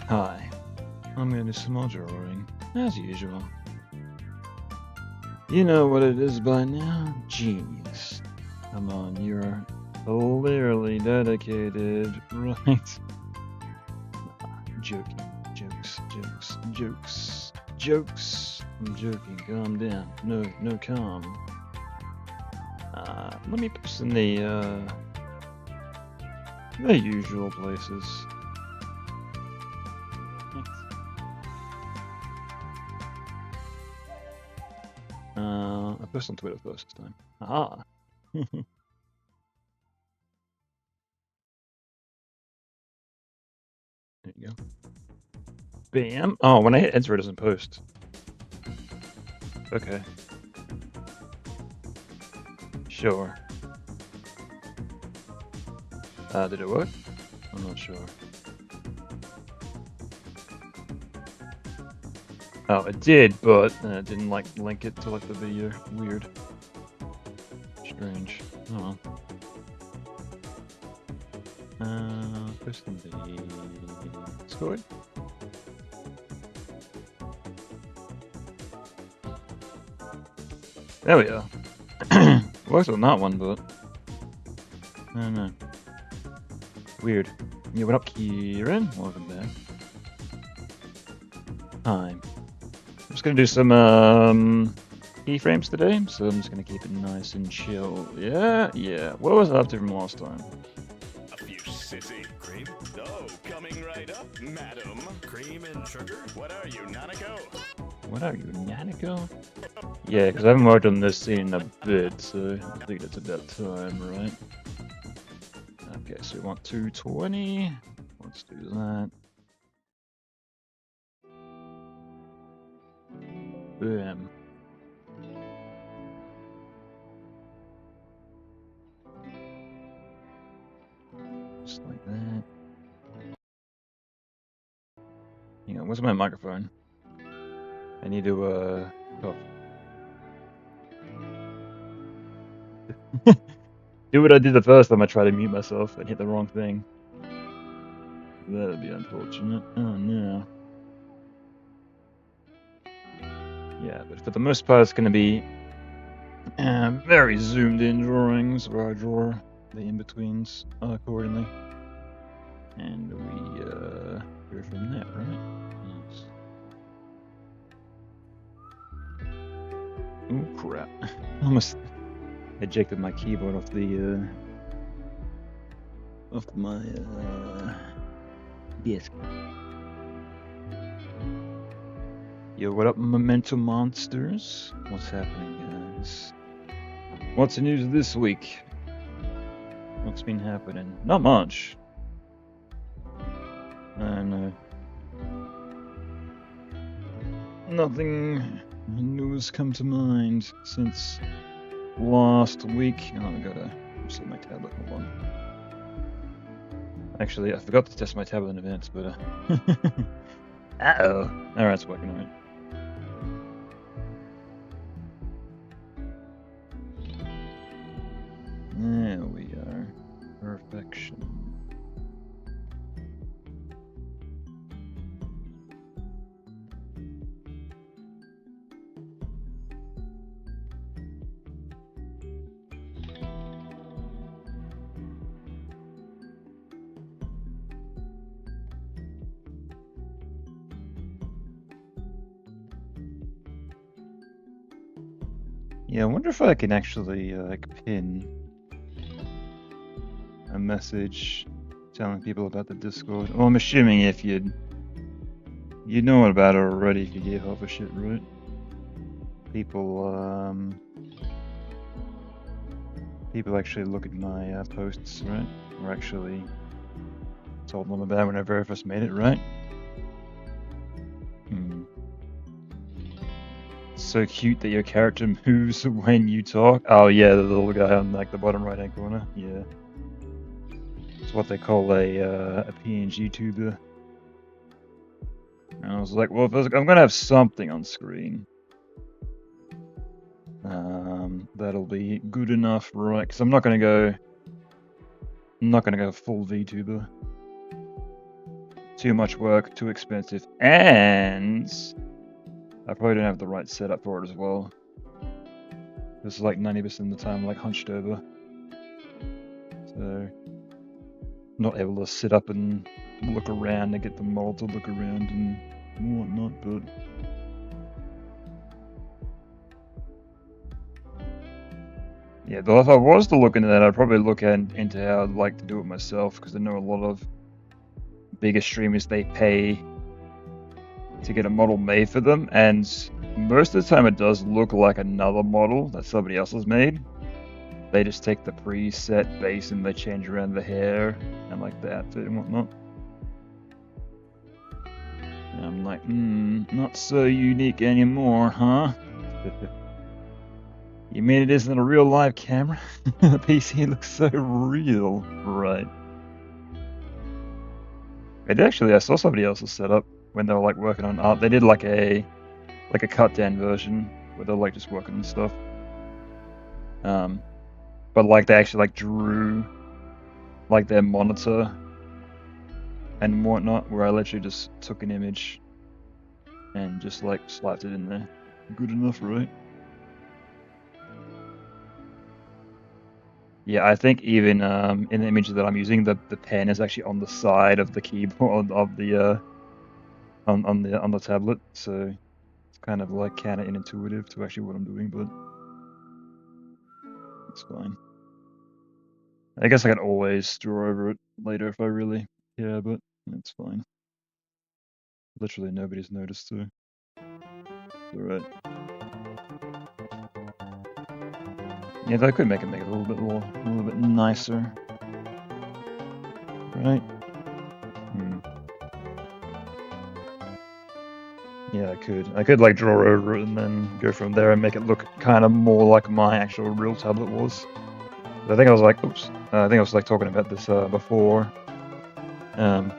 Hi, I'm gonna do some more drawing, as usual. You know what it is by now? Jeez. Come on, you're clearly dedicated, right? Joking. Jokes. I'm joking, calm down. No calm. Let me post in the usual places. Thanks. I posted on Twitter first this time. Aha! There you go. Bam! Oh, when I hit enter, it doesn't post. Okay. Sure. Did it work? I'm not sure. Oh, it did, but it didn't like link it to like the video. Weird. Strange. Oh well. Post in the Discord. There we go. Works on that one, but I don't know. Weird. Yeah, what up, Kieran? Welcome back. Hi. I'm just gonna do some keyframes today, so I'm just gonna keep it nice and chill. Yeah. What was I up to from last time? A few sissy. Cream? Oh, coming right up, madam. Cream and sugar? What are you, Nanako? What are you, Nanako? Yeah, because I haven't worked on this scene in a bit, so I think it's about time, right? Okay, so we want 220. Let's do that. Boom. Just like that. Hang on, where's my microphone? I need to, oh. Do what I did the first time I tried to mute myself and hit the wrong thing. That'd be unfortunate. Oh no. Yeah, but for the most part, it's going to be very zoomed in drawings where I draw the in-betweens accordingly. And we go from there, right? Yes. Oh crap. Almost ejected my keyboard off the off my desk. Yo, what up, Memento Monsters? What's happening, guys? What's the news this week? What's been happening? Not much. Nothing new has come to mind since last week. Oh, I gotta reset my tablet. Hold on. Actually, I forgot to test my tablet in advance, but uh-oh. Alright, it's working alright. There we are. Perfection. Yeah, I wonder if I can actually like pin a message telling people about the Discord. Well, I'm assuming if you know about it already if you gave half a shit, right? People actually look at my posts, right? Or actually told them about it whenever I first made it, right? So cute that your character moves when you talk. Oh yeah, the little guy on like the bottom right hand corner. Yeah, it's what they call a PNG tuber. And I was like, well, I'm gonna have something on screen. That'll be good enough, right? Because I'm not gonna go full VTuber. too much work, too expensive, and I probably don't have the right setup for it as well. This is like 90% of the time like hunched over. So not able to sit up and look around and get the model to look around and whatnot, but yeah, though if I was to look into that, I'd probably look into how I'd like to do it myself, because I know a lot of bigger streamers, they pay to get a model made for them, and most of the time it does look like another model that somebody else has made. They just take the preset base and they change around the hair and like the outfit and whatnot. And I'm like, not so unique anymore, huh? You mean it isn't a real live camera? The PC looks so real, right? I saw somebody else's setup when they were like working on art. They did like a cut down version where they're like just working on stuff. But like they actually like drew like their monitor and whatnot, where I literally just took an image and just like slapped it in there. Good enough, right? Yeah, I think even in the image that I'm using, the pen is actually on the side of the keyboard of the on the tablet, so it's kind of like counterintuitive to actually what I'm doing, but it's fine. I guess I can always draw over it later if I really care, but it's fine. Literally nobody's noticed, so it's alright. Yeah, I could make it a little bit nicer, right? Yeah, I could like draw over it and then go from there and make it look kind of more like my actual real tablet was. I think I was like, talking about this before, and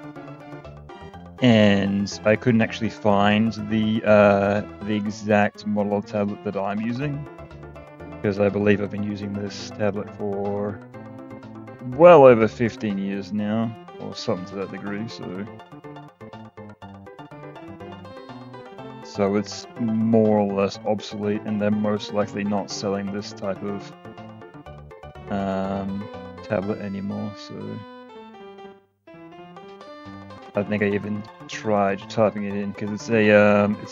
I couldn't actually find the exact model of tablet that I'm using, because I believe I've been using this tablet for well over 15 years now, or something to that degree, so it's more or less obsolete, and they're most likely not selling this type of tablet anymore, so I think I even tried typing it in, because it's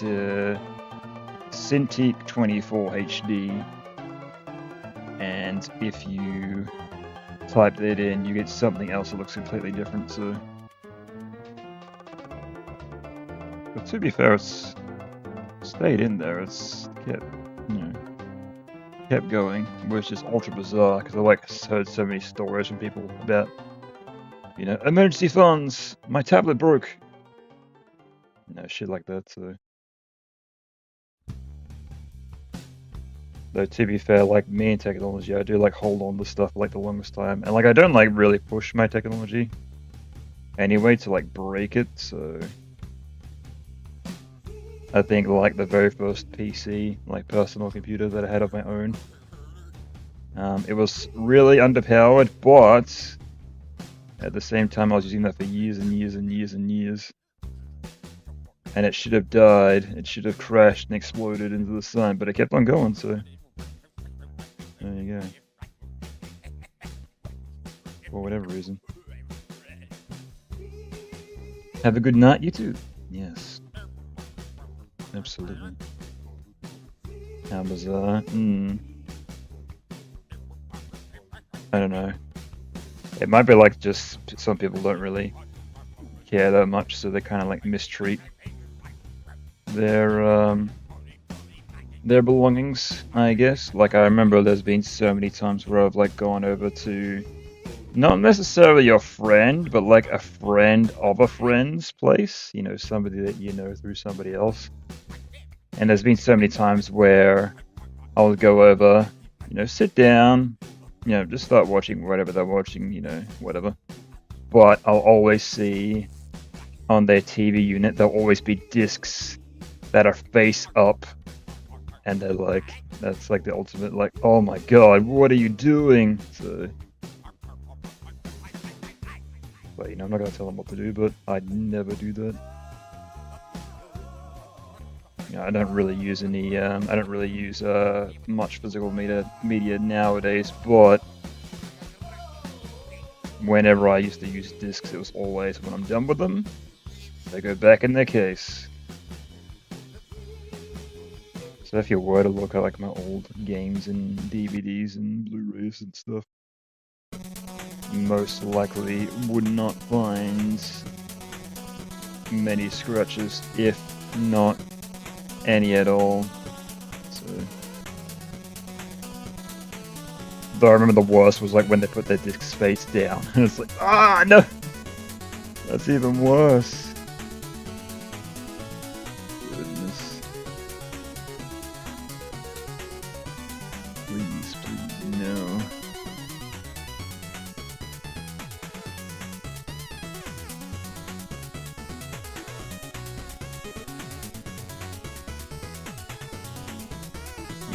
a Cintiq 24 HD, and if you type that in, you get something else that looks completely different. So, but to be fair, it's stayed in there. It's kept going, which is ultra bizarre, because I heard so many stories from people about, emergency funds, my tablet broke, shit like that. So, though to be fair, like me and technology, I do like hold on to stuff like the longest time, and like I don't like really push my technology anyway to like break it. So I think like the very first PC, like personal computer that I had of my own, it was really underpowered, but at the same time I was using that for years and years and years and years. And it should have died, it should have crashed and exploded into the sun, but it kept on going, so there you go. For whatever reason. Have a good night, you too. Yes. Absolutely. How bizarre. I don't know. It might be like just some people don't really care that much, so they kind of like mistreat their belongings, I guess. Like I remember there's been so many times where I've like gone over to not necessarily your friend, but like a friend of a friend's place, somebody that you know through somebody else. And there's been so many times where I'll go over, sit down, just start watching whatever they're watching, whatever. But I'll always see on their TV unit, there'll always be discs that are face up. And they're like, that's like the ultimate, like, oh my god, what are you doing? So, way. You know, I'm not gonna tell them what to do, but I'd never do that. You know, I don't really use any. I don't really use much physical media nowadays, but whenever I used to use discs, it was always when I'm done with them, they go back in their case. So if you were to look at like my old games and DVDs and Blu-rays and stuff, you most likely would not find many scratches, if not any at all. So, though I remember the worst was like when they put their discs face down, and it's like, ah, no, that's even worse. Goodness. Please, please, no.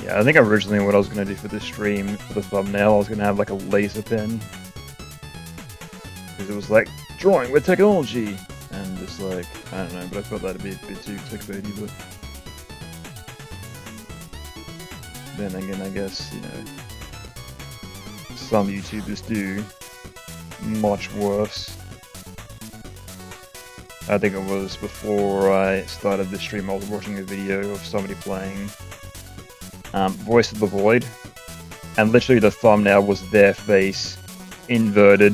Yeah, I think originally what I was going to do for this stream, for the thumbnail, I was going to have like a laser pen. Because it was like, drawing with technology! And just like, I don't know, but I felt that'd be a bit too clickbaity, but... Then again, I guess, you know, some YouTubers do much worse. I think it was before I started the stream, I was watching a video of somebody playing Voice of the Void, and literally the thumbnail was their face inverted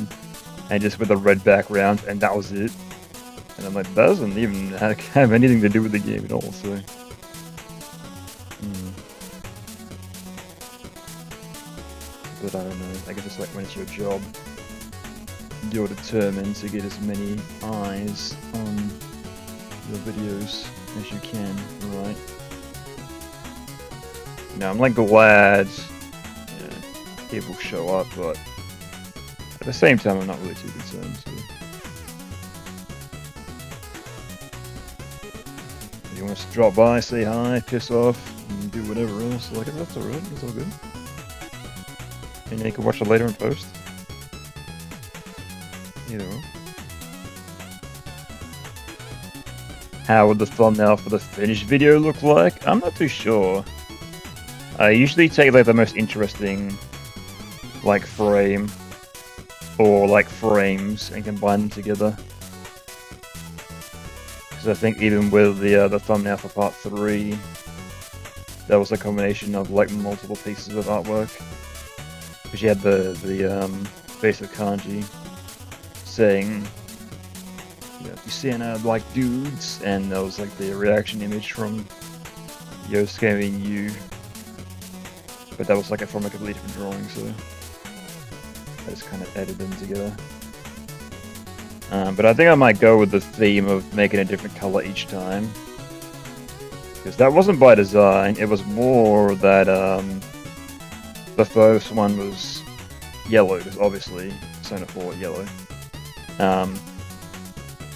and just with a red background, and that was it. And I'm like, that doesn't even have anything to do with the game at all, so... But I don't know, I guess it's like when it's your job, you're determined to get as many eyes on your videos as you can, right? You know, I'm like glad, you know, people show up, but at the same time I'm not really too concerned, so... If you want us to drop by, say hi, piss off, and do whatever else, like, that's alright, it's all good. And you can watch it later in post. Either way. How would the thumbnail for the finished video look like? I'm not too sure. I usually take like the most interesting like frame or like frames and combine them together. Because I think even with the thumbnail for part 3, that was a combination of like multiple pieces of artwork. Because you had the face of Kanji saying, you know, you see like dudes, and that was like the reaction image from Yosuke and Yu. But that was like from a completely different drawing, so I just kind of edited them together. But I think I might go with the theme of making a different color each time. Because that wasn't by design, it was more that the first one was yellow, because obviously Persona 4 yellow.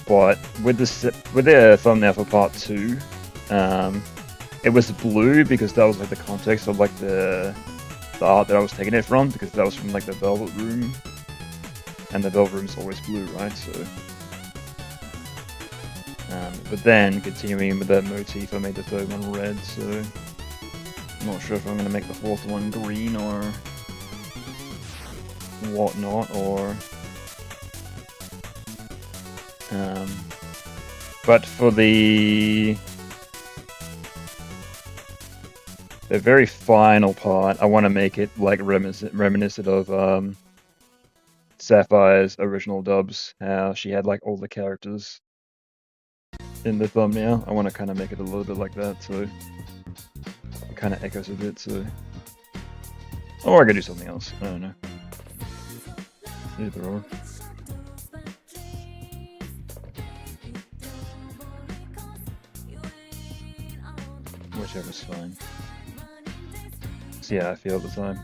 But with the thumbnail for part 2, it was blue because that was like the context of like the art that I was taking it from, because that was from like the Velvet Room, and the Velvet Room's always blue, right? So, but then continuing with that motif, I made the third one red. So, I'm not sure if I'm gonna make the fourth one green or whatnot, or but for the very final part, I want to make it like reminiscent of Sapphire's original dubs, how she had like all the characters in the thumbnail. I want to kind of make it a little bit like that, so it kind of echoes a bit, so... Or I could do something else, I don't know. Either or. Whichever's fine. See how I feel at the time.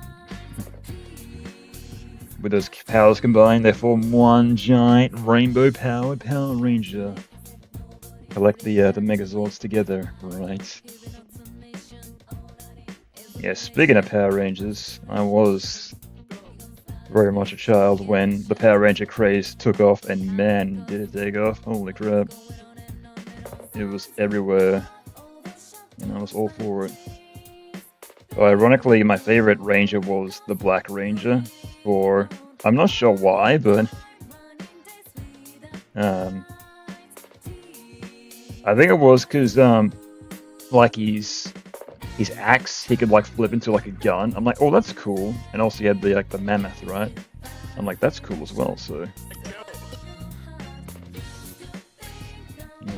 With those powers combined, they form one giant rainbow-powered Power Ranger. Collect the Megazords together, right? Yeah, speaking of Power Rangers, I was very much a child when the Power Ranger craze took off, and man, did it take off. Holy crap. It was everywhere, and I was all for it. So ironically, my favorite Ranger was the Black Ranger, or I'm not sure why, but I think it was because like his axe, he could like flip into like a gun. I'm like, oh, that's cool. And also he had the like the mammoth, right? I'm like, that's cool as well. So yeah.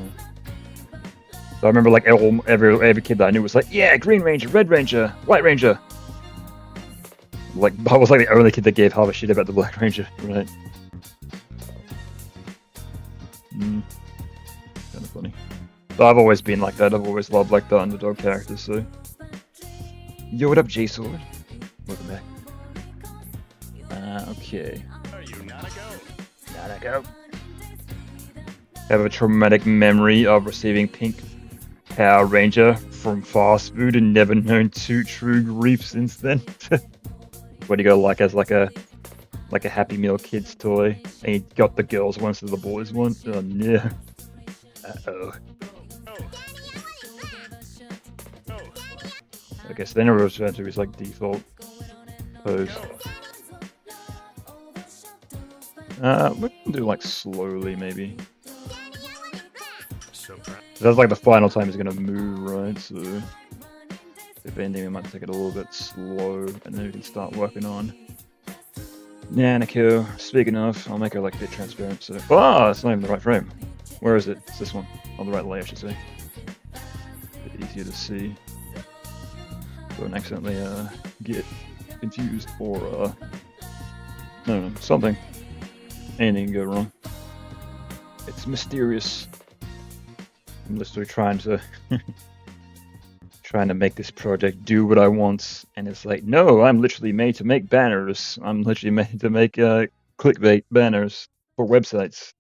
So I remember like every kid that I knew was like, yeah, Green Ranger, Red Ranger, White Ranger. Like I was like the only kid that gave half a shit about the Black Ranger, right? Kind of funny. But I've always been like that. I've always loved like the underdog characters. So, yo, what up, J Sword? Welcome back. Okay. Are you Nanako? Nanako. I have a traumatic memory of receiving pink Power Ranger from fast food and never known two true grief since then. What do you got like as like a Happy Meal kids toy, and you got the girls one instead of the boys one? Oh yeah. Uh-oh. I guess then it was returned to his like default pose. We can do like slowly maybe. That's like the final time he's gonna move, right? So if anything, we might take it a little bit slow, and then we can start working on Nanako. Speaking of, I'll make her like a bit transparent. So, it's not even the right frame. Where is it? It's this one. On the right layer, I should say. A bit easier to see. Don't accidentally get confused or no, something. Anything can go wrong. It's mysterious. I'm literally trying to make this project do what I want, and it's like, no, I'm literally made to make banners. I'm literally made to make clickbait banners for websites.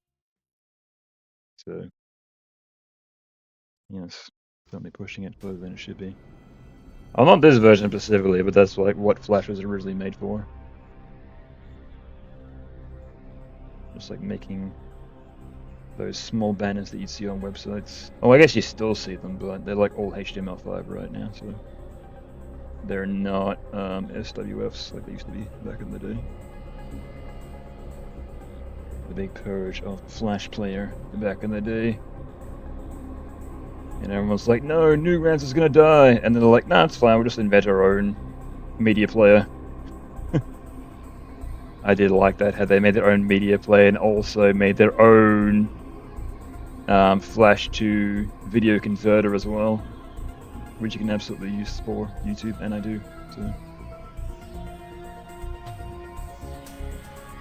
So yes, certainly pushing it further than it should be. Well, not this version specifically, but that's like what Flash was originally made for. Just like making those small banners that you see on websites. Oh, I guess you still see them, but they're like all HTML5 right now, so they're not SWFs like they used to be back in the day. The big purge of Flash Player back in the day. And everyone's like, no, Newgrounds is gonna die. And then they're like, nah, it's fine, we'll just invent our own media player. I did like that, had they made their own media player and also made their own Flash to video converter as well, which you can absolutely use for YouTube, and I do. So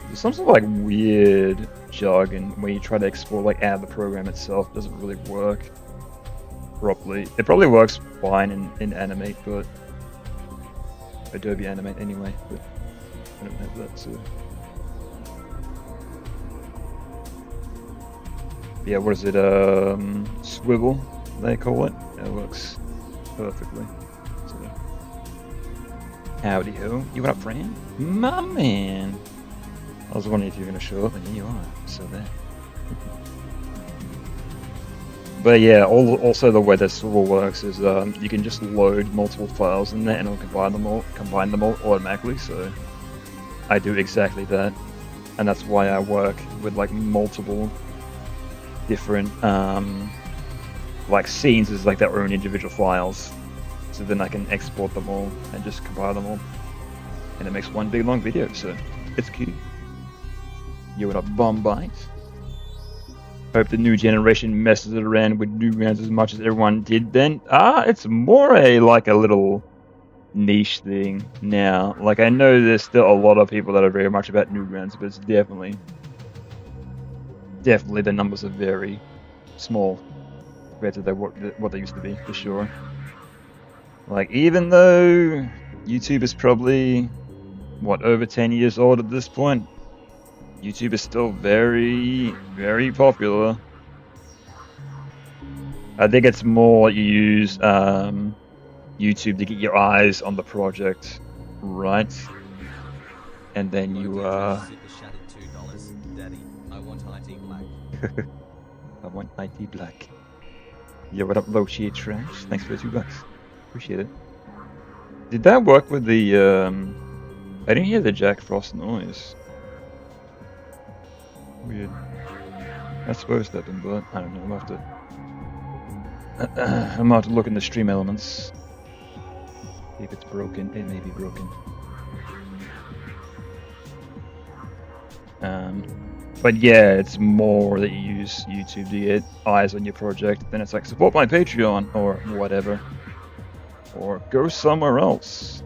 there's some sort of like weird jargon when you try to export like out of the program itself. It doesn't really work properly. It probably works fine in Animate, but Adobe Animate anyway. But I don't have that, so yeah, what is it, Swivel, they call it. It works perfectly. So, howdy ho. You what up, Fran? My man! I was wondering if you were going to show up, and here you are, so there. But yeah, also the way that Swivel works is you can just load multiple files in there and it'll combine them all automatically, so I do exactly that. And that's why I work with like multiple different like scenes as like their own individual files, so then I can export them all and just compile them all, and it makes one big long video, so it's cute. You what up, Bombite? Hope the new generation messes it around with Newgrounds as much as everyone did then. It's more a like a little niche thing now. Like, I know there's still a lot of people that are very much about Newgrounds, but it's definitely the numbers are very small compared to what they used to be, for sure. Like, even though YouTube is probably, what, over 10 years old at this point, YouTube is still very, very popular. I think it's more you use YouTube to get your eyes on the project, right? and then you Super shattered $2. Daddy, I want IT black. I want IT black. Yeah, what up, low shade trash? Thanks for the $2. Appreciate it. Did that work with the I didn't hear the Jack Frost noise. Weird. That's supposed to happen, but I don't know. I'm gonna have to look in the stream elements. If it's broken, it may be broken. But yeah, it's more that you use YouTube to get eyes on your project. Then it's like, support my Patreon, or whatever. Or go somewhere else.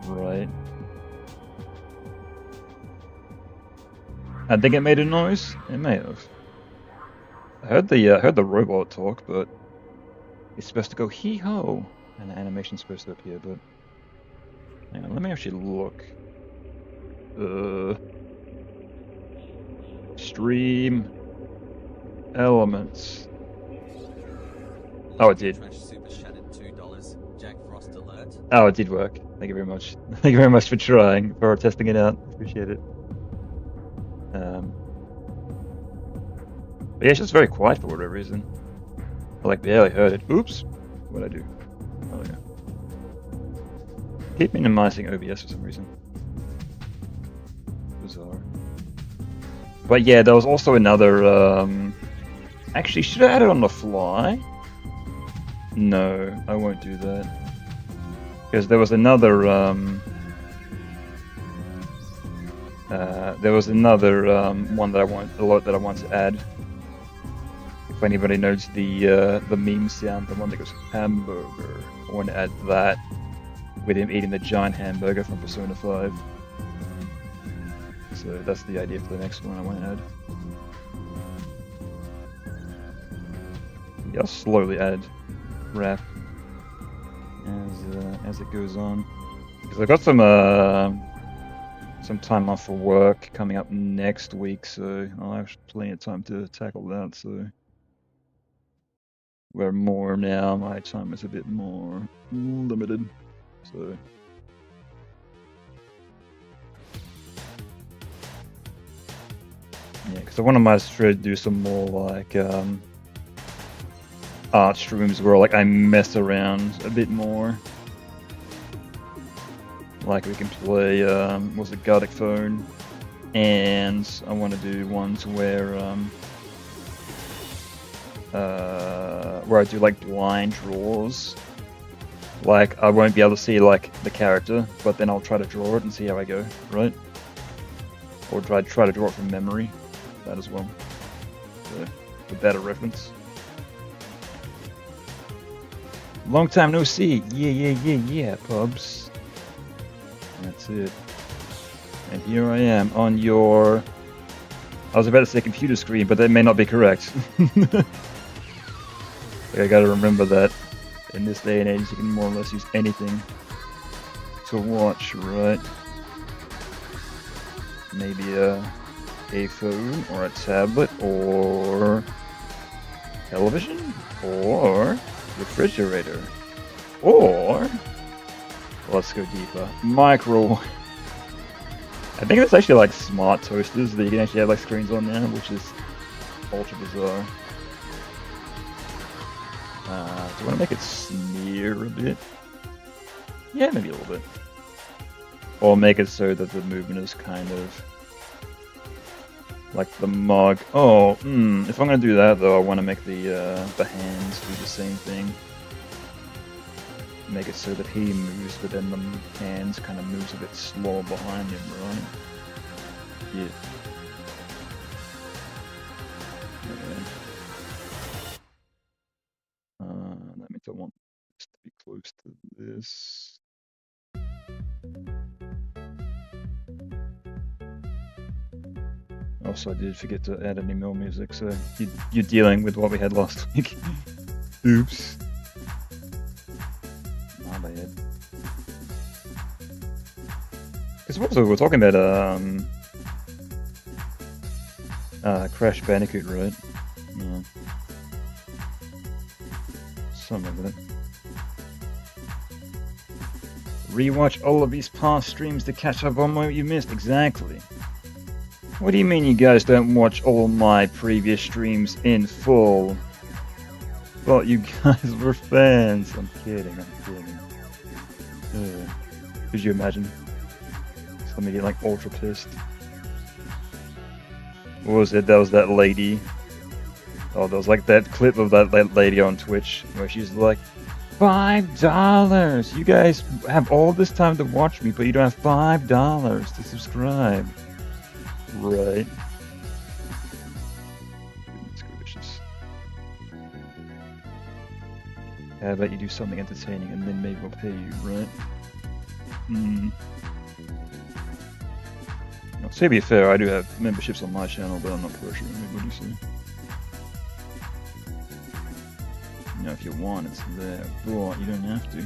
Right. I think it made a noise. It may have. I heard the robot talk, but it's supposed to go hee ho, and the animation's supposed to appear. But hang on, let me actually look. Stream elements. Oh, it did. Super shattered $2. Jack Frost alert. Oh, it did work. Thank you very much. Thank you very much for trying, for testing it out. Appreciate it. But yeah, it's just very quiet for whatever reason. I like barely heard it. Oops. What'd I do? Oh yeah. Keep minimizing OBS for some reason. Bizarre. But yeah, there was also another. Actually, should I add it on the fly? No, I won't do that. Because there was another. One that I want to add. If anybody knows the meme sound, the one that goes hamburger, I want to add that with him eating the giant hamburger from Persona 5. So that's the idea for the next one I want to add. Yeah, I'll slowly add rap as it goes on. Because I've got some time off for work coming up next week, so I'll have plenty of time to tackle that. So where more now, my time is a bit more limited. So. Yeah, because I want to try to do some more like art streams where like I mess around a bit more. Like we can play what's it, Gartic Phone, and I want to do ones where I do like blind draws. Like I won't be able to see like the character, but then I'll try to draw it and see how I go, right? Or try to draw it from memory. That as well. So, for better reference. Long time no see. Yeah, pubs. That's it. And here I am on your. I was about to say computer screen, but that may not be correct. I gotta remember that in this day and age, you can more or less use anything to watch, right? Maybe a phone or a tablet or television or refrigerator or let's go deeper, micro. I think it's actually like smart toasters that you can actually have like screens on now, which is ultra bizarre. Do you want to make it smear a bit? Yeah, maybe a little bit. Or make it so that the movement is kind of like the mug. Oh, if I'm gonna do that though, I want to make the hands do the same thing. Make it so that he moves, but then the hands kind of moves a bit slower behind him, right? Yeah. That means I want this to be close to this. Also, I did forget to add any more music, so you're dealing with what we had last week. Oops. My bad. Because we're talking about Crash Bandicoot, right? Yeah. Something like that. Rewatch all of these past streams to catch up on what you missed. Exactly. What do you mean you guys don't watch all my previous streams in full? Thought you guys were fans. I'm kidding. Could you imagine? Somebody get like ultra pissed. What was it? That was that lady. Oh, there was like that clip of that lady on Twitch where she's like, $5! You guys have all this time to watch me, but you don't have $5 to subscribe. Right. Goodness gracious. How about you do something entertaining and then maybe we'll pay you, right? Now, to be fair, I do have memberships on my channel, but I'm not pressuring anybody, so... You know, if you want, it's there, but you don't have to.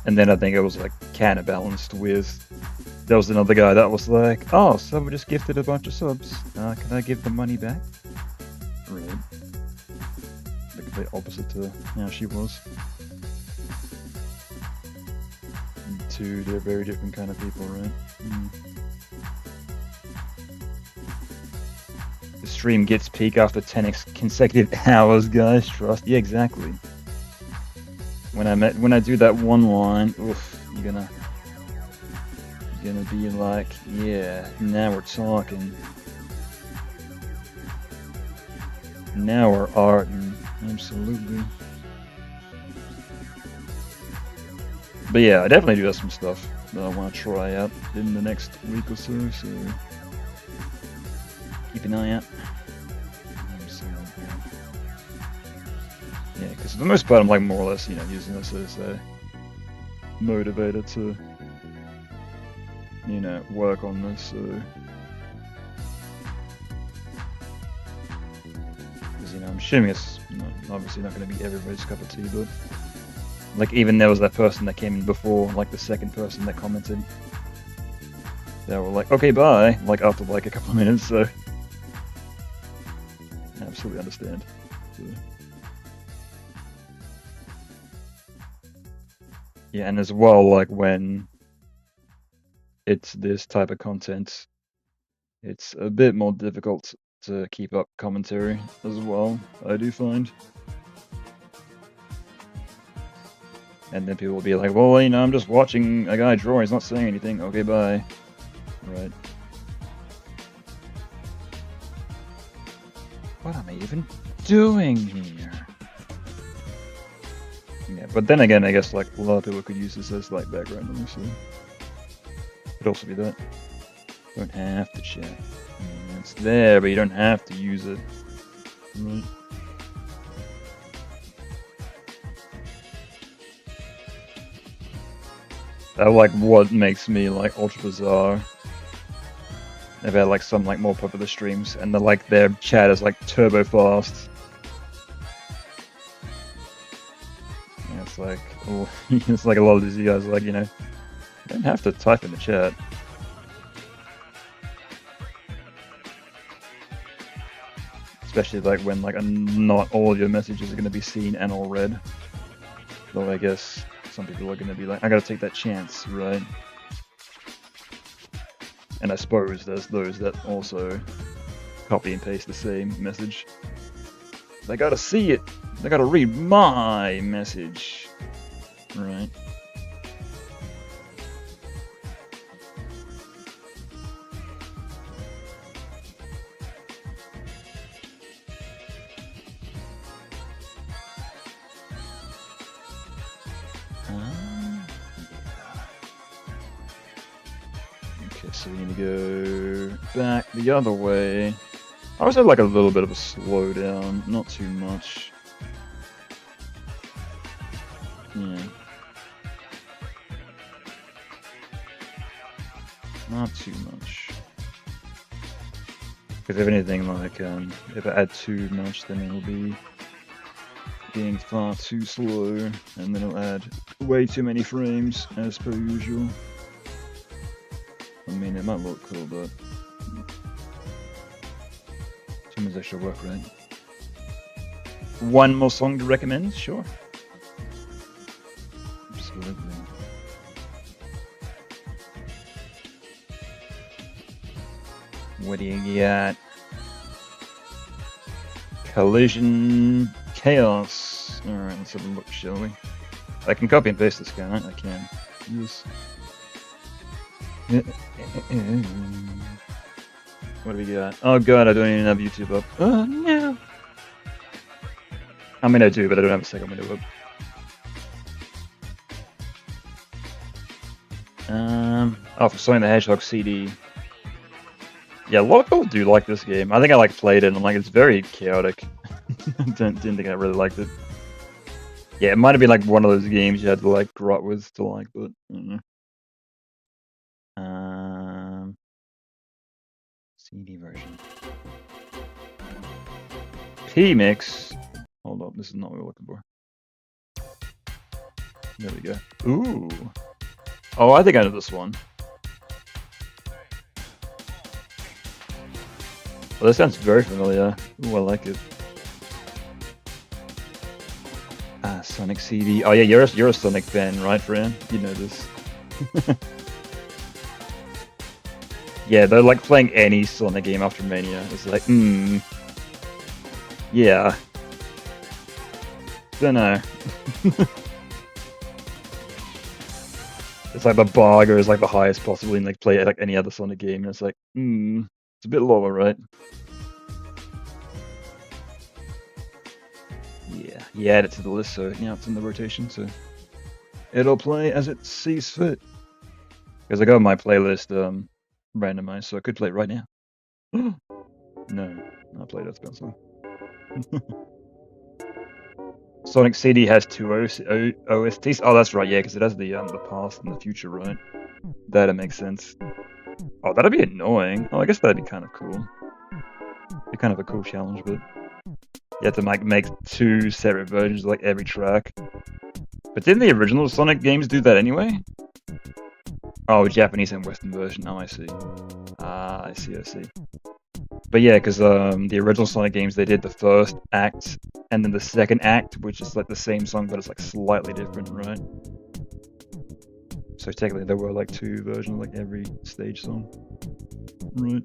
And then I think it was like counterbalanced with, there was another guy that was like, oh, someone just gifted a bunch of subs. Can I give the money back? Right. The complete opposite to how she was. And two, they're very different kind of people, right? The stream gets peak after 10 consecutive hours, guys. Trust. Yeah, exactly. When I do that one line, oof, you're gonna be like, yeah, now we're talking. Now we're arting, absolutely. But yeah, I definitely do have some stuff that I want to try out in the next week or so, so keep an eye out. Yeah, because for the most part I'm like more or less, you know, using this as a motivator to, you know, work on this, so... Because, you know, I'm assuming it's obviously not going to be everybody's cup of tea, but... Like, even there was that person that came in before, like the second person that commented. They were like, okay, bye, like after like a couple of minutes, so... I absolutely understand. So... Yeah, and as well, like when it's this type of content, it's a bit more difficult to keep up commentary as well, I do find. And then people will be like, well, you know, I'm just watching a guy draw, he's not saying anything, okay, bye. Right. What am I even doing here? Yeah, but then again, I guess like a lot of people could use this as like background noise, so could also be that. You don't have to chat. It's there, but you don't have to use it. Right. That like what makes me like ultra bizarre. They've had like some like more popular streams, and the like their chat is like turbo fast. It's like, oh, it's like a lot of these guys are like, you know, you don't have to type in the chat. Especially like when like not all of your messages are going to be seen and or read. Though I guess some people are going to be like, I gotta take that chance, right? And I suppose there's those that also copy and paste the same message. They gotta see it. They gotta read my message. Right. Okay, so we're gonna go back the other way. I always have like a little bit of a slowdown, not too much. Yeah. Not too much. Because if anything, like, if I add too much, then it'll be being far too slow, and then it'll add way too many frames, as per usual. I mean, it might look cool, but Assuming that should work, right? One more song to recommend? Sure. Absolutely. What do you got? Collision Chaos. Alright, let's have a look, shall we? I can copy and paste this, can't I? I can. Yes. What do we got? Oh god, I don't even have YouTube up. Oh no! I mean I do, but I don't have a second window up. Oh, for Sonic the Hedgehog CD. Yeah, a lot of people do like this game. I think I like played it and like it's very chaotic. Didn't think I really liked it. Yeah, it might have been like one of those games you had to like grow up with to like, but I don't know. CD version. P-Mix. Hold up, this is not what we're looking for. There we go. Ooh. Oh, I think I know this one. Well, this sounds very familiar. Ooh, I like it. Ah, Sonic CD. Oh yeah, you're a Sonic fan, right, Fran? You know this. Yeah, they're like playing any Sonic game after Mania. It's like, yeah. Dunno. It's like the bar goes like the highest possible in like play like any other Sonic game, and it's like, it's a bit lower, right? Yeah, you add it to the list, so yeah, it's in the rotation, so it'll play as it sees fit. Because I got my playlist randomized, so I could play it right now. No, I'll play that spell song. Sonic CD has two OSTs. Oh, that's right, yeah, because it has the past and the future, right? That'd make sense. Oh, that'd be annoying. Oh, I guess that'd be kind of cool. Be kind of a cool challenge, but you have to make two separate versions of like every track. But didn't the original Sonic games do that anyway? Oh, Japanese and Western version. Oh, I see. Ah, I see. But yeah, because the original Sonic games, they did the first act and then the second act, which is like the same song, but it's like slightly different, right? So technically, there were like two versions of like every stage song, right?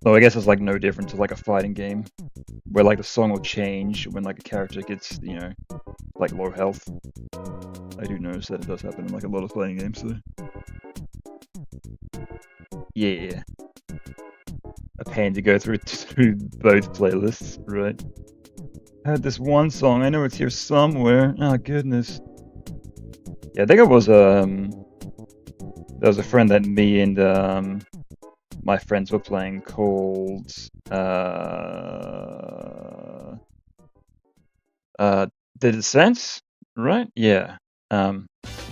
So I guess it's like no different to like a fighting game, where like the song will change when like a character gets, you know, like low health. I do notice that it does happen in like a lot of fighting games, so. Yeah. A pain to go through both playlists, right? I had this one song, I know it's here somewhere. Oh goodness. Yeah, I think it was there was a friend that me and my friends were playing called The Descent, right? Yeah.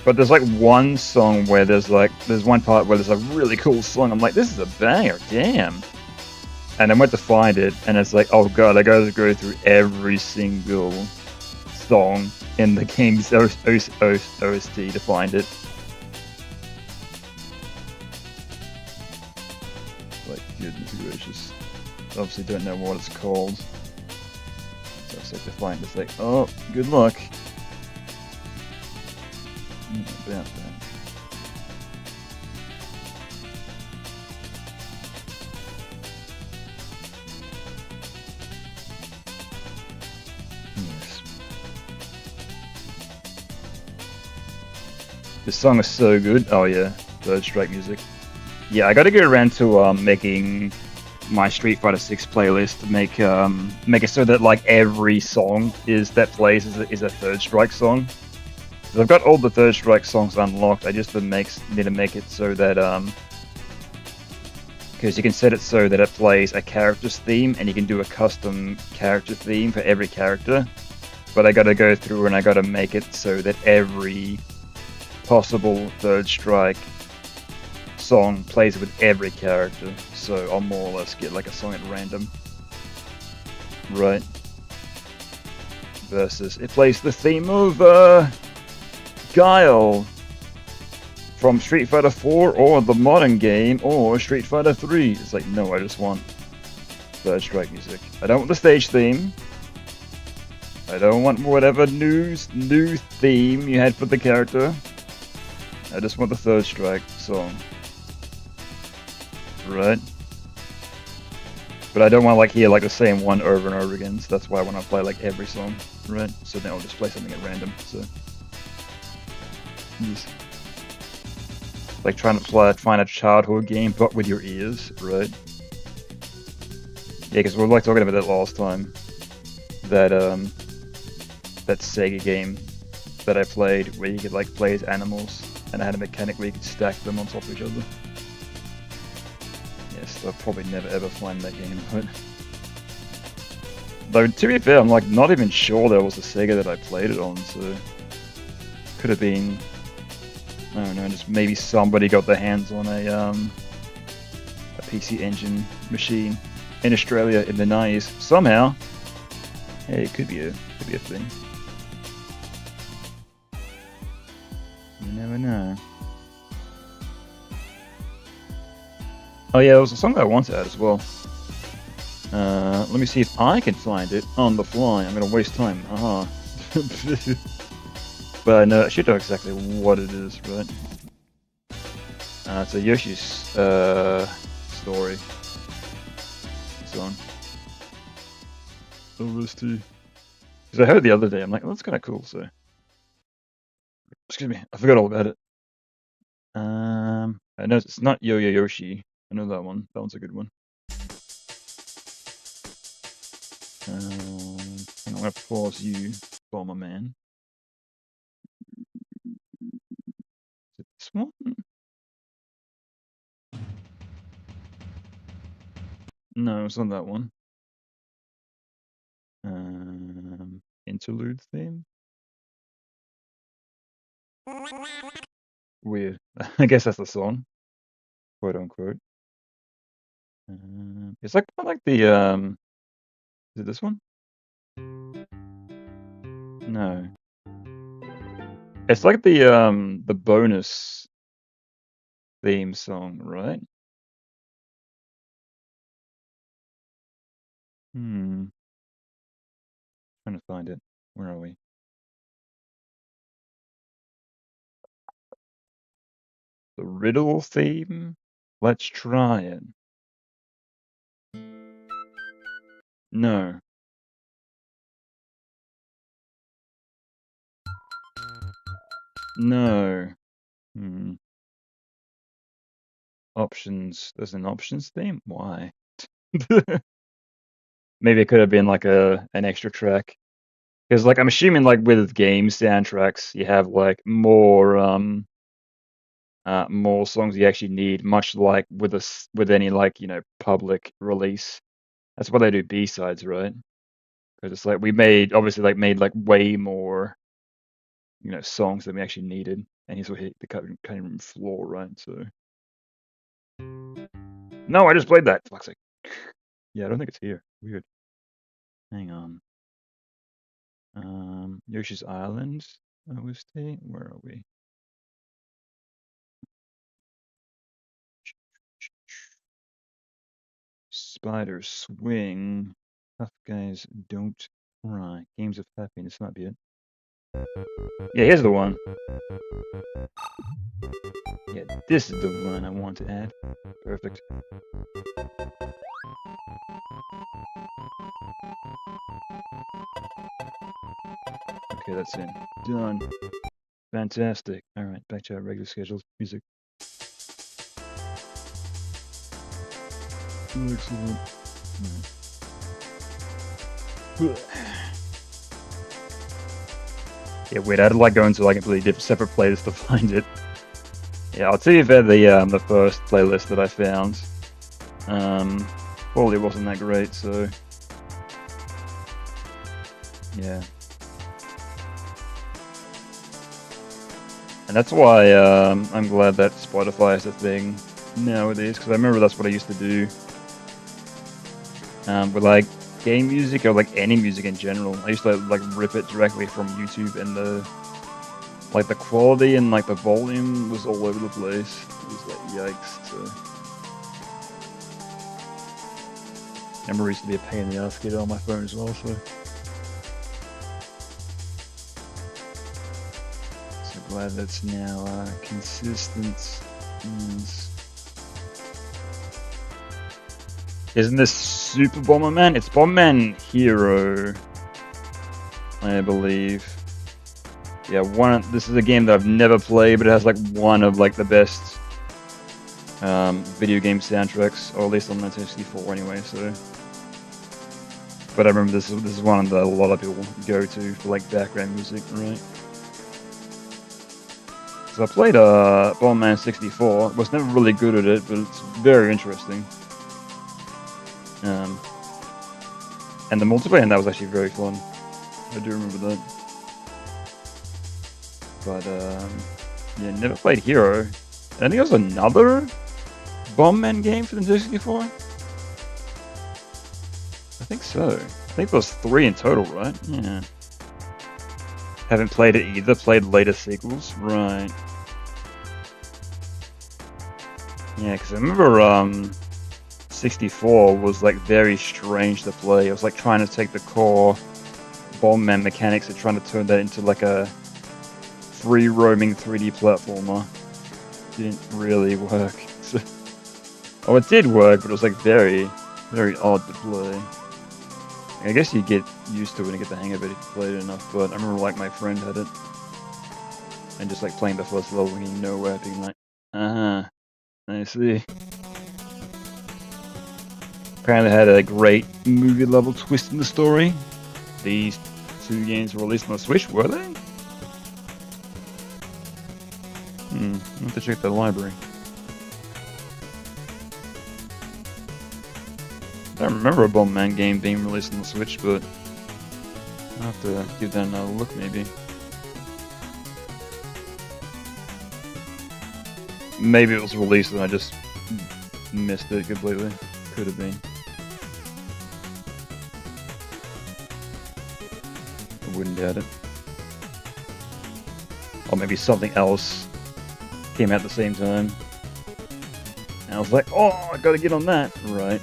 But there's like one song where there's one part where there's a really cool song. I'm like, this is a banger, damn. And I went to find it, and it's like, oh god, I gotta go through every single song in the game's OST to find it. Like, goodness gracious. Obviously don't know what it's called. So it's like to find it's like, oh, good luck. About that. Yes. This song is so good. Oh yeah, Third Strike music. Yeah, I gotta get around to making my Street Fighter 6 playlist to make it so that like every song that plays is a Third Strike song. I've got all the Third Strike songs unlocked. I just need to make it so that because you can set it so that it plays a character's theme, and you can do a custom character theme for every character. But I gotta go through and I gotta make it so that every possible Third Strike song plays with every character. So I'll more or less get like a song at random, right? Versus it plays the theme of Guile from Street Fighter 4 or the modern game or Street Fighter 3. It's like, no, I just want Third Strike music. I don't want the stage theme. I don't want whatever new theme you had for the character. I just want the Third Strike song. Right? But I don't want to like hear like the same one over and over again, so that's why I want to play like every song, right? So then I'll just play something at random, so... Just like trying to find a childhood game, but with your ears, right? Yeah, because we were like talking about that last time. That that Sega game that I played, where you could like play as animals, and I had a mechanic where you could stack them on top of each other. Yes, I'll probably never ever find that game, but... Though, to be fair, I'm like not even sure that it was the Sega that I played it on, so... Could have been... I don't know, just maybe somebody got their hands on a PC Engine machine in Australia in the 90s. Somehow. Hey, it could be a thing. You never know. Oh yeah, there was a song that I want to add as well. Let me see if I can find it on the fly. I'm gonna waste time. Haha. But I know I should know exactly what it is, right? It's a Yoshi's story song. OST. Because I heard the other day, I'm like, oh, that's kind of cool. So, excuse me, I forgot all about it. I know it's not Yo-Yo Yoshi. I know that one. That one's a good one. I'm gonna pause you, Bomber Man. Is it this one? No, it's not that one. Interlude theme? Weird. I guess that's the song. Quote unquote. It's like the is it this one? No. It's like the bonus theme song, right? Trying to find it. Where are we? The riddle theme? Let's try it. No. No. Options. There's an options theme? Why? Maybe it could have been like an extra track. Because like I'm assuming like with game soundtracks you have like more songs you actually need, much like with any like, you know, public release. That's why they do B-sides, right? Because it's like we made way more, you know, songs than we actually needed, and he's what hit the cutting room floor, right? So no, I just played that. Fuck's sake. Yeah, I don't think it's here. Weird. Hang on. Yoshi's Island OST. Where are we? Spider Swing. Tough Guys Don't Cry. Games of Happiness. Might be it. Yeah, here's the one. Yeah, this is the one I want to add. Perfect. Okay, that's in. Done. Fantastic. Alright, back to our regular scheduled music. Excellent. Yeah, weird. I had to like go into like a completely different separate playlist to find it. Yeah, I'll tell you about the first playlist that I found. Quality wasn't that great, so yeah. And that's why I'm glad that Spotify is a thing nowadays, because I remember that's what I used to do with like game music or like any music in general. I used to like rip it directly from YouTube and Like the quality and like the volume was all over the place. It was like yikes. So Ember used to be a pain in the ass to get it on my phone as well. So glad that's now consistent. Isn't this Super Bomberman? It's Bomberman Hero, I believe. Yeah, this is a game that I've never played, but it has like one of like the best video game soundtracks, or at least on 1964 anyway. So, but I remember this is one that a lot of people go to for like background music, right? So I played Bomberman 64. Was never really good at it, but it's very interesting. And the multiplayer in that was actually very fun. I do remember that. But yeah, never played Hero. I think there was another Bomberman game for the 64. I think so. I think there was 3 in total, right? Yeah. Haven't played it either. Played later sequels, right? Yeah, because I remember 64 was like very strange to play. It was like trying to take the core Bomberman mechanics and trying to turn that into like a free roaming 3D platformer. Didn't really work. So, oh, it did work, but it was like very, very odd to play. I guess you get used to it and get the hang of it if you played it enough, but I remember like my friend had it. And just like playing the first level and nowhere being like, I see. Apparently had a great movie level twist in the story. These 2 games were released on the Switch, were they? I'll have to check the library. I don't remember a Bomberman game being released on the Switch, but I'll have to give that another look maybe. Maybe it was released and I just missed it completely. Could have been. I wouldn't doubt it. Or maybe something else came out at the same time. And I was like, oh, I gotta get on that. Right.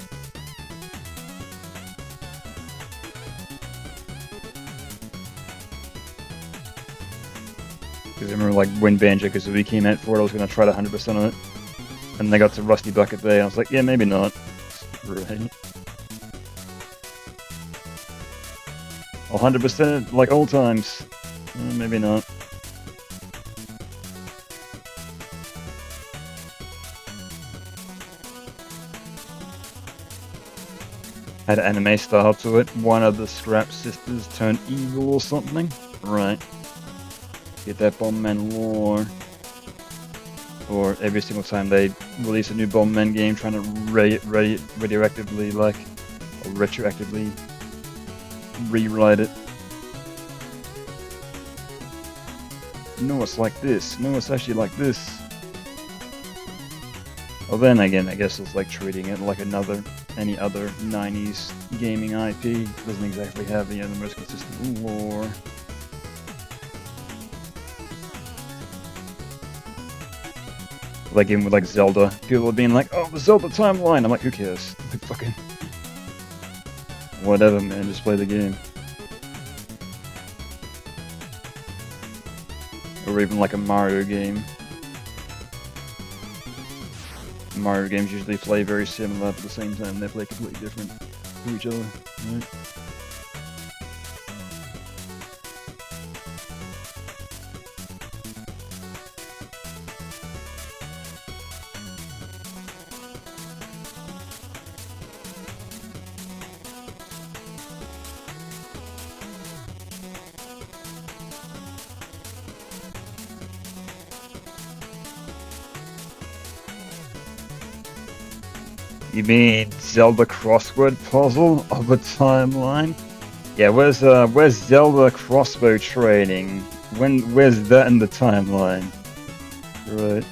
Because I remember like when Banjo-Kazooie came out for it, I was going to try to 100% on it. And they got to Rusty Bucket Bay, I was like, yeah, maybe not. Right. 100% like old times. Maybe not. Had an anime style to it. One of the Scrap Sisters turned evil or something. Right. Get that Bomberman lore. Or every single time they release a new Bomberman game, trying to radioactively, like, or retroactively rewrite it. No, it's like this. No, it's actually like this. Well, then again, I guess it's like treating it like any other 90s gaming IP. Doesn't exactly have the most consistent lore. Like even with like Zelda, people are being like, "Oh, the Zelda timeline." I'm like, who cares? Like, fucking whatever, man. Just play the game. Or even like a Mario game. Mario games usually play very similar, but at the same time they play completely different to each other. Right? You mean Zelda crossword puzzle of a timeline? Yeah, where's Zelda crossbow training? Where's that in the timeline? Right.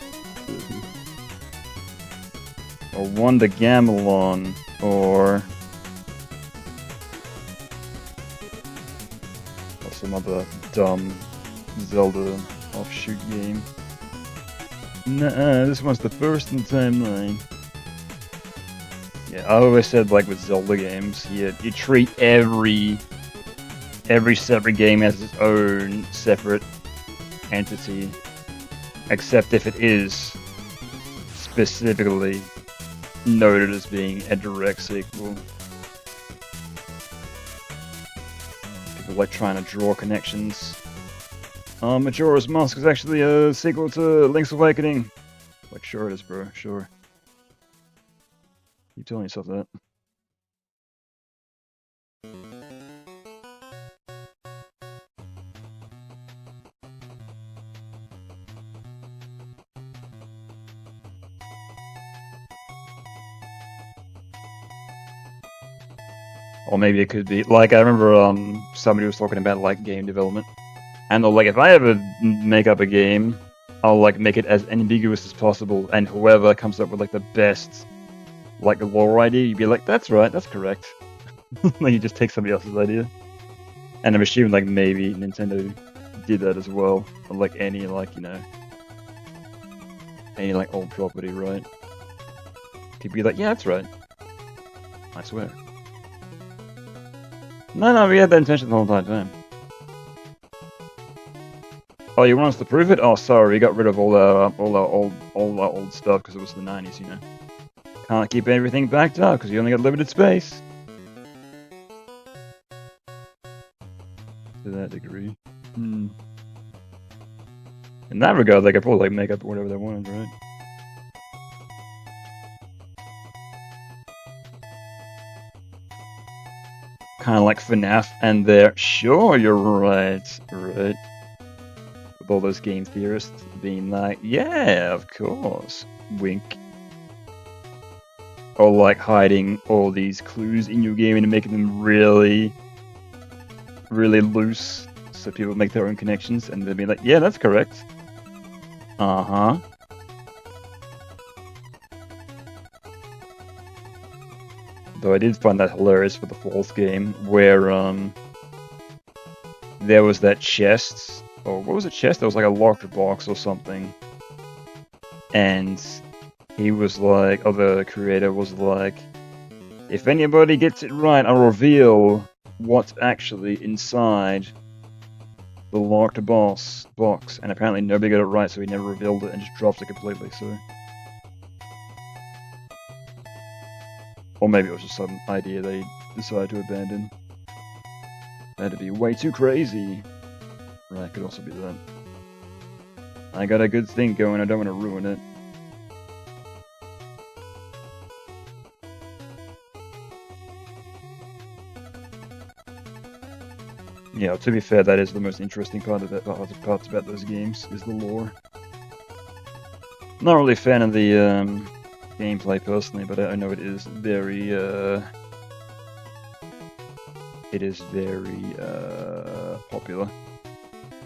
Or Wonder Gamelon, or some other dumb Zelda offshoot game. Nuh-uh, this one's the first in the timeline. Yeah, I always said, like with Zelda games, you treat every separate game as its own separate entity, except if it is specifically noted as being a direct sequel. People like trying to draw connections. Majora's Mask is actually a sequel to Link's Awakening. Like, sure it is, bro, sure. Keep telling yourself that. Or maybe it could be, like, I remember somebody was talking about, like, game development. And they're like, if I ever make up a game, I'll, like, make it as ambiguous as possible, and whoever comes up with, like, the best, like, lore idea, you'd be like, that's right, that's correct. Like, you just take somebody else's idea. And I'm assuming, like, maybe Nintendo did that as well. Or, like, any, like, you know, any, like, old property, right? People be like, yeah, that's right. I swear. No, we had that intention the whole time. Oh, you want us to prove it? Oh, sorry, we got rid of all our old stuff because it was the 90s, you know. Can't keep everything backed up because you only got limited space. To that degree. In that regard, they could probably like make up whatever they wanted, right? Kind of like FNAF and their, sure, you're right. With all those game theorists being like, yeah, of course, wink. Or like hiding all these clues in your game and making them really, really loose so people make their own connections and they'll be like, yeah, that's correct. Uh-huh. Though I did find that hilarious for the fourth game, where there was that chest, or what was it, chest? There was like a locked box or something, and he was like, or the creator was like, if anybody gets it right, I'll reveal what's actually inside the locked box, and apparently nobody got it right, so he never revealed it and just dropped it completely, so... Or maybe it was just some idea they decided to abandon. That'd be way too crazy. Right, could also be that. I got a good thing going, I don't want to ruin it. Yeah, to be fair, that is the most interesting part of parts about those games, is the lore. Not really a fan of the gameplay personally, but I know it is very popular,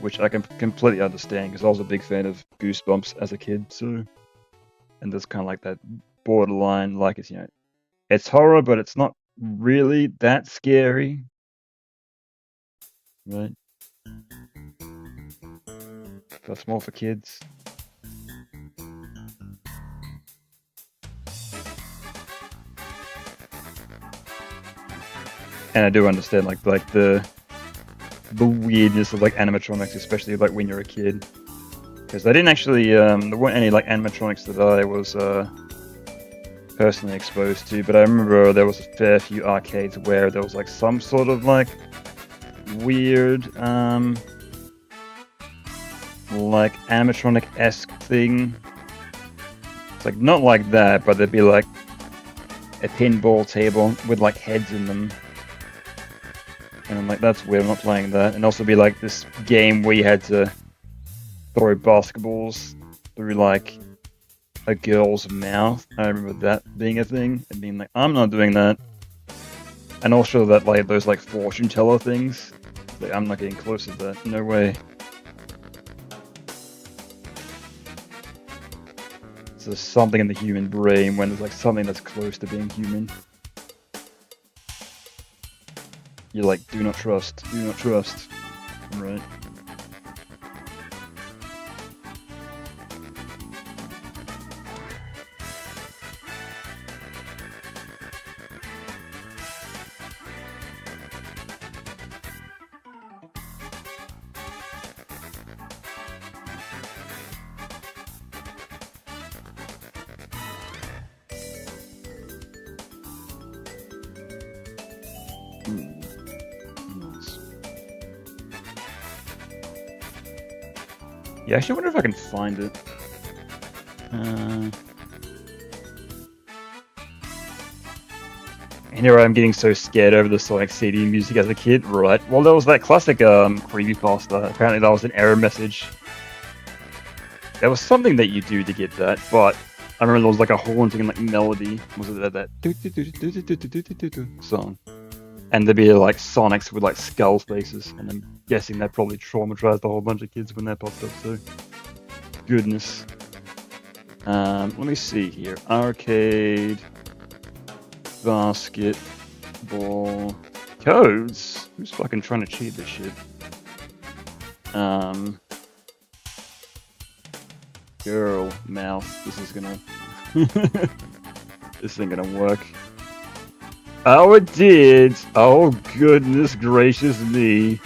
which I can completely understand because I was a big fan of Goosebumps as a kid, so, and there's kind of like that borderline, like it's, you know, it's horror, but it's not really that scary, right? That's more for kids. And I do understand like the weirdness of like animatronics, especially like when you're a kid, because they didn't actually there weren't any like animatronics that I was personally exposed to, but I remember there was a fair few arcades where there was like some sort of like weird like animatronic-esque thing. It's like not like that, but there'd be like a pinball table with like heads in them. And I'm like, that's weird, I'm not playing that. And also be like this game where you had to throw basketballs through like a girl's mouth. I remember that being a thing and being like, I'm not doing that. And also that like those like fortune teller things. Like, I'm not getting close to that. No way. So there's something in the human brain when there's like something that's close to being human. You're like, do not trust, right? Yeah, actually, I wonder if I can find it. And here I am getting so scared over the Sonic CD music as a kid. Right. Well, there was that classic creepypasta. Apparently, that was an error message. There was something that you do to get that, but I remember there was like a haunting like melody. Was it that song? And there'd be like Sonics with like skull faces, and I'm guessing that probably traumatized a whole bunch of kids when that popped up. So, goodness. Let me see here. Arcade, basketball, codes. Who's fucking trying to cheat this shit? Girl, mouse. This is gonna. This ain't gonna work. Oh, it did! Oh, goodness gracious me.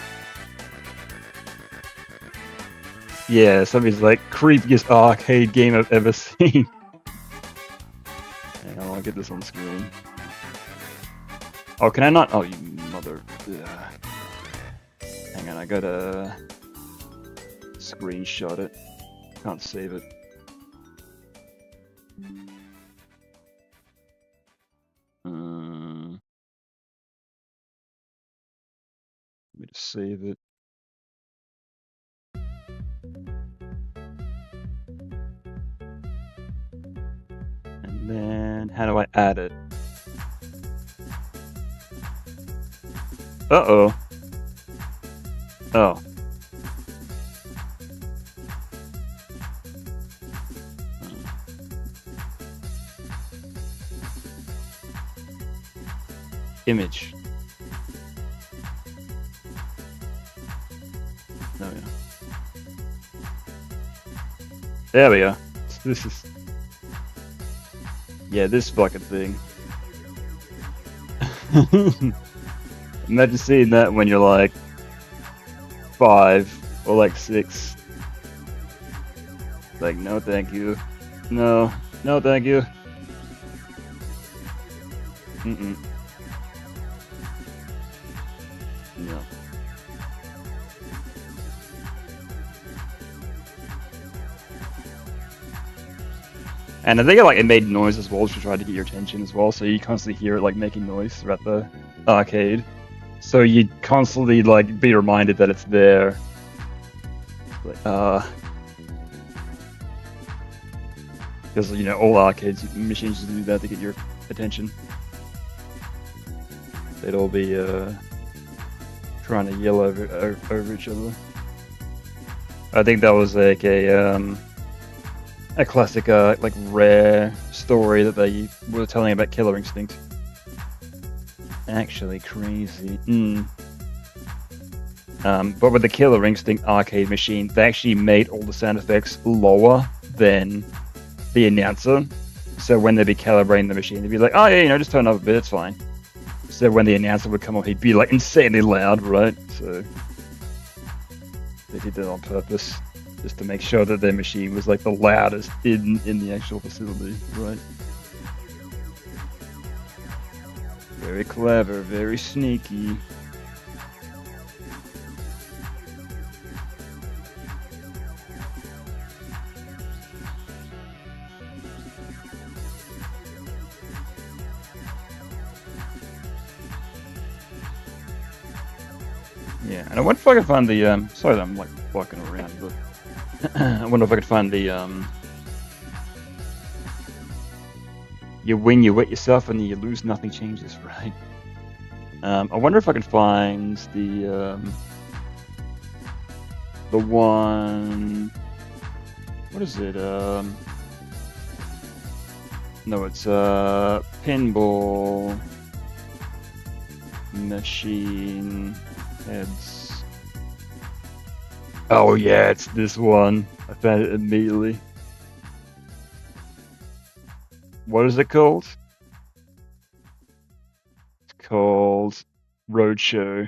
Yeah, somebody's like, creepiest arcade game I've ever seen. Hang on, I'll get this on screen. Oh, can I not? Oh, you mother. Ugh. Hang on, I gotta screenshot it. Can't save it. Let me just save it. And then, how do I add it? Uh-oh. Oh. Image. Oh, yeah. There we go. This is... Yeah, this fucking thing. Imagine seeing that when you're like 5 or like 6. Like, no thank you. No. No thank you. Mm-mm. No. And I think it made noise as well to try to get your attention as well, so you constantly hear it like making noise throughout the arcade. So you constantly like be reminded that it's there. Like, because you know all arcades machines do that to get your attention. They'd all be trying to yell over each other. I think that was like a classic like Rare story that they were telling about Killer Instinct. Actually crazy. But with the Killer Instinct arcade machine, they actually made all the sound effects lower than the announcer. So when they'd be calibrating the machine, they'd be like, oh yeah, you know, just turn it up a bit, it's fine. So when the announcer would come on, he'd be like insanely loud, right? So they did that on purpose, just to make sure that their machine was like the loudest in the actual facility, right? Very clever, very sneaky. Yeah, and I wonder if I can find the sorry that I'm like walking around, but I wonder if I could find the you win, you wet yourself, and you lose, nothing changes, right? I wonder if I can find the one. What is it? No, it's pinball machine heads. Oh yeah, it's this one. I found it immediately. What is it called? It's called Roadshow.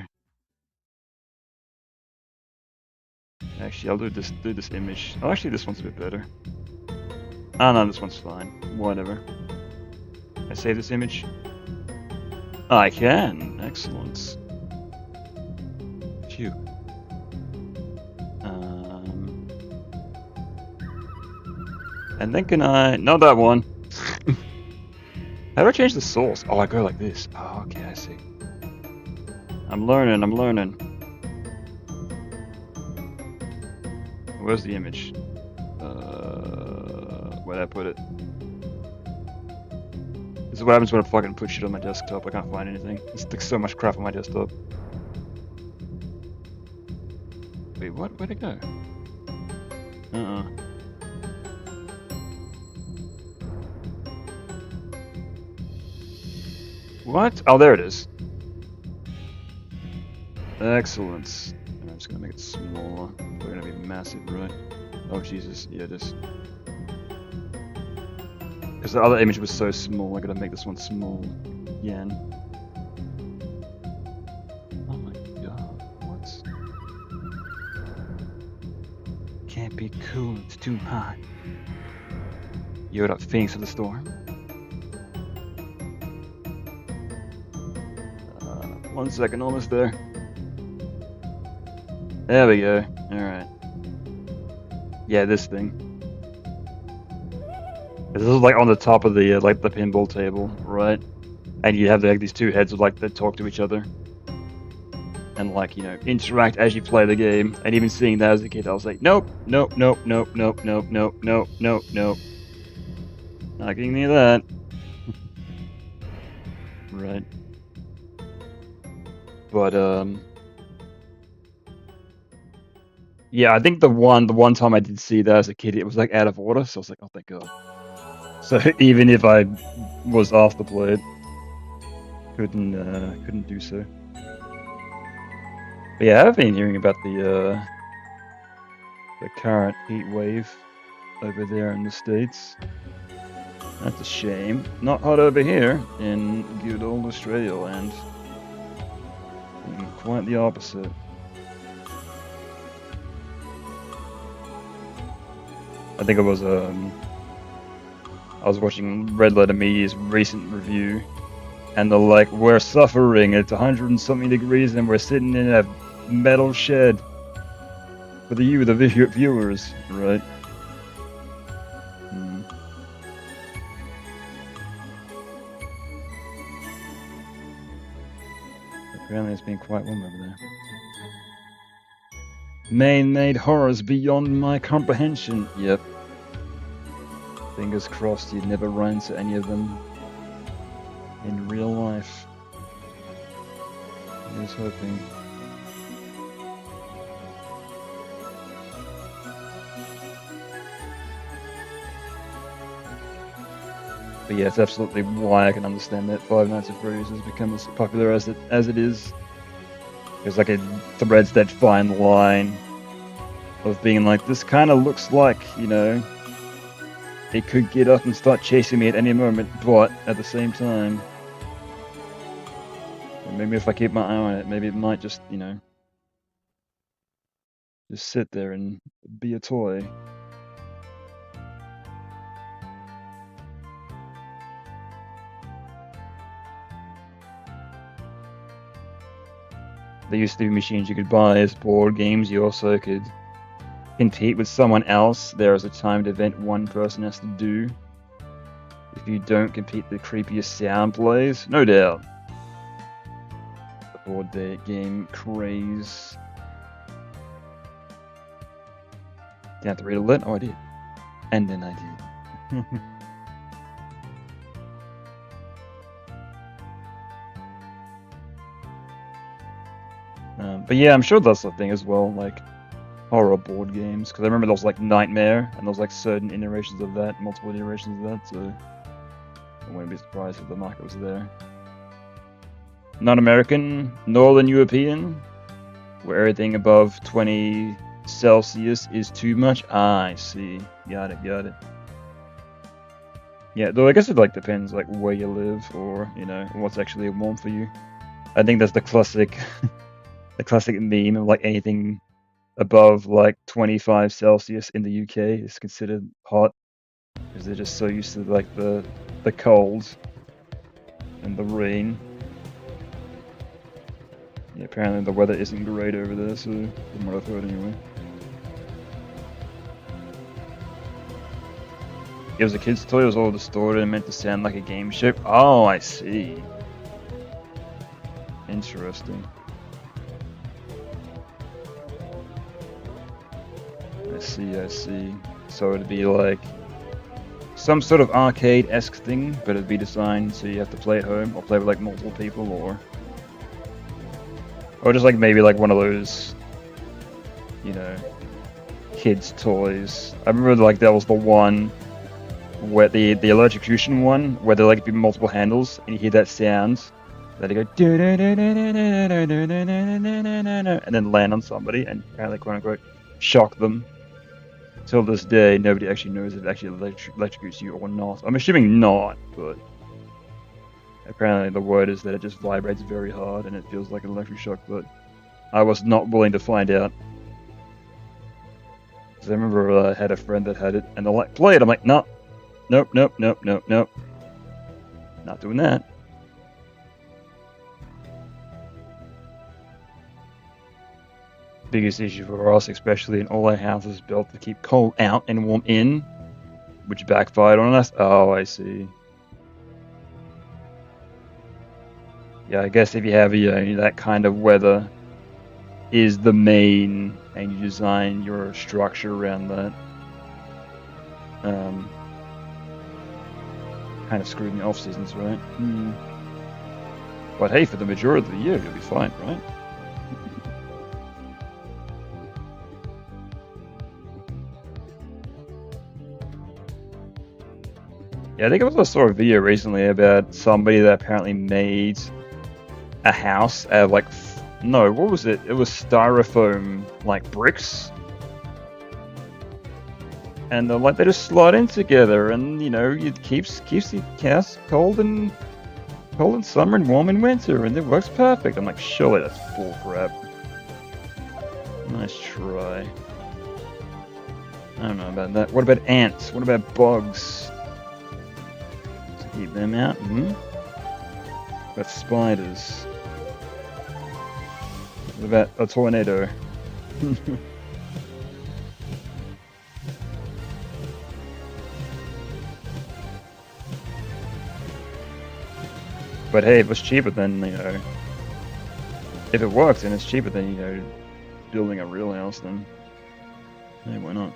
Actually, I'll do this image. Oh, actually, this one's a bit better. Oh no, this one's fine. Whatever. I save this image? I can. Excellent. Phew. And then can I... Not that one. How do I change the source? Oh, I go like this. Oh, okay, I see. I'm learning. Where's the image? Where'd I put it? This is what happens when I fucking put shit on my desktop. I can't find anything. There's like so much crap on my desktop. Wait, what? Where'd it go? What? Oh, there it is. Excellent. I'm just gonna make it smaller. They're gonna be massive, right? Oh, Jesus. Yeah, it is. Because the other image was so small, I gotta make this one small again. Oh my god, what? Can't be cool, it's too hot. You what up, Phoenix of the Storm? 1 second, almost there. There we go. Alright. Yeah, this thing. This is like on the top of the like the pinball table, right? And you have like these two heads that talk to each other. And like, you know, interact as you play the game. And even seeing that as a kid, I was like, nope, nope, nope, nope, nope, nope, nope, nope, nope, nope. Not getting near that. Right. But yeah, I think the one time I did see that as a kid, it was like out of order, so I was like, oh thank god. So even if I was off the blade, couldn't do so. But yeah, I've been hearing about the current heat wave over there in the States. That's a shame. Not hot over here in good old Australia land. Quite the opposite. I think I was watching Red Letter Media's recent review, and they're like, we're suffering, it's 100 and something degrees and we're sitting in a metal shed. For the viewers, right? Apparently it's been quite warm over there. Man-made horrors beyond my comprehension. Yep. Fingers crossed you'd never run into any of them in real life. I was hoping. But yeah, it's absolutely why I can understand that Five Nights at Freddy's has become as popular as it is. Because like it threads that fine line of being like, this kind of looks like, you know, it could get up and start chasing me at any moment, but at the same time, maybe if I keep my eye on it, maybe it might just, you know, just sit there and be a toy. There used to be machines you could buy as board games. You also could compete with someone else. There is a timed event one person has to do. If you don't compete, the creepiest sound plays. No doubt. The board game craze. Did I have to read a lit? Oh, I did. And then I did. But yeah, I'm sure that's the thing as well, like horror board games. Because I remember there was like Nightmare, and there was like certain iterations of that, multiple iterations of that, so I wouldn't be surprised if the market was there. Non-American, Northern European, where everything above 20 Celsius is too much. Ah, I see. Got it. Yeah, though I guess it like depends like where you live or, you know, what's actually warm for you. I think that's the classic the classic meme of like anything above like 25 Celsius in the UK is considered hot because they're just so used to like the cold and the rain. Yeah, apparently the weather isn't great over there, so from what I've heard anyway. It was a kid's toy. It was all distorted and meant to sound like a game show. Oh, I see. Interesting. I see. So it'd be like some sort of arcade-esque thing, but it'd be designed so you have to play at home or play with like multiple people, or just like maybe like one of those, you know, kids' toys. I remember like that was the one where the electrocution one where there like be multiple handles and you hear that sound. That go and then land on somebody and apparently quote unquote shock them. Till this day, nobody actually knows if it actually electrocutes you or not. I'm assuming not, but apparently the word is that it just vibrates very hard and it feels like an electric shock. But I was not willing to find out. Because I remember I had a friend that had it and I like play it. I'm like, no, nope, not doing that. Biggest issue for us, especially in all our houses built to keep cold out and warm in, which backfired on us. Oh, I see. Yeah, I guess if you have that kind of weather is the main, and you design your structure around that, kind of screwed in the off seasons, right? But hey, for the majority of the year, you'll be fine, right? Yeah, I think I also saw a video recently about somebody that apparently made a house out of like, no, what was it? It was styrofoam like bricks, and they just slide in together, and it keeps the house cold in summer and warm in winter, and it works perfect. I'm like, surely that's bull crap. Nice try. I don't know about that. What about ants? What about bugs? Keep them out. But spiders. What about a tornado? But hey, if it's cheaper than, if it works and it's cheaper than, building a real house, then hey, why not?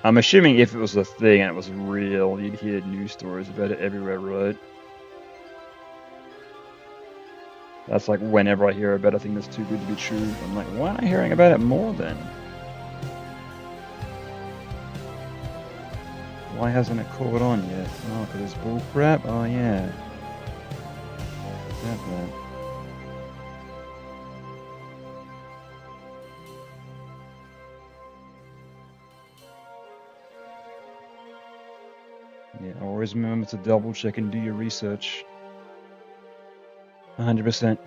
I'm assuming if it was a thing and it was real, you'd hear news stories about it everywhere, right? That's like whenever I hear about a thing that's too good to be true, I'm like, why am I hearing about it more then? Why hasn't it caught on yet? Oh, because it's bullcrap? Oh, yeah. That. Yeah, always remember to double check and do your research. 100%.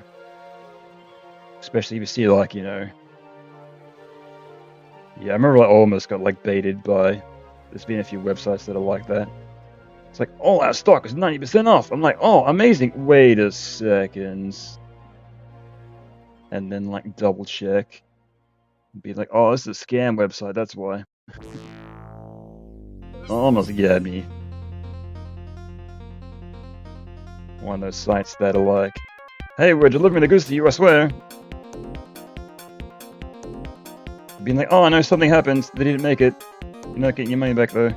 Especially if you see like, Yeah, I remember I almost got like baited by, there's been a few websites that are like that. It's like, all our stock is 90% off. I'm like, oh, amazing. Wait a second. And then like double check. Be like, oh, this is a scam website, that's why. Almost got me. One of those sites that are like, hey, we're delivering the goods to you, I swear. Being like, oh, I know something happened, they didn't make it. You're not getting your money back though.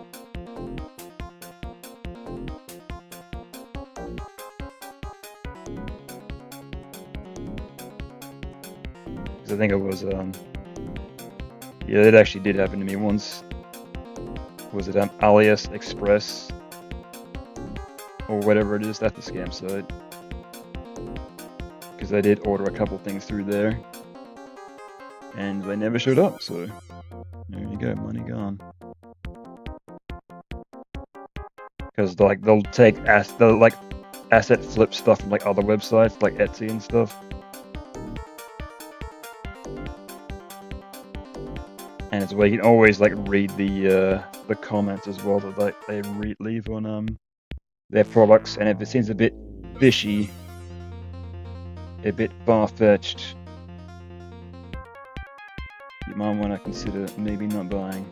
Because I think it was, yeah, that actually did happen to me once. Was it AliExpress? Or whatever it is, that's the scam site. Because I did order a couple things through there. And they never showed up, so there you go, money gone. Because like they'll take asset flip stuff from like other websites like Etsy and stuff. And it's where you can always like read the comments as well that they leave on their products, and if it seems a bit fishy, a bit far-fetched, you might want to consider maybe not buying.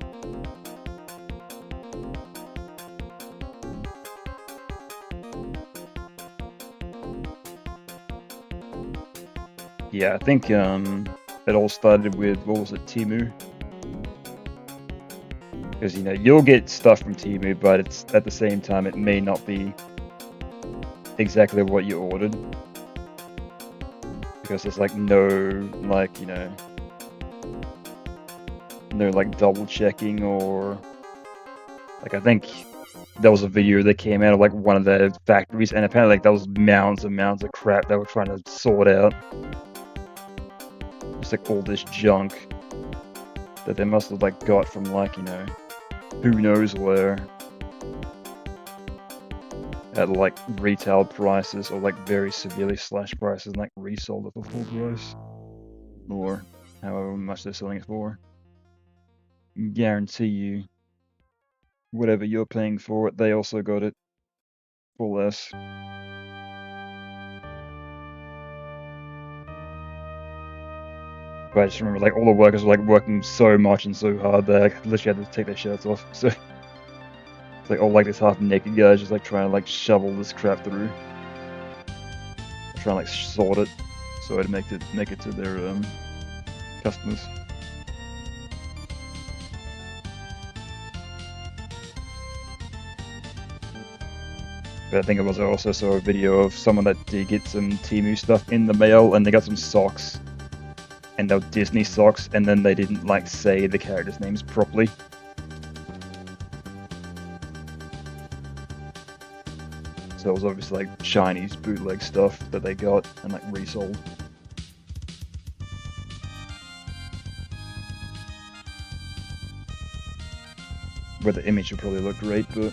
Yeah, I think it all started with, what was it, Temu? Because, you know, you'll get stuff from Temu, but it's at the same time it may not be exactly what you ordered. Because there's like no, like, you know, no like double checking, or like I think there was a video that came out of like one of the factories, and apparently like there was mounds and mounds of crap they were trying to sort out. It's like all this junk that they must have like got from like, you know, who knows where, at like retail prices, or like very severely slashed prices, and like resold at the full price, or however much they're selling it for. Guarantee you, whatever you're paying for it, they also got it for less. But I just remember like all the workers were like working so much and so hard that like, literally had to take their shirts off. So it's like all like this half naked guys just like trying to like shovel this crap through, trying to like sort it so it'd make it to their customers. But I think it was also saw a video of someone that did get some Temu stuff in the mail, and they got some socks, and they were Disney socks, and then they didn't like say the characters' names properly. So it was obviously like Chinese bootleg stuff that they got and like resold. Where the image would probably look great, but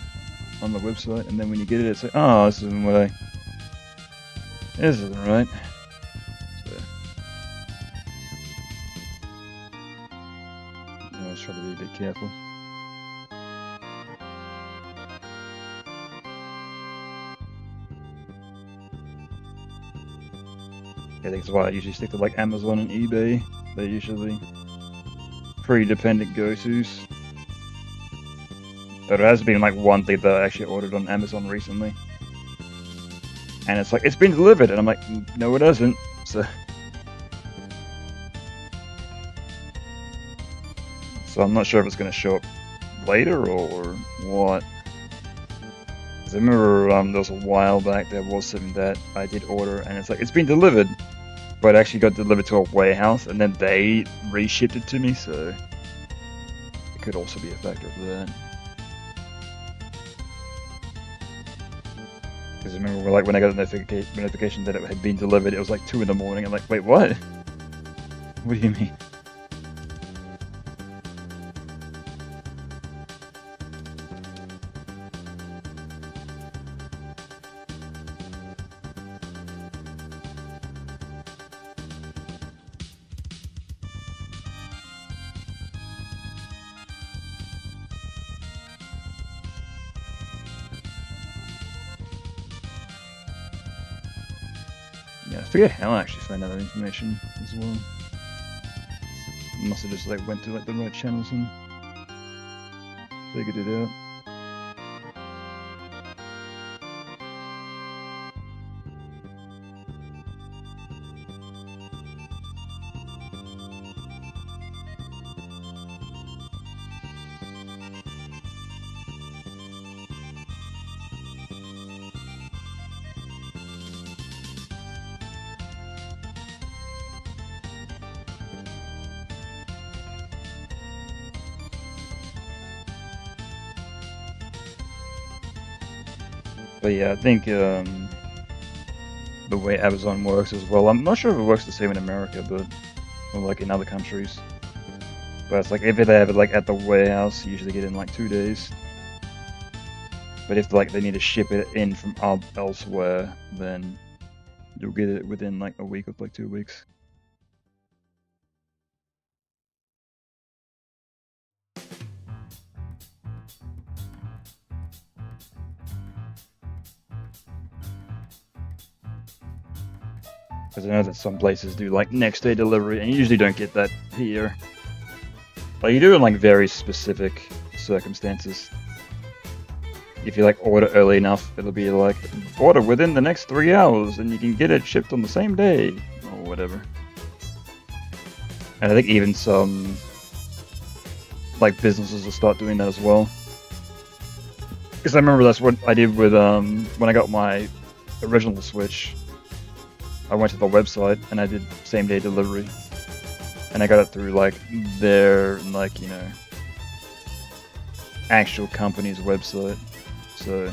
on the website, and then when you get it, it's like, oh, this isn't what this isn't right. So, I always try to be a bit careful. I think that's why I usually stick to like Amazon and eBay. They're usually pretty dependent go-tos. But there has been like one thing that I actually ordered on Amazon recently, and it's like, it's been delivered, and I'm like, no it hasn't. So I'm not sure if it's going to show up later or what. Because I remember there was a while back there was something that I did order, and it's like, it's been delivered, but it actually got delivered to a warehouse, and then they reshipped it to me, so it could also be a factor of that. Because I remember like when I got the notification that it had been delivered, it was like 2 in the morning. I'm like, wait, what? What do you mean? Yeah, I forget how I actually found out that information as well. Must have just like went to like the right channels and figured it out. But yeah, I think the way Amazon works as well, I'm not sure if it works the same in America, but or like in other countries. But it's like if they have it like at the warehouse, you usually get it in like 2 days. But if like they need to ship it in from elsewhere, then you'll get it within like a week or like 2 weeks. Because I know that some places do like next day delivery, and you usually don't get that here. Like you do in like very specific circumstances. If you like order early enough, it'll be like order within the next 3 hours, and you can get it shipped on the same day or whatever. And I think even some like businesses will start doing that as well. Because I remember that's what I did with when I got my original Switch. I went to the website and I did same day delivery, and I got it through like their like, you know, actual company's website. So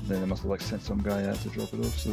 then they must have like sent some guy out to drop it off. So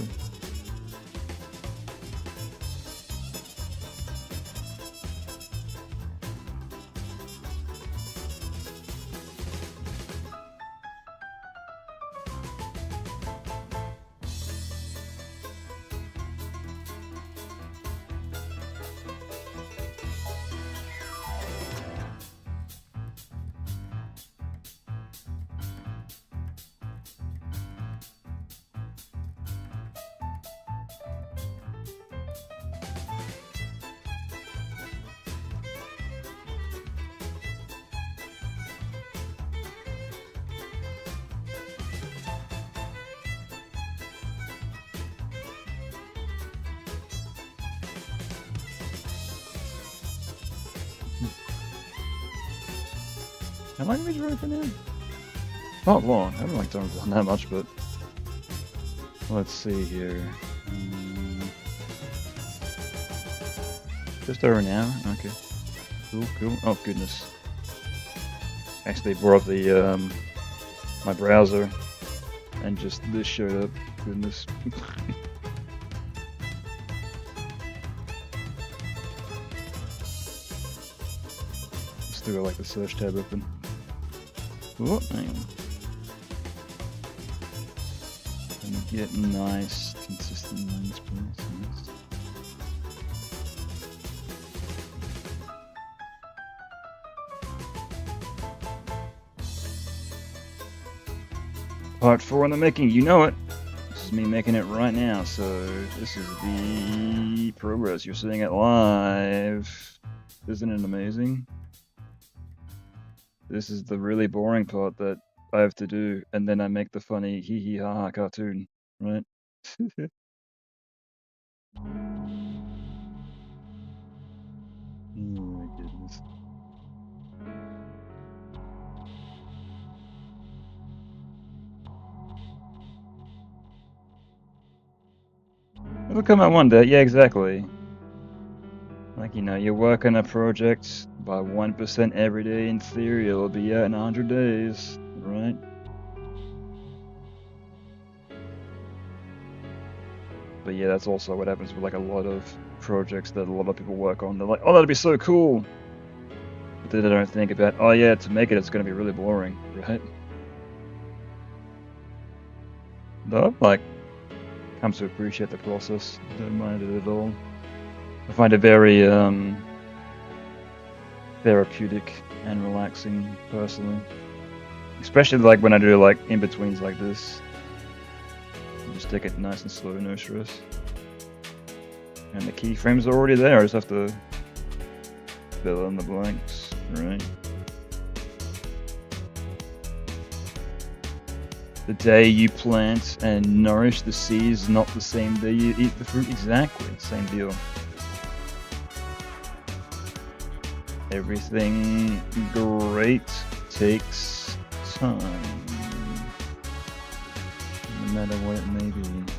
how long have we been drawing for now? Not long. I haven't like done that much, but let's see here. Just over an hour. Okay. Cool, cool. Oh goodness. Actually brought up the my browser, and just this showed up. Goodness. Still got like the search tab open. Oh, hang on. And get nice, consistent lines, please. Nice. Part 4 in the making, you know it. This is me making it right now, so this is the progress. You're seeing it live. Isn't it amazing? This is the really boring part that I have to do, and then I make the funny hee hee ha ha cartoon, right? Oh my goodness. It'll come out one day, yeah, exactly. Like, you know, you work on a project by 1% every day. In theory, it'll be out in 100 days, right? But yeah, that's also what happens with like a lot of projects that a lot of people work on. They're like, oh, that'd be so cool. But then they don't think about, oh yeah, to make it, it's going to be really boring, right? Though I've like come to appreciate the process. Don't mind it at all. I find it very therapeutic and relaxing, personally. Especially like when I do like in-betweens like this. Just take it nice and slow, no stress. And the keyframes are already there, I just have to fill in the blanks, right? The day you plant and nourish the seed is not the same day you eat the fruit. Exactly, same deal. Everything great takes time, no matter what it may be.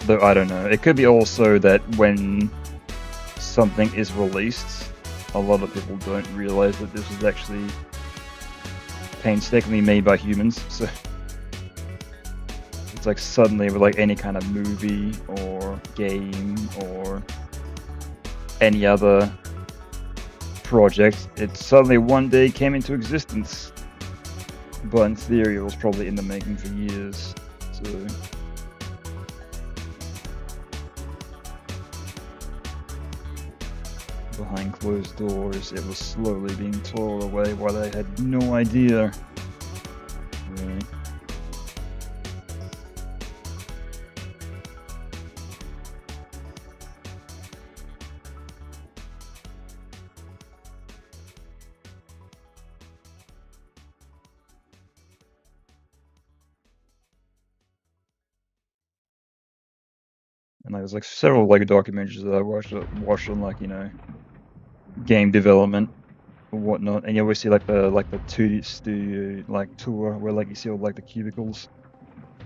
Though I don't know, it could be also that when something is released, a lot of people don't realize that this was actually painstakingly made by humans. So it's like suddenly with like any kind of movie or game or any other project, it suddenly one day came into existence. But in theory, it was probably in the making for years. So behind closed doors, it was slowly being toiled away while I had no idea. Right. Like, there's like several like documentaries that I watched on like, you know, game development or whatnot, and you always see like the 2D studio like tour where like you see all like the cubicles,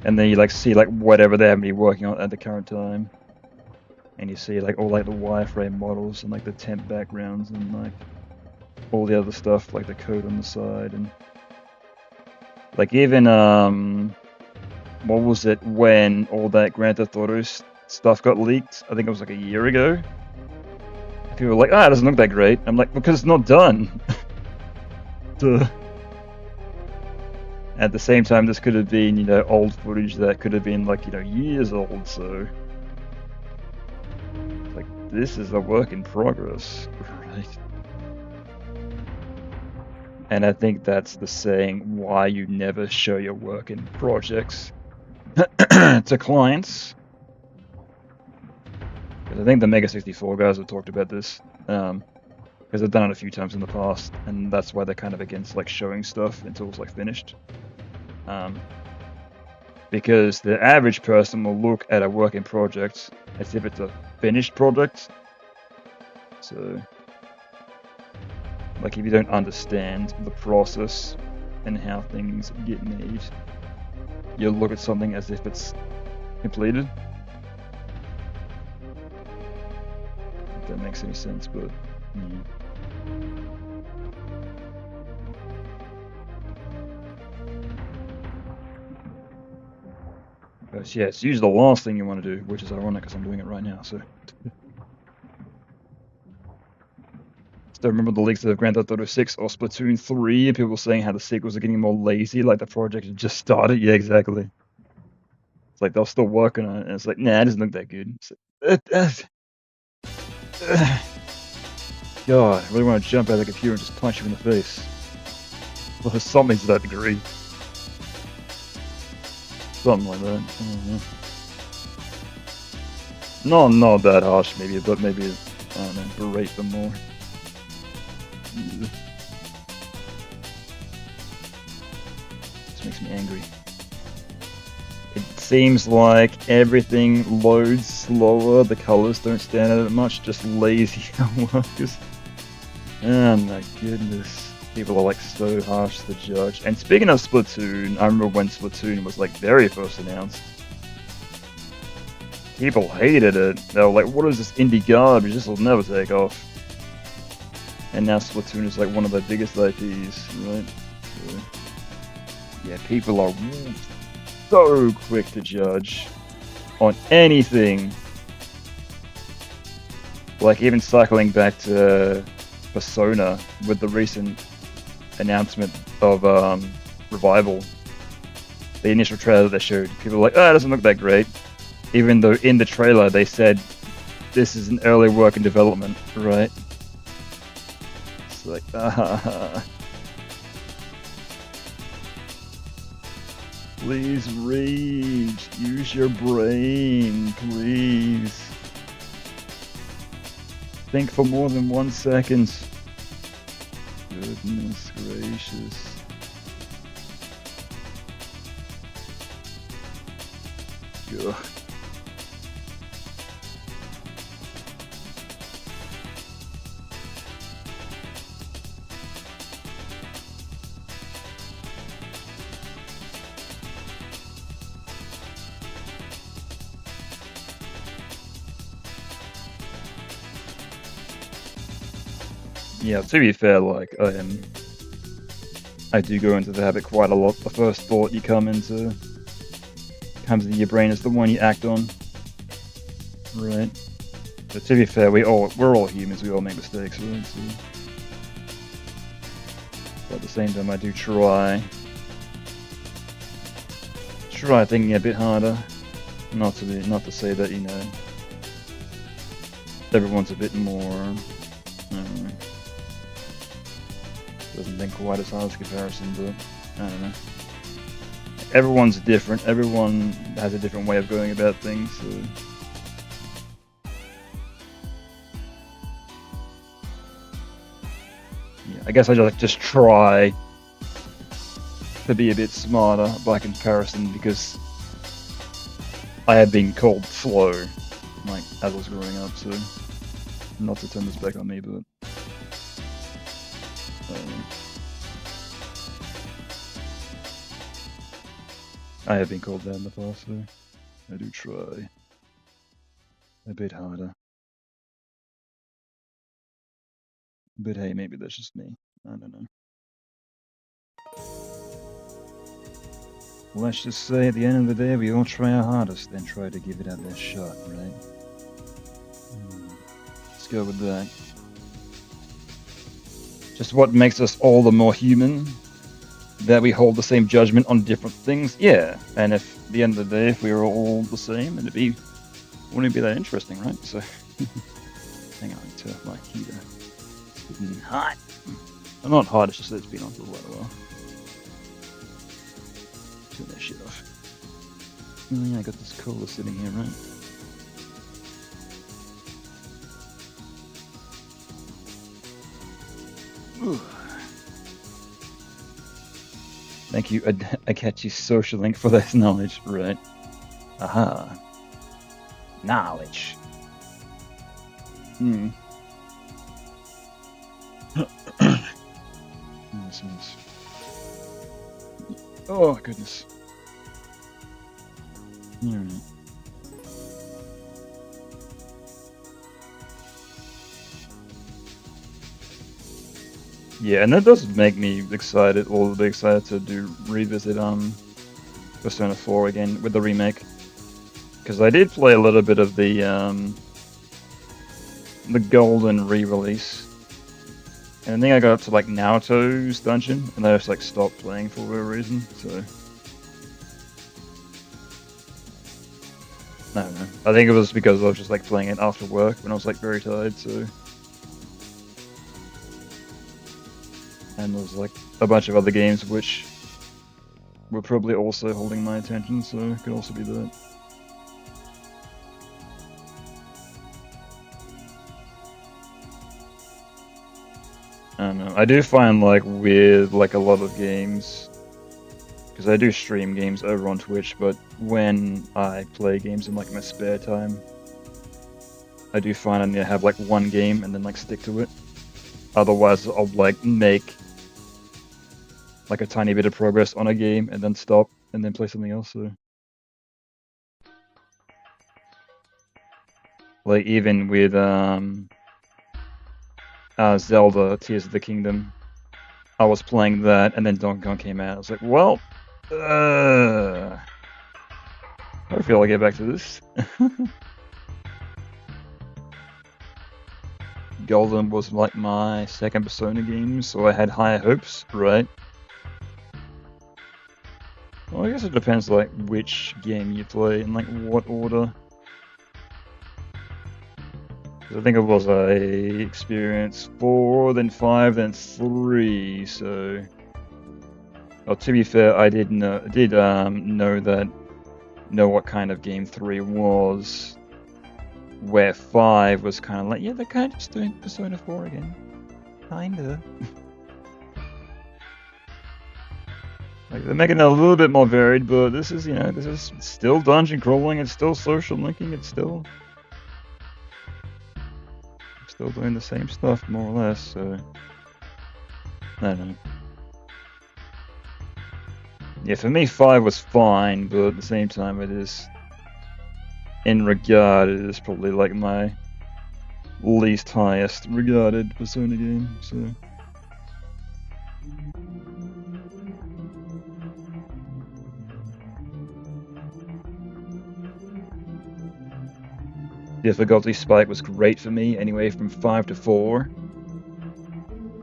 and then you like see like whatever they happen to be working on at the current time, and you see like all like the wireframe models and like the temp backgrounds and like all the other stuff, like the code on the side, and like even what was it when all that Grand Theft Auto stuff got leaked? I think it was like a year ago. People were like, it doesn't look that great. I'm like, because it's not done. Duh. At the same time, this could have been, you know, old footage that could have been like, you know, years old, so like, this is a work in progress, right? And I think that's the saying why you never show your work in projects to clients. Because I think the Mega 64 guys have talked about this, because they've done it a few times in the past, and that's why they're kind of against like showing stuff until it's like finished. Because the average person will look at a working project as if it's a finished product. So, like, if you don't understand the process and how things get made, you'll look at something as if it's completed. If that makes any sense, but But yeah, it's usually the last thing you want to do, which is ironic because I'm doing it right now. So, still remember the leaks of Grand Theft Auto 6 or Splatoon 3, and people saying how the sequels are getting more lazy, like the project had just started. Yeah, exactly. It's like they're still working on it, and it's like, nah, it doesn't look that good. It's like, God, I really want to jump out of the computer and just punch you in the face. Well, there's something to that degree. Something like that. I don't know. Not that harsh, maybe, but maybe, I don't know, berate them more. This makes me angry. It seems like everything loads slower, the colors don't stand out much, just lazy workers. Oh my goodness. People are like so harsh to judge. And speaking of Splatoon, I remember when Splatoon was like very first announced. People hated it. They were like, what is this indie garbage? This will never take off. And now Splatoon is like one of the biggest IPs, right? So, yeah, people are so quick to judge on anything. Like even cycling back to Persona with the recent announcement of Revival, the initial trailer they showed, people were like, it doesn't look that great, even though in the trailer they said this is an early work in development, right? It's like, please read, use your brain, please. Think for more than 1 second. Goodness gracious. Ugh. Yeah, to be fair, like, I do go into the habit quite a lot. The first thought you comes into your brain is the one you act on, right? But to be fair, we're all humans. We all make mistakes, right? So, but at the same time, I do try thinking a bit harder. Not to say that, you know, everyone's a bit more. Doesn't think quite as hard as comparison, but I don't know. Everyone's different. Everyone has a different way of going about things. So. Yeah, I guess I just try to be a bit smarter by comparison because I have been called slow like as I was growing up. So not to turn this back on me, but I have been called that in the past, so I do try a bit harder. But hey, maybe that's just me. I don't know. Let's just say at the end of the day, we all try our hardest, then try to give it our best shot, right? Let's go with that. Just what makes us all the more human, that we hold the same judgment on different things. Yeah, and if at the end of the day, if we were all the same, then wouldn't it be that interesting, right? So, hang on, turn off my heater. It's getting hot. Well, not hot, it's just that it's been on for quite a while. Turn that shit off. Oh yeah, I got this cola sitting here, right? Ooh. Thank you, Akechi Social Link, for this knowledge, right? Aha. Knowledge. Yes. Oh, goodness. Alright. Yeah, and that does make me excited, or be excited to revisit Persona 4 again with the remake. Because I did play a little bit of the Golden re-release. And I think I got up to like Naoto's dungeon, and I just like stopped playing for whatever reason, so I don't know. I think it was because I was just like playing it after work when I was like very tired, so. And there was like a bunch of other games which were probably also holding my attention, so it could also be that. I don't know. I do find like with like a lot of games, because I do stream games over on Twitch, but when I play games in like my spare time, I do find I need to have like one game and then like stick to it. Otherwise, I'll like make like a tiny bit of progress on a game and then stop and then play something else. So, like even with Zelda Tears of the Kingdom, I was playing that and then Donkey Kong came out. I was like, well, I feel I'll get back to this. Golden was like my second Persona game, so I had higher hopes, right? Well, I guess it depends like which game you play and like what order. I think it was I experienced 4, then 5, then 3. So, well, to be fair, I did know what kind of game 3 was. Where 5 was kind of like, yeah, they're kind of just doing Persona 4 again, kinda. Like they're making it a little bit more varied, but this is, you know, this is still dungeon crawling. It's still social linking. It's still doing the same stuff, more or less, so I don't know. Yeah, for me 5 was fine, but at the same time it is, in regard, it is probably like my least highest regarded Persona game, so. Difficulty spike was great for me, anyway, from 5 to 4.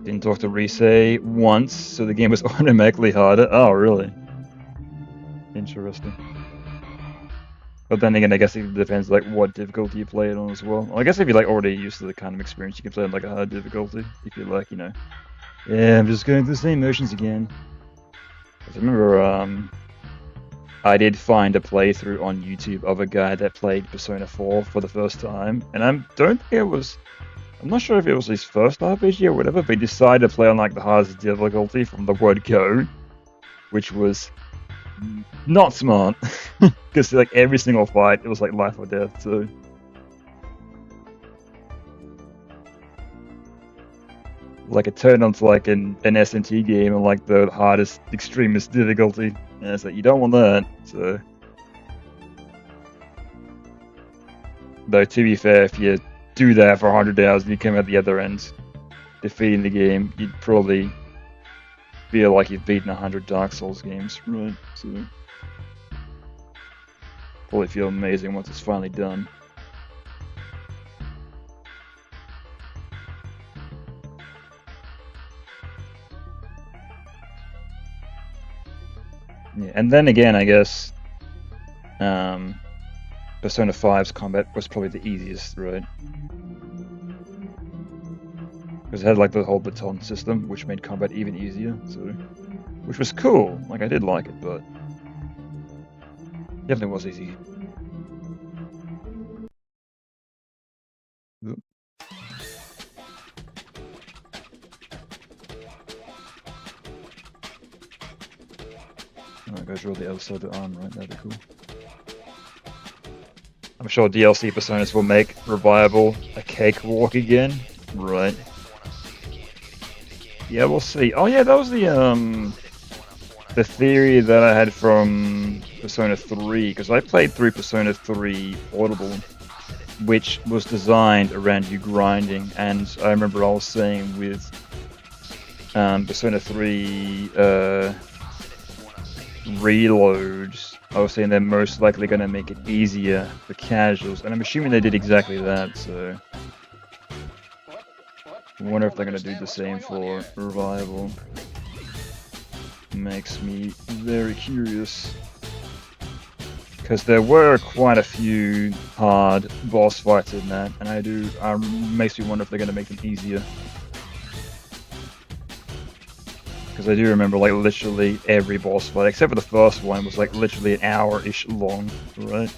Didn't talk to Rise once, so the game was automatically harder. Oh, really? Interesting. But then again, I guess it depends like what difficulty you play it on as well. I guess if you're like already used to the kind of experience, you can play on like a hard difficulty. If you're like, you know, yeah, I'm just going through the same motions again. I remember, I did find a playthrough on YouTube of a guy that played Persona 4 for the first time, and I'm not sure if it was his first RPG or whatever, but he decided to play on like the hardest difficulty from the word go, which was not smart, because like every single fight, it was like life or death, so like it turned onto like an SMT game and like the hardest, extremist difficulty. And it's like you don't want that. So, though to be fair, if you do that for 100 hours and you come out the other end defeating the game, you'd probably feel like you've beaten 100 Dark Souls games, right? So, probably feel amazing once it's finally done. Yeah, and then again, I guess Persona 5's combat was probably the easiest, right? Because it had like the whole baton system, which made combat even easier, so which was cool. Like I did like it, but definitely was easy. Oop. I gotta draw the other side of the arm, right? That'd be cool. I'm sure DLC personas will make Revival a cakewalk again, right? Yeah, we'll see. Oh yeah, that was the theory that I had from Persona 3, because I played through Persona 3 Audible, which was designed around you grinding, and I remember I was saying with Persona 3 Reload, I was saying they're most likely going to make it easier for casuals, and I'm assuming they did exactly that, so I wonder if they're going to do the same for Revival. Makes me very curious. Because there were quite a few hard boss fights in that, and makes me wonder if they're going to make them easier. Because I do remember, like, literally every boss fight, except for the first one, was like literally an hour-ish long, right?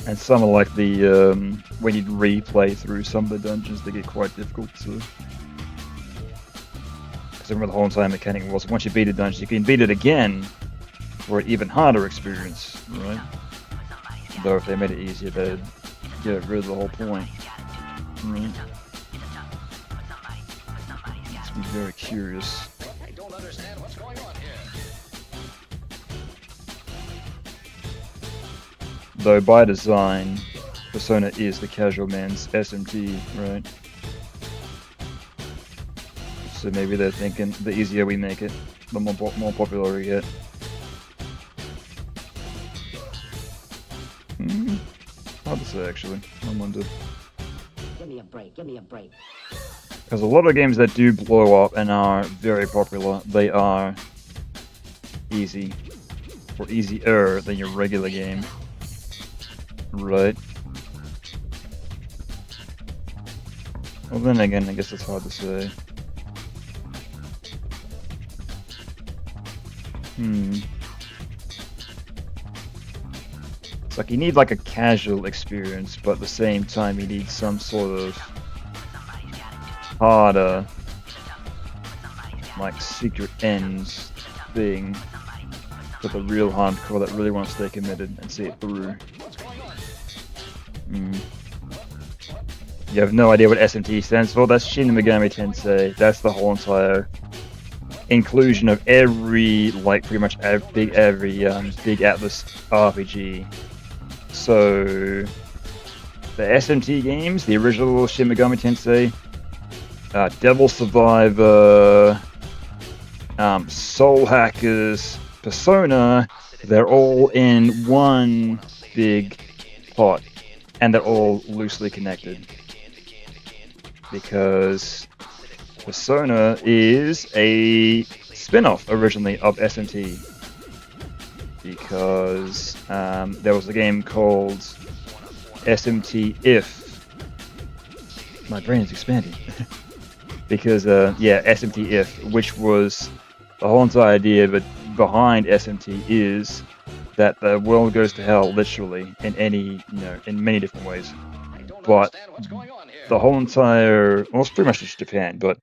And some are like the, when you replay through some of the dungeons, they get quite difficult too. Because I remember the whole entire mechanic was, once you beat a dungeon, you can beat it again for an even harder experience, right? Though if they made it easier, they'd get rid of the whole point, right? Makes me very curious. I don't understand what's going on here. Though by design, Persona is the casual man's SMT, right? So maybe they're thinking the easier we make it, the more popular we get. Hard to say actually. I wonder. Give me a break, give me a break. Because a lot of games that do blow up and are very popular, they are easy. Or easier than your regular game. Right. Well then again, I guess it's hard to say. It's like you need like a casual experience, but at the same time you need some sort of harder, like secret ends thing for the real hardcore that really wants to stay committed and see it through. You have no idea what SMT stands for? That's Shin Megami Tensei. That's the whole entire inclusion of every, like pretty much every big Atlas RPG. So the SMT games, the original Shin Megami Tensei, Devil Survivor, Soul Hackers, Persona, they're all in one big pot, and they're all loosely connected. Because Persona is a spin-off originally of SMT. Because there was a game called SMT If. My brain is expanding. Because, SMT If, which was the whole entire idea but behind SMT is that the world goes to hell, literally, in many different ways. But the whole entire, well, it's pretty much just Japan, but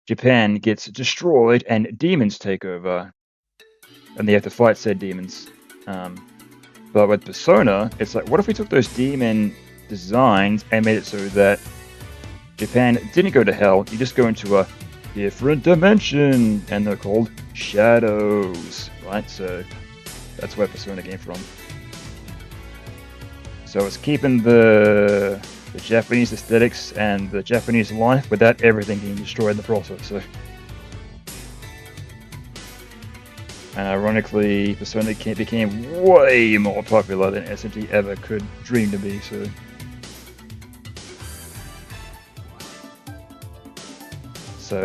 Japan gets destroyed and demons take over. And they have to fight said demons. But with Persona, it's like, what if we took those demon designed and made it so that Japan didn't go to hell. You just go into a different dimension, and they're called shadows, right? So that's where Persona came from. So it's keeping the Japanese aesthetics and the Japanese life without everything being destroyed in the process. So. And ironically, Persona became way more popular than SMT ever could dream to be. So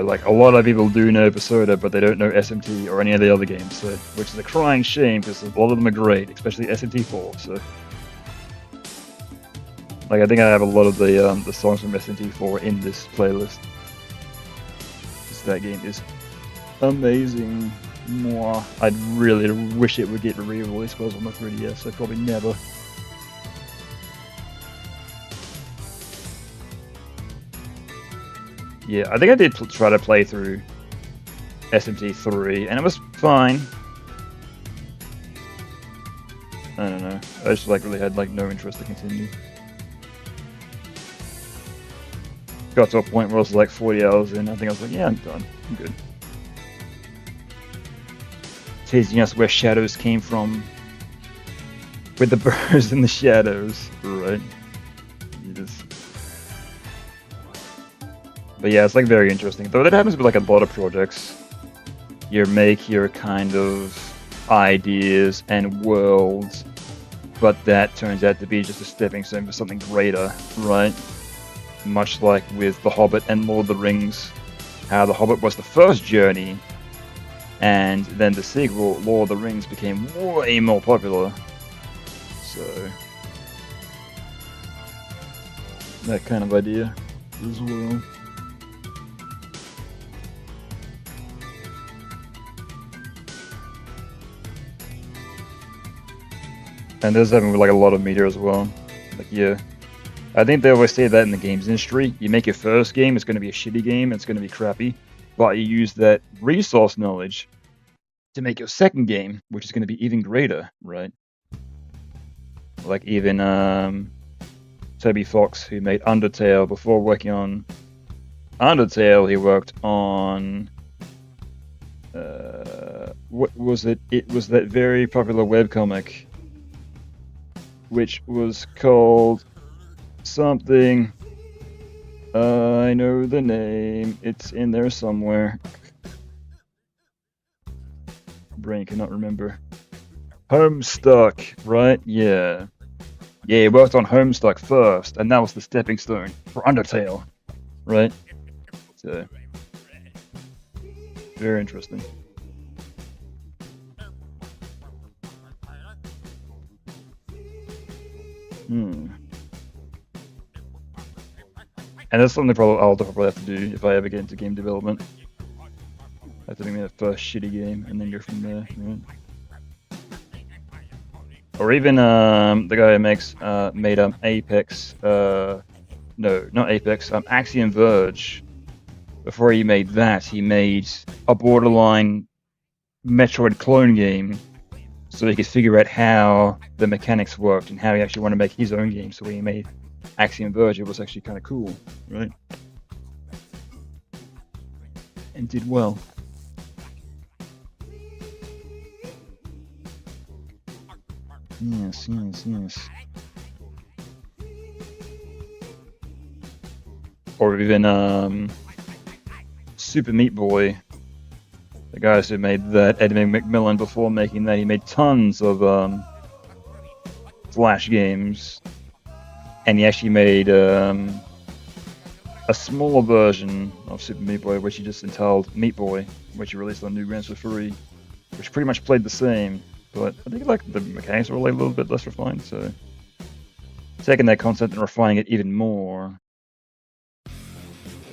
like a lot of people do know Persona, but they don't know SMT or any of the other games. So, which is a crying shame because a lot of them are great, especially SMT4. So, like I think I have a lot of the songs from SMT4 in this playlist. Because that game is amazing. Mwah. I'd really wish it would get re-released, but on the 3DS, so probably never. Yeah, I think I did try to play through SMT3, and it was fine. I don't know. I just like really had like no interest to continue. Got to a point where I was like 40 hours in. I think I was like, yeah, I'm done. I'm good. Teasing us where shadows came from. With the birds in the shadows, right? But yeah, it's like very interesting. Though that happens with like a lot of projects. You make your kind of ideas and worlds, but that turns out to be just a stepping stone for something greater, right? Much like with The Hobbit and Lord of the Rings, how The Hobbit was the first journey, and then the sequel, Lord of the Rings, became way more popular. So, that kind of idea as well. And there's having like a lot of media as well. Like, yeah. I think they always say that in the games industry. You make your first game, it's going to be a shitty game, it's going to be crappy. But you use that resource knowledge to make your second game, which is going to be even greater, right? Like even Toby Fox, who made Undertale, before working on Undertale, he worked on what was it? It was that very popular webcomic, which was called something. I know the name. It's in there somewhere. Brain cannot remember. Homestuck, right? Yeah. Yeah, he worked on Homestuck first, and that was the stepping stone for Undertale, right? So, very interesting. And that's something I'll probably have to do if I ever get into game development. I have to make that first shitty game and then go from there. Right? Or even the guy who made Apex. No, not Apex. Axiom Verge. Before he made that, he made a borderline Metroid clone game, so he could figure out how the mechanics worked and how he actually wanted to make his own game. So when he made Axiom Verge, it was actually kind of cool, right? And did well. Yes. Or even Super Meat Boy, the guys who made that, Ed McMillan, before making that, he made tons of Flash games, and he actually made a smaller version of Super Meat Boy, which he just entitled Meat Boy, which he released on Newgrounds for free, which pretty much played the same, but I think like the mechanics were like a little bit less refined. So taking that concept and refining it even more.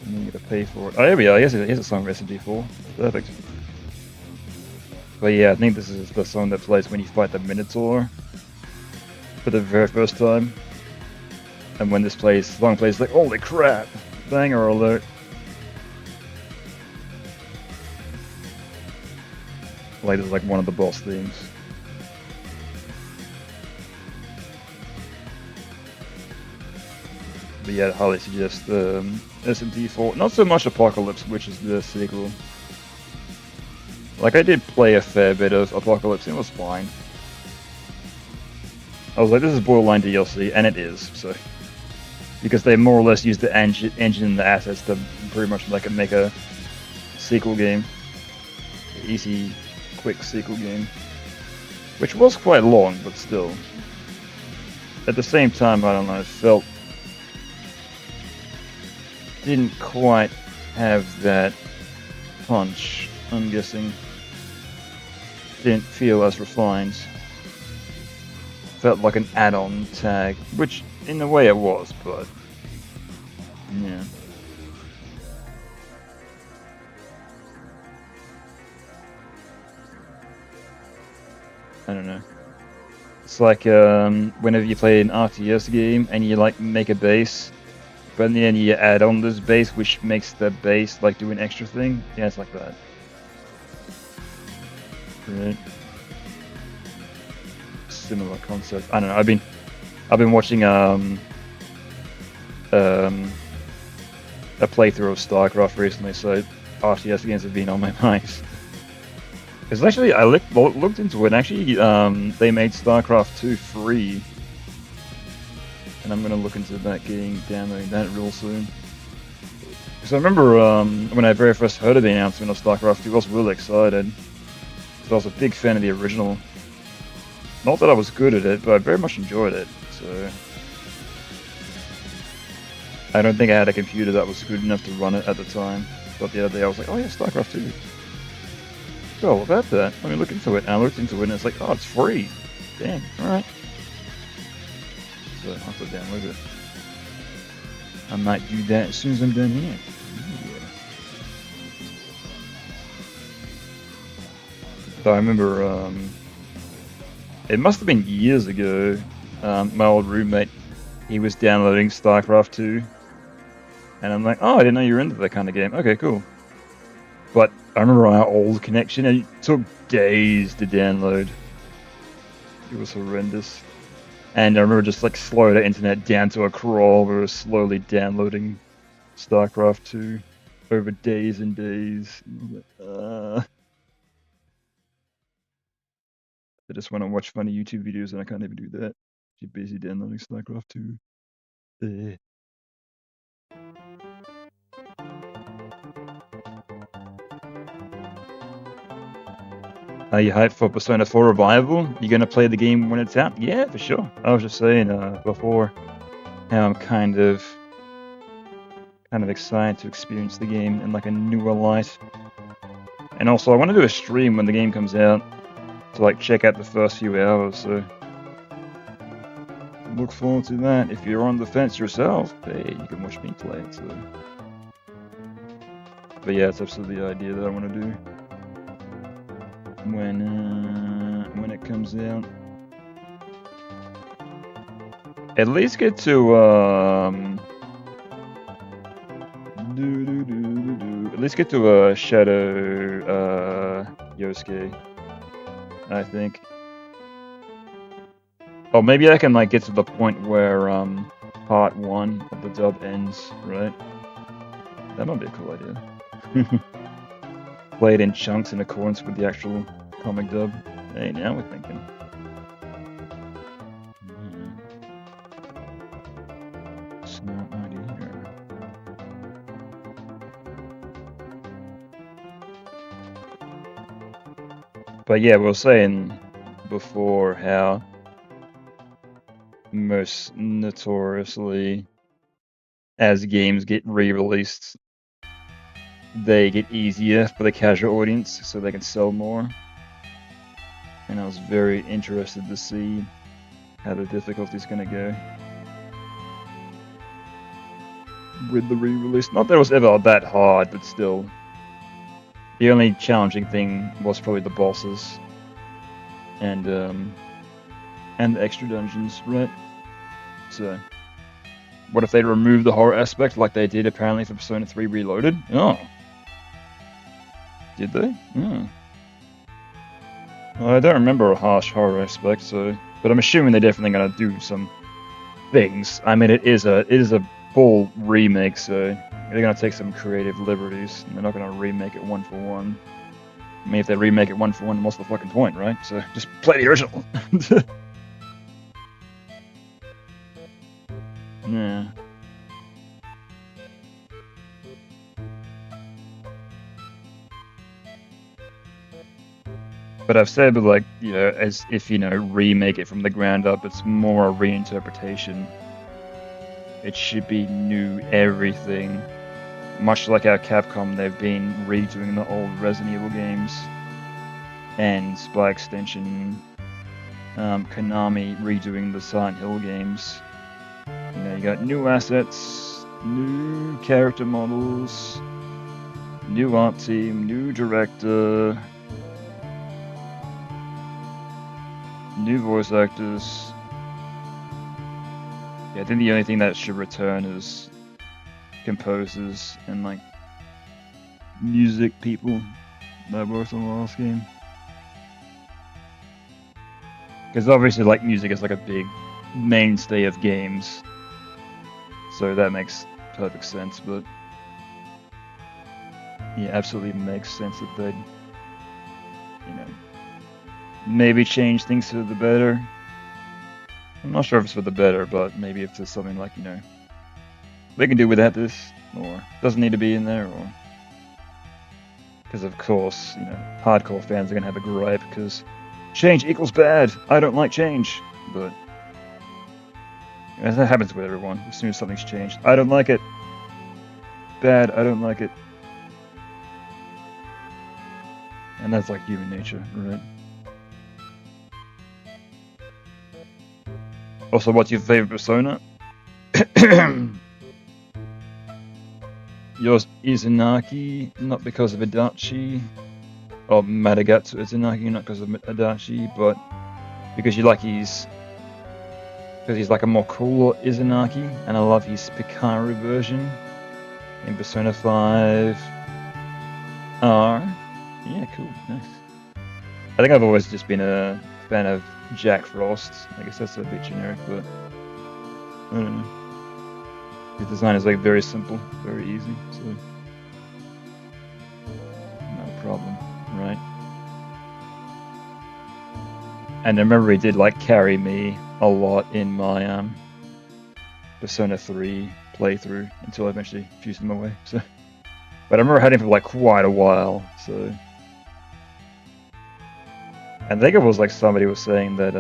And then you gotta pay for it. Oh, here we are. Here's a song from SMT4. Perfect. But yeah, I think this is the song that plays when you fight the Minotaur for the very first time. And when this song plays, like, holy crap! Banger alert. Like, this is like one of the boss themes. But yeah, I'd highly suggest SMT4. Not so much Apocalypse, which is the sequel. Like, I did play a fair bit of Apocalypse, and it was fine. I was like, this is Borderline DLC, and it is, so... Because they more or less used the engine and the assets to pretty much like make a sequel game. Easy, quick sequel game. Which was quite long, but still. At the same time, I don't know, it felt... Didn't quite have that punch, I'm guessing. Didn't feel as refined. Felt like an add-on tag, which in a way it was, but yeah. I don't know. It's like whenever you play an RTS game and you like make a base, but in the end you add on this base which makes the base like do an extra thing. Yeah, it's like that. Right. Similar concept. I don't know. I've been watching a playthrough of StarCraft recently, so RTS games have been on my mind. Because actually, I looked into it, and actually, they made StarCraft 2 free. And I'm going to look into that game, downloading that real soon. Because I remember when I very first heard of the announcement of StarCraft 2, I was really excited. Because I was a big fan of the original. Not that I was good at it, but I very much enjoyed it, so... I don't think I had a computer that was good enough to run it at the time. But the other day I was like, oh yeah, StarCraft 2. Oh, about that. Let me look into it. And I looked into it and it's like, oh, it's free. Damn, alright. So I'll have to download it. I might do that as soon as I'm done here. Yeah. So I remember, it must have been years ago, my old roommate, he was downloading StarCraft 2. And I'm like, oh, I didn't know you were into that kind of game. Okay, cool. But I remember our old connection, and it took days to download. It was horrendous. And I remember just like slowed the internet down to a crawl. We were slowly downloading StarCraft 2 over days and days. I just want to watch funny YouTube videos and I can't even do that. Too busy downloading StarCraft 2. Are you hyped for Persona 4 Revival? You gonna play the game when it's out? Yeah, for sure. I was just saying before how I'm kind of excited to experience the game in like a newer light. And also I want to do a stream when the game comes out to like check out the first few hours, so look forward to that. If you're on the fence yourself, hey, you can watch me play it, so. But yeah, it's absolutely the idea that I want to do. When it comes out, at least get to at least get to Shadow Yosuke, I think. Oh, maybe I can like get to the point where part 1 of the dub ends, right? That might be a cool idea. Play it in chunks in accordance with the actual comic dub. Hey, now we're thinking. Smart idea. But yeah, we were saying before how most notoriously, as games get re-released, they get easier for the casual audience so they can sell more. And I was very interested to see how the difficulty's gonna go with the re-release. Not that it was ever that hard, but still. The only challenging thing was probably the bosses and the extra dungeons, right? So what if they remove the horror aspect like they did apparently for Persona 3 Reloaded? Oh. Did they? Yeah. Well, I don't remember a harsh horror aspect, so... But I'm assuming they're definitely gonna do some things. I mean, it is a full remake, so they're gonna take some creative liberties, and they're not gonna remake it one for one. I mean, if they remake it one for one, what's the fucking point, right? So just play the original. Yeah. But I've said, but like, you know, as if, you know, remake it from the ground up, it's more a reinterpretation. It should be new everything. Much like our Capcom, they've been redoing the old Resident Evil games. And by extension, Konami redoing the Silent Hill games. You know, you got new assets, new character models, new art team, new director, new voice actors. Yeah, I think the only thing that should return is composers and like music people that worked on the last game. Because obviously, like, music is like a big mainstay of games, so that makes perfect sense. But yeah, absolutely makes sense that they'd, you know, maybe change things for the better. I'm not sure if it's for the better, but maybe if there's something like, you know, they can do without this, or doesn't need to be in there, or because of course, you know, hardcore fans are gonna have a gripe because change equals bad. I don't like change, but that happens with everyone. As soon as something's changed, I don't like it. Bad. I don't like it. And that's like human nature, right? Also, what's your favorite Persona? Yours Izanagi, not because of Adachi, or Madagatsu Izanagi, not because of Adachi, but because you like because he's like a more cooler Izanagi, and I love his Pikaru version in Persona 5 R. Yeah, cool, nice. I think I've always just been a fan of Jack Frost. I guess that's a bit generic, but I don't know. His design is like very simple, very easy, so not a problem, right? And I remember he did like carry me a lot in my Persona 3 playthrough until I eventually fused him away. So, but I remember having him for like quite a while. So, and I think it was like somebody was saying that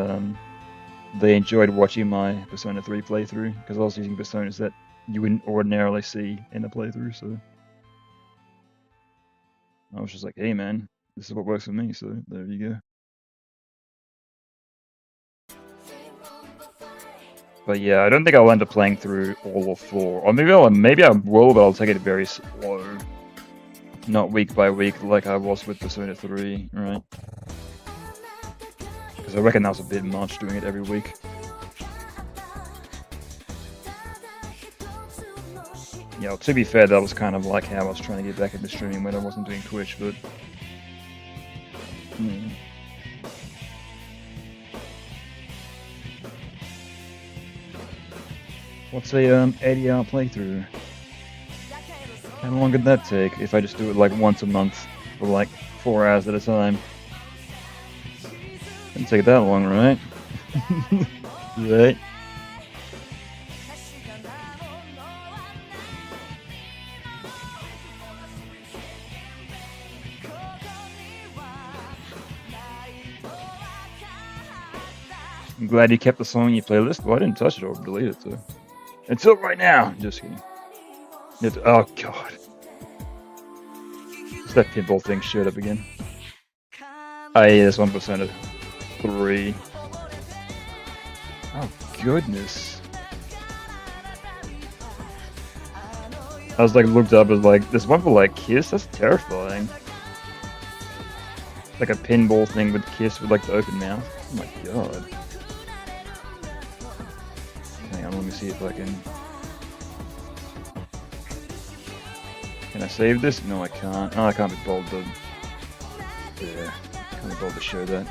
they enjoyed watching my Persona 3 playthrough because I was using personas that you wouldn't ordinarily see in a playthrough. So I was just like, hey man, this is what works for me. So there you go. But yeah, I don't think I'll end up playing through all of 4. Or maybe I will, but I'll take it very slow. Not week by week like I was with Persona 3, right? Because I reckon that was a bit much doing it every week. Yeah, well, to be fair, that was kind of like how I was trying to get back into streaming when I wasn't doing Twitch, but... What's a 80-hour playthrough? How long could that take if I just do it like once a month for like 4 hours at a time? Didn't take that long, right? Right? I'm glad you kept the song in your playlist. Well, I didn't touch it or delete it, so... Until right now! Just kidding. Oh, God. It's that pinball thing showed up again. Oh, yeah, this 1% of 3. Oh, goodness. I was like, looked up, I was like, this one for like Kiss? That's terrifying. Like a pinball thing with Kiss with like the open mouth. Oh my god. Hang on, let me see if I can... Can I save this? No, I can't. Oh, I can't be bold to... Yeah, can't be bold to show that.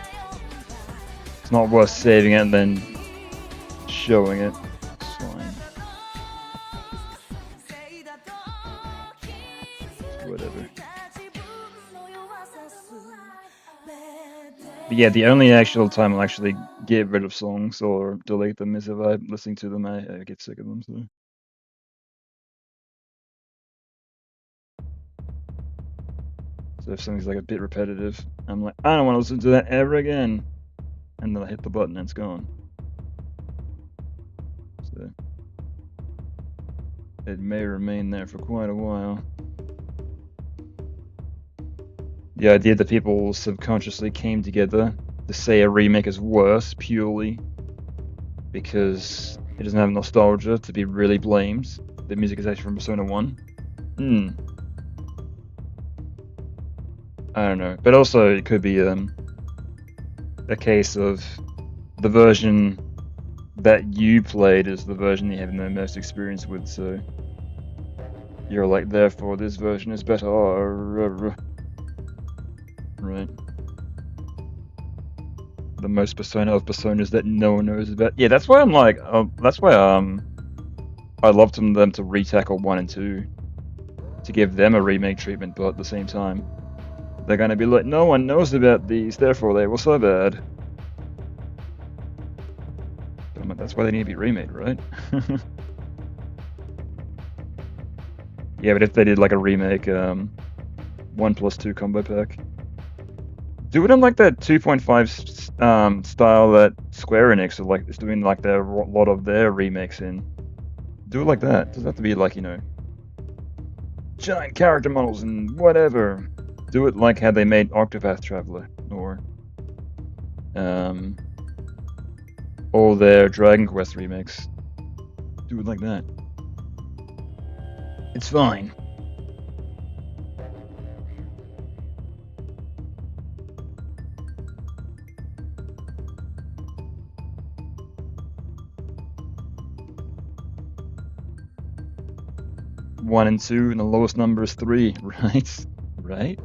It's not worth saving it and then showing it. It's fine. whatever. But yeah, the only actual time I'll actually get rid of songs or delete them is if I'm listening to them, I get sick of them. So if something's like a bit repetitive, I'm like, I don't want to listen to that ever again. And then I hit the button and it's gone. So it may remain there for quite a while. The idea that people subconsciously came together to say a remake is worse purely because it doesn't have nostalgia to be really blamed. The music is actually from Persona 1. I don't know. But also it could be a case of the version that you played is the version you have the most experience with, so you're like, therefore this version is better. Right. The most Persona of Personas that no one knows about. Yeah, that's why I'm like, that's why I loved them to retackle 1 and 2 to give them a remake treatment, but at the same time, they're gonna be like, no one knows about these, therefore they were so bad. But that's why they need to be remade, right? Yeah, but if they did like a remake, 1+2 combo pack. Do it in like that 2.5 style that Square Enix is doing like a lot of their remakes in. Do it like that. It doesn't have to be like, you know, giant character models and whatever. Do it like how they made Octopath Traveler or all their Dragon Quest remakes. Do it like that. It's fine. One and 2, and the lowest number is 3, right? Right?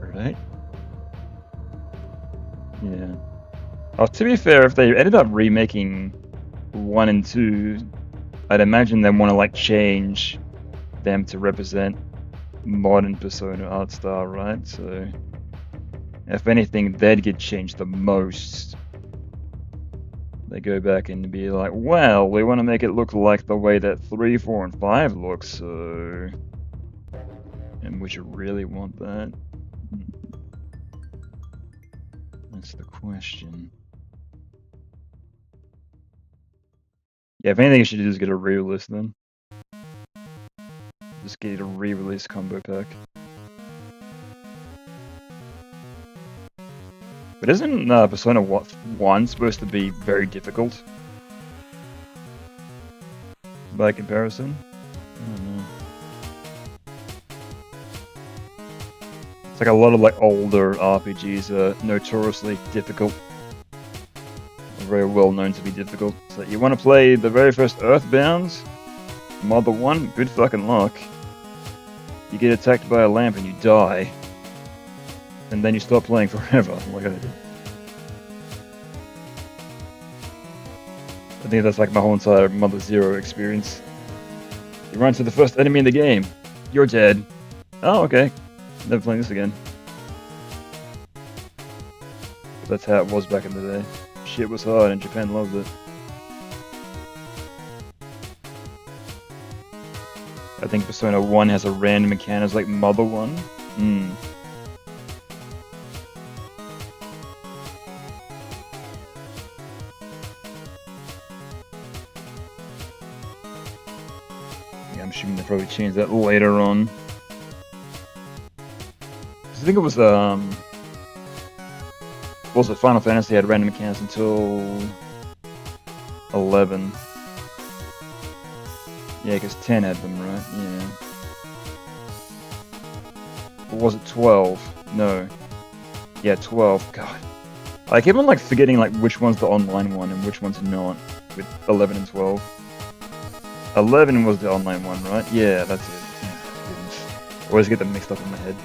Yeah. Oh, to be fair, if they ended up remaking 1 and 2, I'd imagine they'd want to like change them to represent modern Persona art style, right? So, if anything, they'd get changed the most. They go back and be like, well, we want to make it look like the way that 3, 4, and 5 look, so... And would you really want that? That's the question. Yeah, if anything you should do is get a re-release then. Just get a re-release combo pack. But isn't Persona 1 supposed to be very difficult? By comparison? I don't know. It's like a lot of like older RPGs are notoriously difficult. Very well known to be difficult. So you want to play the very first Earthbound? Mother 1? Good fucking luck. You get attacked by a lamp and you die. And then you stop playing forever, like I did. I think that's like my whole entire Mother Zero experience. You run to the first enemy in the game. You're dead. Oh, okay. Never playing this again. But that's how it was back in the day. Shit was hard and Japan loved it. I think Persona 1 has a random mechanics like Mother 1. Yeah, I'm assuming they probably changed that later on. I think it was also Final Fantasy had random mechanics until 11. Yeah, because 10 had them, right? Yeah. Or was it 12? No. Yeah, 12. God. I keep on like forgetting like which one's the online one and which one's not with 11 and 12. 11 was the online one, right? Yeah, that's it. Oh, goodness. I always get them mixed up in my head.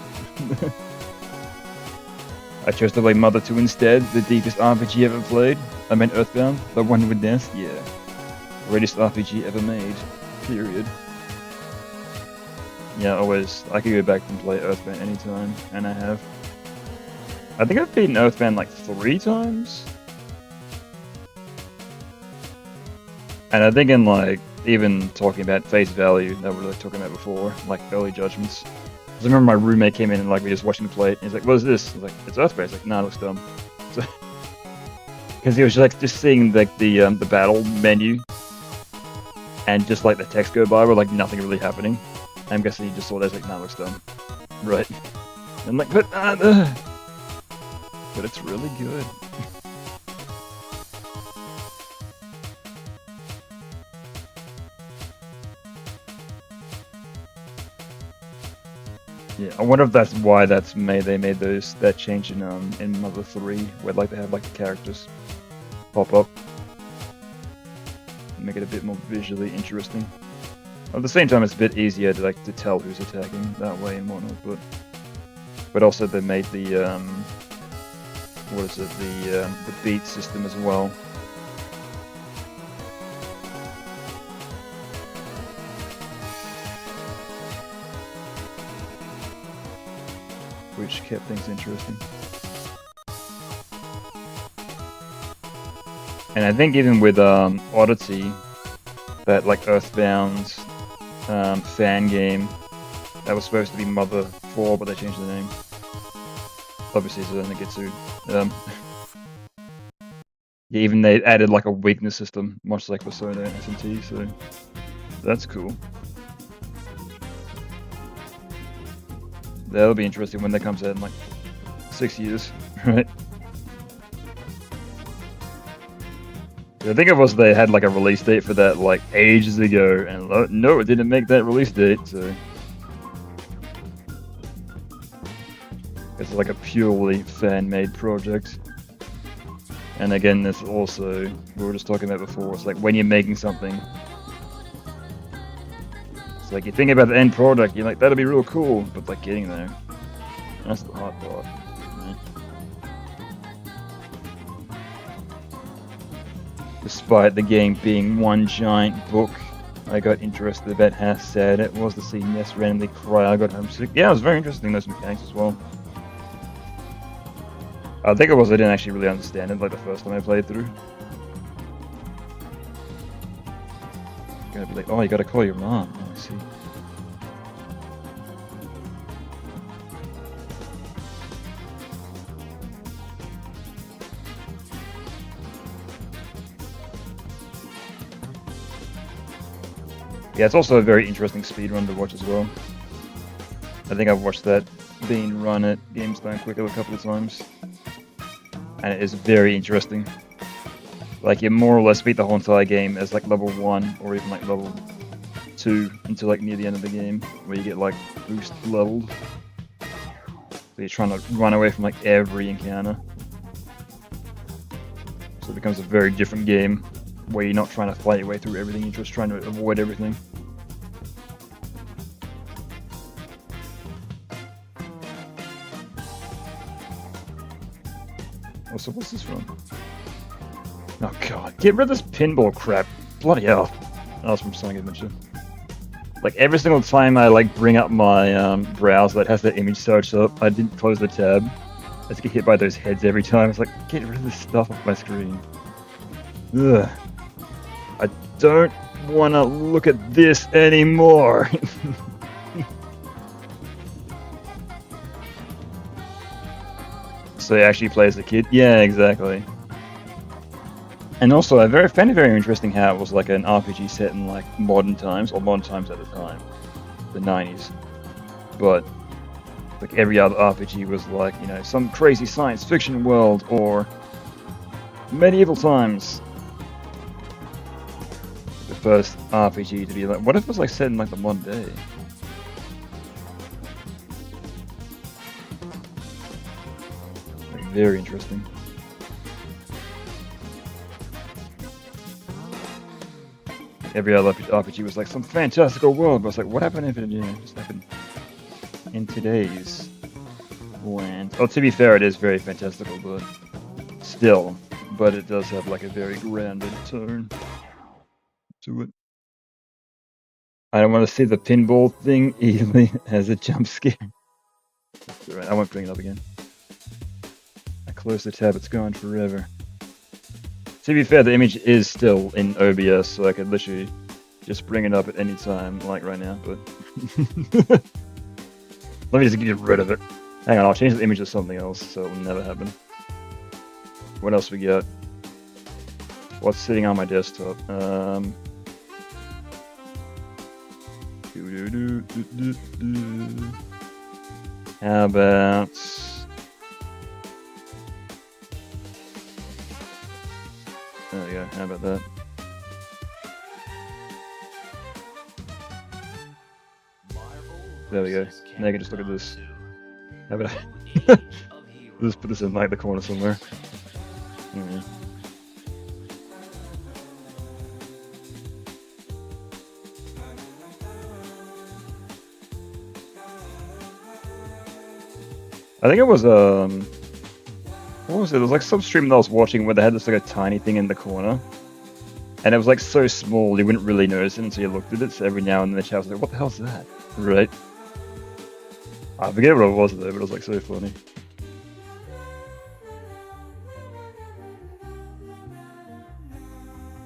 I chose to play Mother 2 instead, the deepest RPG ever played. I meant Earthbound, the one with Nest, yeah. Greatest RPG ever made. Period. Yeah, always. I could go back and play Earthbound anytime, and I have. I think I've beaten Earthbound like 3 times. And I think in like, even talking about face value that we were talking about before, like early judgments. Because I remember my roommate came in and like we were just watching me play it, and he's like, "What is this?" I was like, "It's Earthbound." He's like, "Nah, it looks dumb." Because he was just seeing like the battle menu, and just like the text go by with like nothing really happening. I'm guessing he just saw that as like, "Nah, it looks dumb." Right. And I'm like, but it's really good. Yeah, I wonder if that's why they made that change in Mother 3, where like they have like the characters pop up, make it a bit more visually interesting. At the same time, it's a bit easier to tell who's attacking that way and whatnot. But also they made the what is it, the beat system as well. Which kept things interesting. And I think even with Oddity, that like Earthbound fan game, that was supposed to be Mother 4, but they changed the name. Obviously, so then they get sued. Yeah, even they added like a weakness system, much like Persona and SMT, so that's cool. That'll be interesting when that comes out in like 6 years, right? I think it was they had like a release date for that like ages ago, and no, it didn't make that release date, so it's like a purely fan-made project. And again, this also, we were just talking about before, it's like when you're making something, it's like you think about the end product, you're like, that'll be real cool, but like getting there, that's the hard part. Right? Despite the game being one giant book, I got interested about how sad it was to see Ness randomly cry. I got homesick. Yeah, it was very interesting, those mechanics as well. I think it was I didn't actually really understand it like the first time I played through. Gonna be like, oh, you gotta call your mom. Oh, I see. Yeah, it's also a very interesting speedrun to watch as well. I think I've watched that being run at Games Done Quicker a couple of times. And it is very interesting. Like, you more or less beat the whole entire game as like level 1 or even like level 2 until like near the end of the game, where you get like boost leveled. So you're trying to run away from like every encounter. So it becomes a very different game, where you're not trying to fight your way through everything, you're just trying to avoid everything. Also, what's this from? Oh god, get rid of this pinball crap. Bloody hell. That was from Sonic Adventure. Like, every single time I like bring up my browser that has that image search up, I didn't close the tab. I just get hit by those heads every time. It's like, get rid of this stuff off my screen. Ugh. I don't want to look at this anymore. So he actually plays the kid? Yeah, exactly. And also, I found it very interesting how it was like an RPG set in like modern times, or modern times at the time, the 90s. But like every other RPG was like, you know, some crazy science fiction world, or medieval times. The first RPG to be like, what if it was like set in like the modern day? Like, very interesting. Every other RPG was like some fantastical world, but it's like, what happened if it just happened in today's land? Oh, to be fair, it is very fantastical, but still, but it does have like a very grounded tone to it. I don't want to see the pinball thing easily as a jump scare. Right, I won't bring it up again. I close the tab, it's gone forever. To be fair, the image is still in OBS, so I could literally just bring it up at any time, like right now, but... Let me just get rid of it. Hang on, I'll change the image to something else, so it will never happen. What else we got? What's sitting on my desktop? How about... There we go, how about that? There we go. Now you can just look at this. How about I just put this in like the corner somewhere. Yeah. I think it was what was it? There was like some stream that I was watching where they had this like a tiny thing in the corner, and it was like so small you wouldn't really notice it until you looked at it. So every now and then the chat was like, "What the hell's that?" Right? I forget what it was though, but it was like so funny.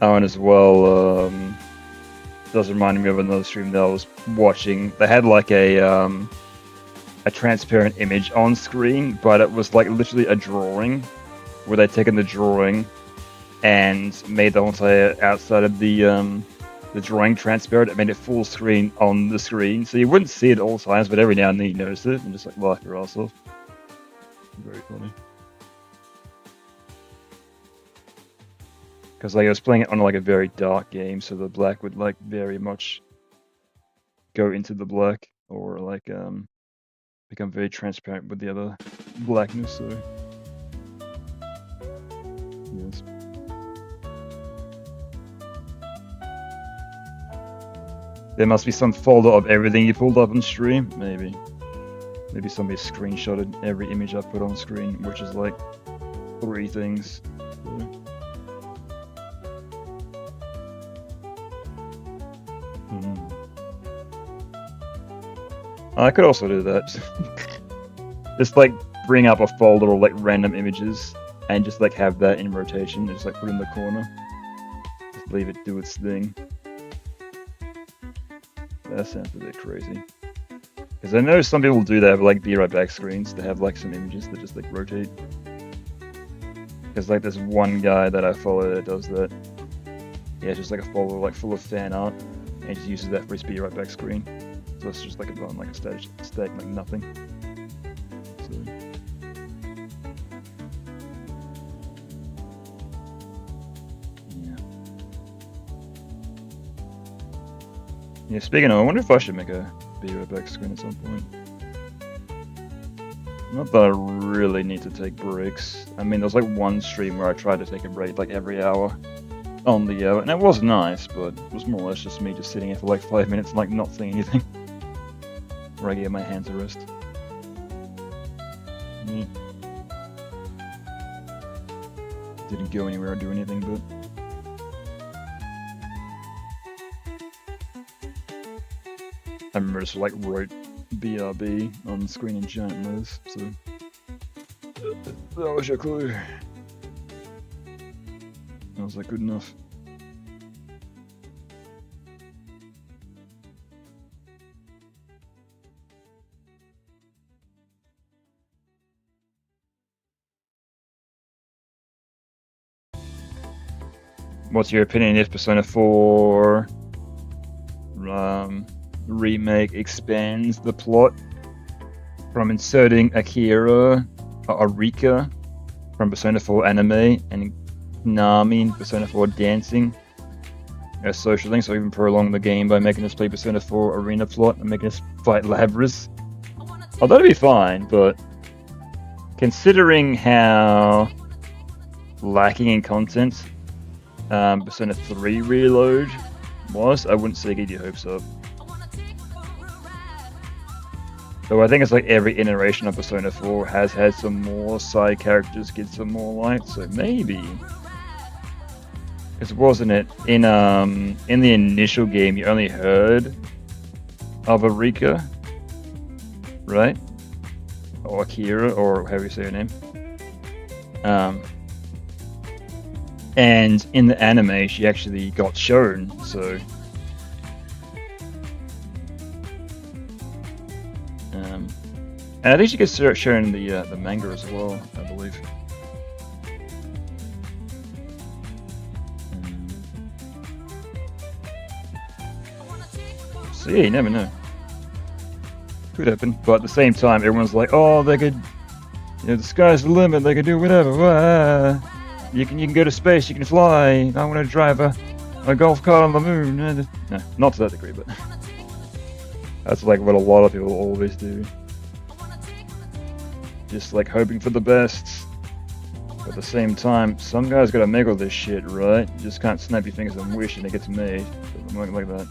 Oh, and as well, does remind me of another stream that I was watching. They had like a transparent image on screen, but it was like literally a drawing where they'd taken the drawing and made the whole entire outside of the drawing transparent. It made it full screen on the screen, so you wouldn't see it at all times, but every now and then you notice it and just like laugh your ass off. Very funny. Because like I was playing it on like a very dark game, so the black would like very much go into the black, or like become very transparent with the other blackness. So yes. There must be some folder of everything you pulled up on stream. Maybe somebody screenshotted every image I put on screen, which is like 3 things. So. I could also do that. Just like bring up a folder of like random images and just like have that in rotation. Just like put it in the corner. Just leave it do its thing. That sounds a bit crazy. Because I know some people do that with like Be Right Back screens. They have like some images that just like rotate. Because like there's one guy that I follow that does that. Yeah, it's just like a folder like full of fan art. And he just uses that for his Be Right Back screen. So it's just like a like a static like nothing. So. Yeah, speaking of, I wonder if I should make a Be Right Back screen at some point. Not that I really need to take breaks. I mean, there was like one stream where I tried to take a break like every hour on the hour, and it was nice, but it was more or less just me just sitting here for like 5 minutes and like not saying anything. Where I gave my hands a rest. Yeah. Didn't go anywhere or do anything, but... I remember just like wrote BRB on the screen in giant letters, so... That was your clue. That was like good enough. What's your opinion if Persona 4 remake expands the plot from inserting Akira or Arika from Persona 4 anime and Nami in Persona 4 dancing as social links, or even prolong the game by making us play Persona 4 arena plot and making us fight Labrys? Oh, that'd be fine, but considering how lacking in content Persona 3 Reload was, I wouldn't say get your hopes up. Though I think it's like every iteration of Persona 4 has had some more side characters get some more light, so maybe. Because wasn't it in the initial game you only heard Avarika, right? Or Akira, or however you say her name. And in the anime, she actually got shown, so... and I think she gets shown in the manga as well, I believe. So yeah, you never know. Could happen, but at the same time, everyone's like, "Oh, they could, the sky's the limit. They could do whatever. You can go to space. You can fly. I want to drive a golf cart on the moon." No, not to that degree, but that's like what a lot of people always do. Just like hoping for the best. But at the same time, some guys gotta make all this shit, right? You just can't snap your fingers and wish and it gets made. Something like that.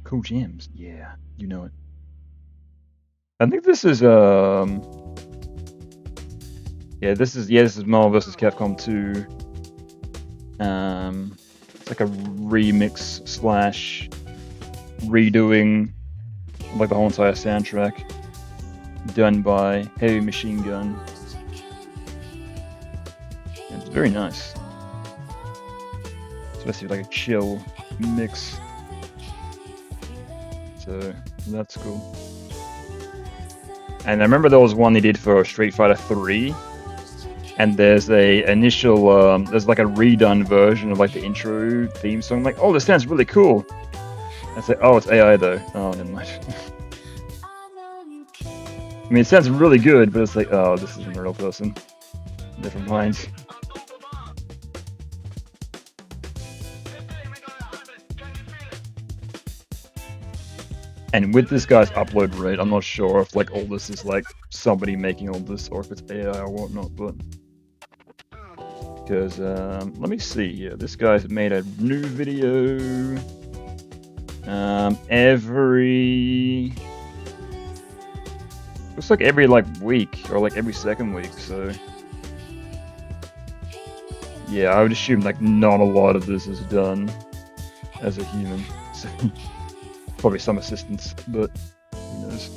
Cool gems, yeah, you know it. I think this is this is Marvel vs. Capcom 2. It's like a remix slash redoing like the whole entire soundtrack, done by Heavy Machine Gun. And it's very nice. Especially like a chill mix. So that's cool. And I remember there was one they did for Street Fighter 3. And there's a initial, there's like a redone version of like the intro theme song. I'm like, oh, this sounds really cool. I say, oh, it's AI though. Oh, never mind. I mean, it sounds really good, but it's like, oh, this isn't a real person. Never mind. And with this guy's upload rate, I'm not sure if like all this is like somebody making all this or if it's AI or whatnot, but because let me see here. This guy's made a new video looks like every like week or like every second week, so yeah, I would assume like not a lot of this is done as a human. So probably some assistance, but who knows.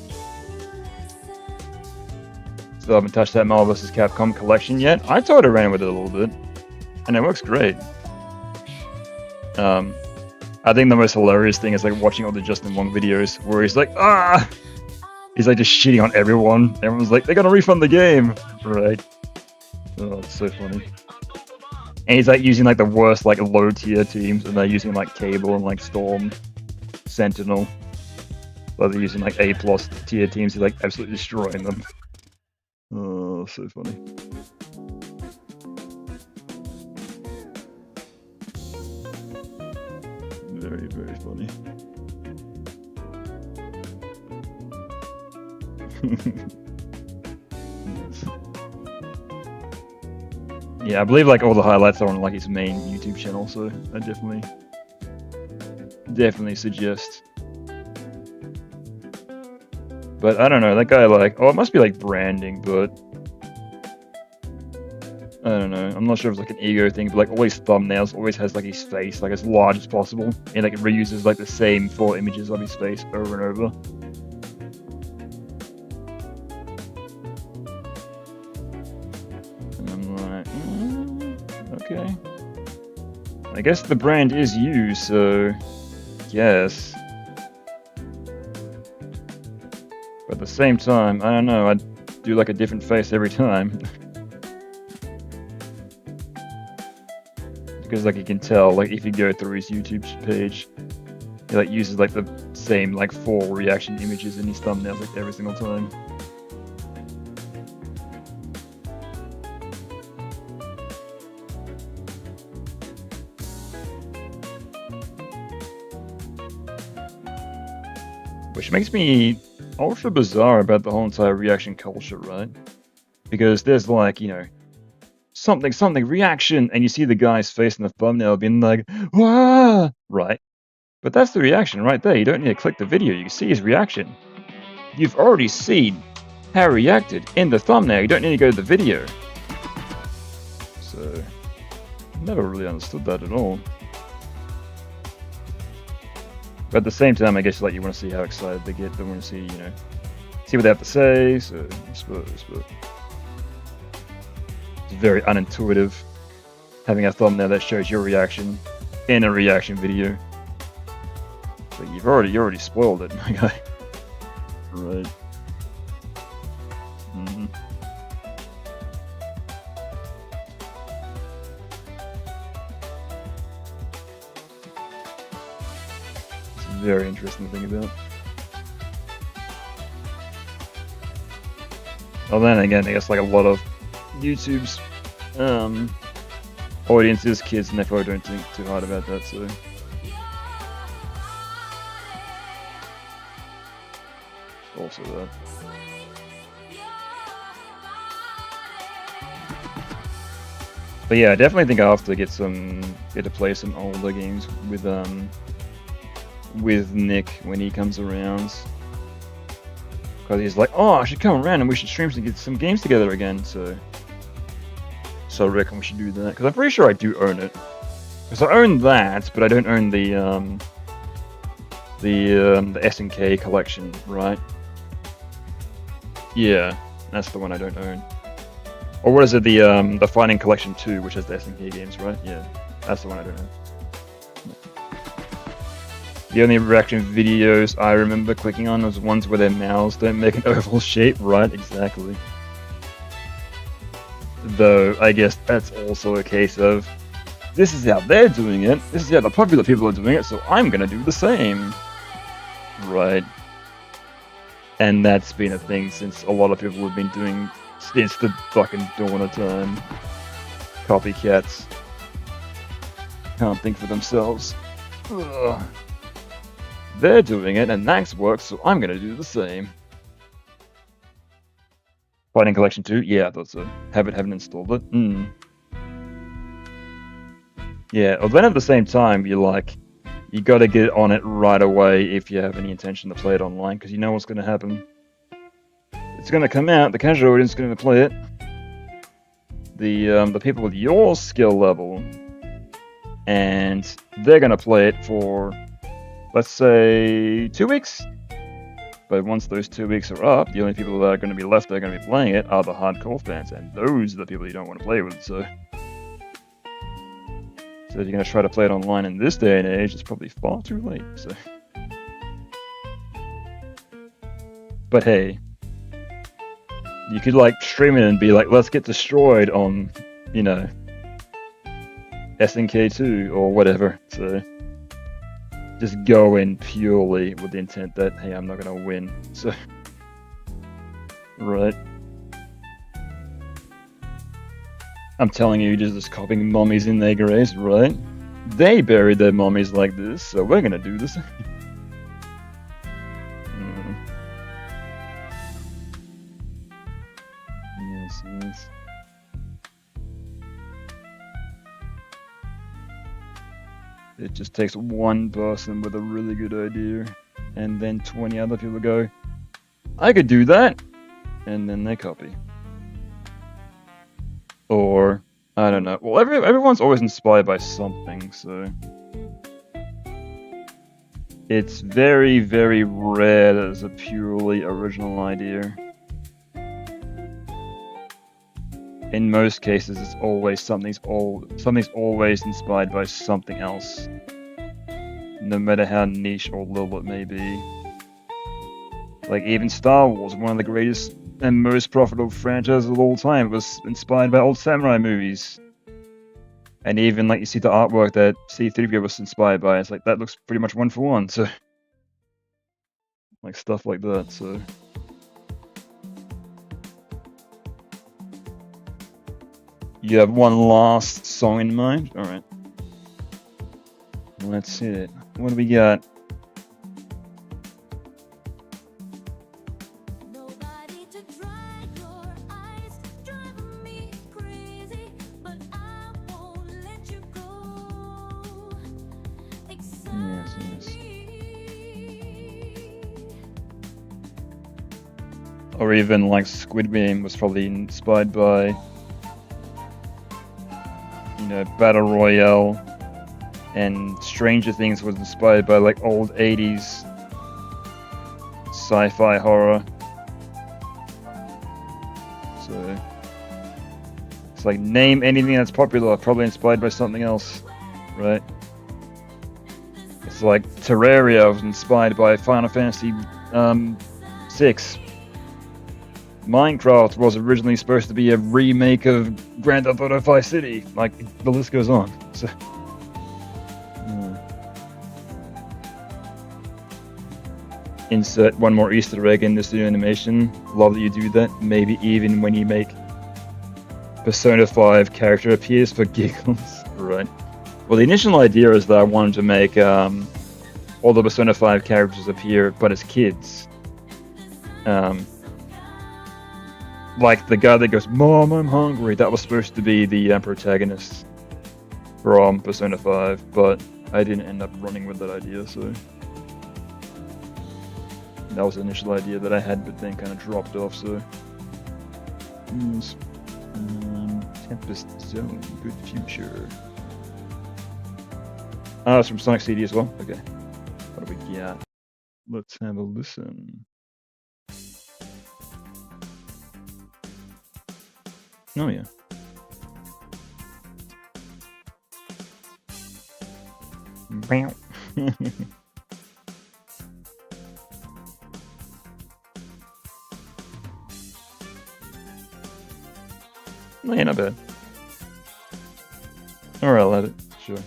Still haven't touched that Marvel vs. Capcom collection yet. I toyed around with it a little bit, and it works great. I think the most hilarious thing is like watching all the Justin Wong videos where he's like, he's like just shitting on everyone. Everyone's like, they're gonna refund the game, right? Oh, it's so funny. And he's like using like the worst like low tier teams, and they're using like Cable and like Storm, Sentinel. But they're using like A+ tier teams. He's like absolutely destroying them. Oh, so funny. Very, very funny. Yeah, I believe like all the highlights are on like his main YouTube channel, so I definitely suggest. But I don't know, that guy like, oh, it must be like branding, but I don't know. I'm not sure if it's like an ego thing, but like all his thumbnails always has like his face like as large as possible, and like it reuses like the same 4 images of his face over and over. And I'm like, okay. I guess the brand is you, so yes. But at the same time, I don't know, I'd do like a different face every time. Because like you can tell, like if you go through his YouTube page, he like uses like the same like 4 reaction images in his thumbnails like every single time. Which makes me ultra bizarre about the whole entire reaction culture, right? Because there's like, you know, something reaction, and you see the guy's face in the thumbnail being like, "Wah!" Right? But that's the reaction right there. You don't need to click the video. You can see his reaction. You've already seen how he reacted in the thumbnail. You don't need to go to the video. So, Never really understood that at all. But at the same time, I guess like you want to see how excited they get. They want to see, you know, see what they have to say. So I suppose, but it's very unintuitive having a thumbnail that shows your reaction in a reaction video. But you're already spoiled it, my guy. Right. Mm-hmm. Very interesting to think about. Well, then again, I guess like a lot of YouTube's audiences, kids, and they probably don't think too hard about that. So also that. But yeah, I definitely think I have to get to play some older games with Nick when he comes around, because he's like, oh, I should come around and we should stream and get some games together again. So I reckon we should do that, because I'm pretty sure I do own it. Because I own that, but I don't own the SNK collection, right? Yeah, that's the one I don't own. Or what is it? The Fighting Collection 2, which has the SNK games, right? Yeah, that's the one I don't own. The only reaction videos I remember clicking on was ones where their mouths don't make an oval shape. Right, exactly. Though, I guess that's also a case of, this is how they're doing it, this is how the popular people are doing it, so I'm gonna do the same. Right. And that's been a thing since a lot of people have been doing since the fucking dawn of time. Copycats. Can't think for themselves. Ugh. They're doing it, and Max works, so I'm gonna do the same. Fighting Collection 2? Yeah, I thought so. Haven't installed it. Yeah, or then at the same time, you gotta get on it right away if you have any intention to play it online, because you know what's gonna happen. It's gonna come out, the casual audience is gonna play it. The people with your skill level, and they're gonna play it for, let's say, 2 weeks. But once those 2 weeks are up, the only people that are going to be left that are going to be playing it are the hardcore fans, and those are the people you don't want to play with. So if you're going to try to play it online in this day and age, it's probably far too late. So, but hey, you could stream it and be like, let's get destroyed on, you know, SNK2 or whatever. So just go in purely with the intent that, hey, I'm not gonna win. So, right. I'm telling you, just copying mummies in their graves, right? They buried their mummies like this, so we're gonna do the same. Yes. It just takes one person with a really good idea, and then 20 other people go, I could do that, and then they copy. Or, I don't know. Well, everyone's always inspired by something, so it's very, very rare that there's a purely original idea. In most cases, it's always something's always inspired by something else, no matter how niche or little it may be. Like even Star Wars, one of the greatest and most profitable franchises of all time, was inspired by old samurai movies. And even you see the artwork that C-3PO was inspired by, it's like that looks pretty much one for one. So stuff like that. So. You have one last song in mind? Alright. Let's hit it. What do we got? Yes. Or even Squid Game was probably inspired by, Battle Royale and Stranger Things was inspired by like old 80s sci-fi horror. So it's like, name anything that's popular, probably inspired by something else, right? It's like Terraria was inspired by Final Fantasy 6. Minecraft was originally supposed to be a remake of Grand Theft Auto Vice City. Like, the list goes on. So, Insert one more Easter egg in this new animation. Love that you do that. Maybe even when you make Persona 5 character appears for giggles. Right. Well, the initial idea is that I wanted to make all the Persona 5 characters appear, but as kids. Like the guy that goes, "Mom, I'm hungry." That was supposed to be the protagonist from Persona 5, but I didn't end up running with that idea, so that was the initial idea that I had, but then kind of dropped off. So Tempest Zone, good future. Ah, it's from Sonic CD as well. Okay, what do we got? Let's have a listen. Oh yeah. Bow. Yeah, not bad. Or I'll let it, sure.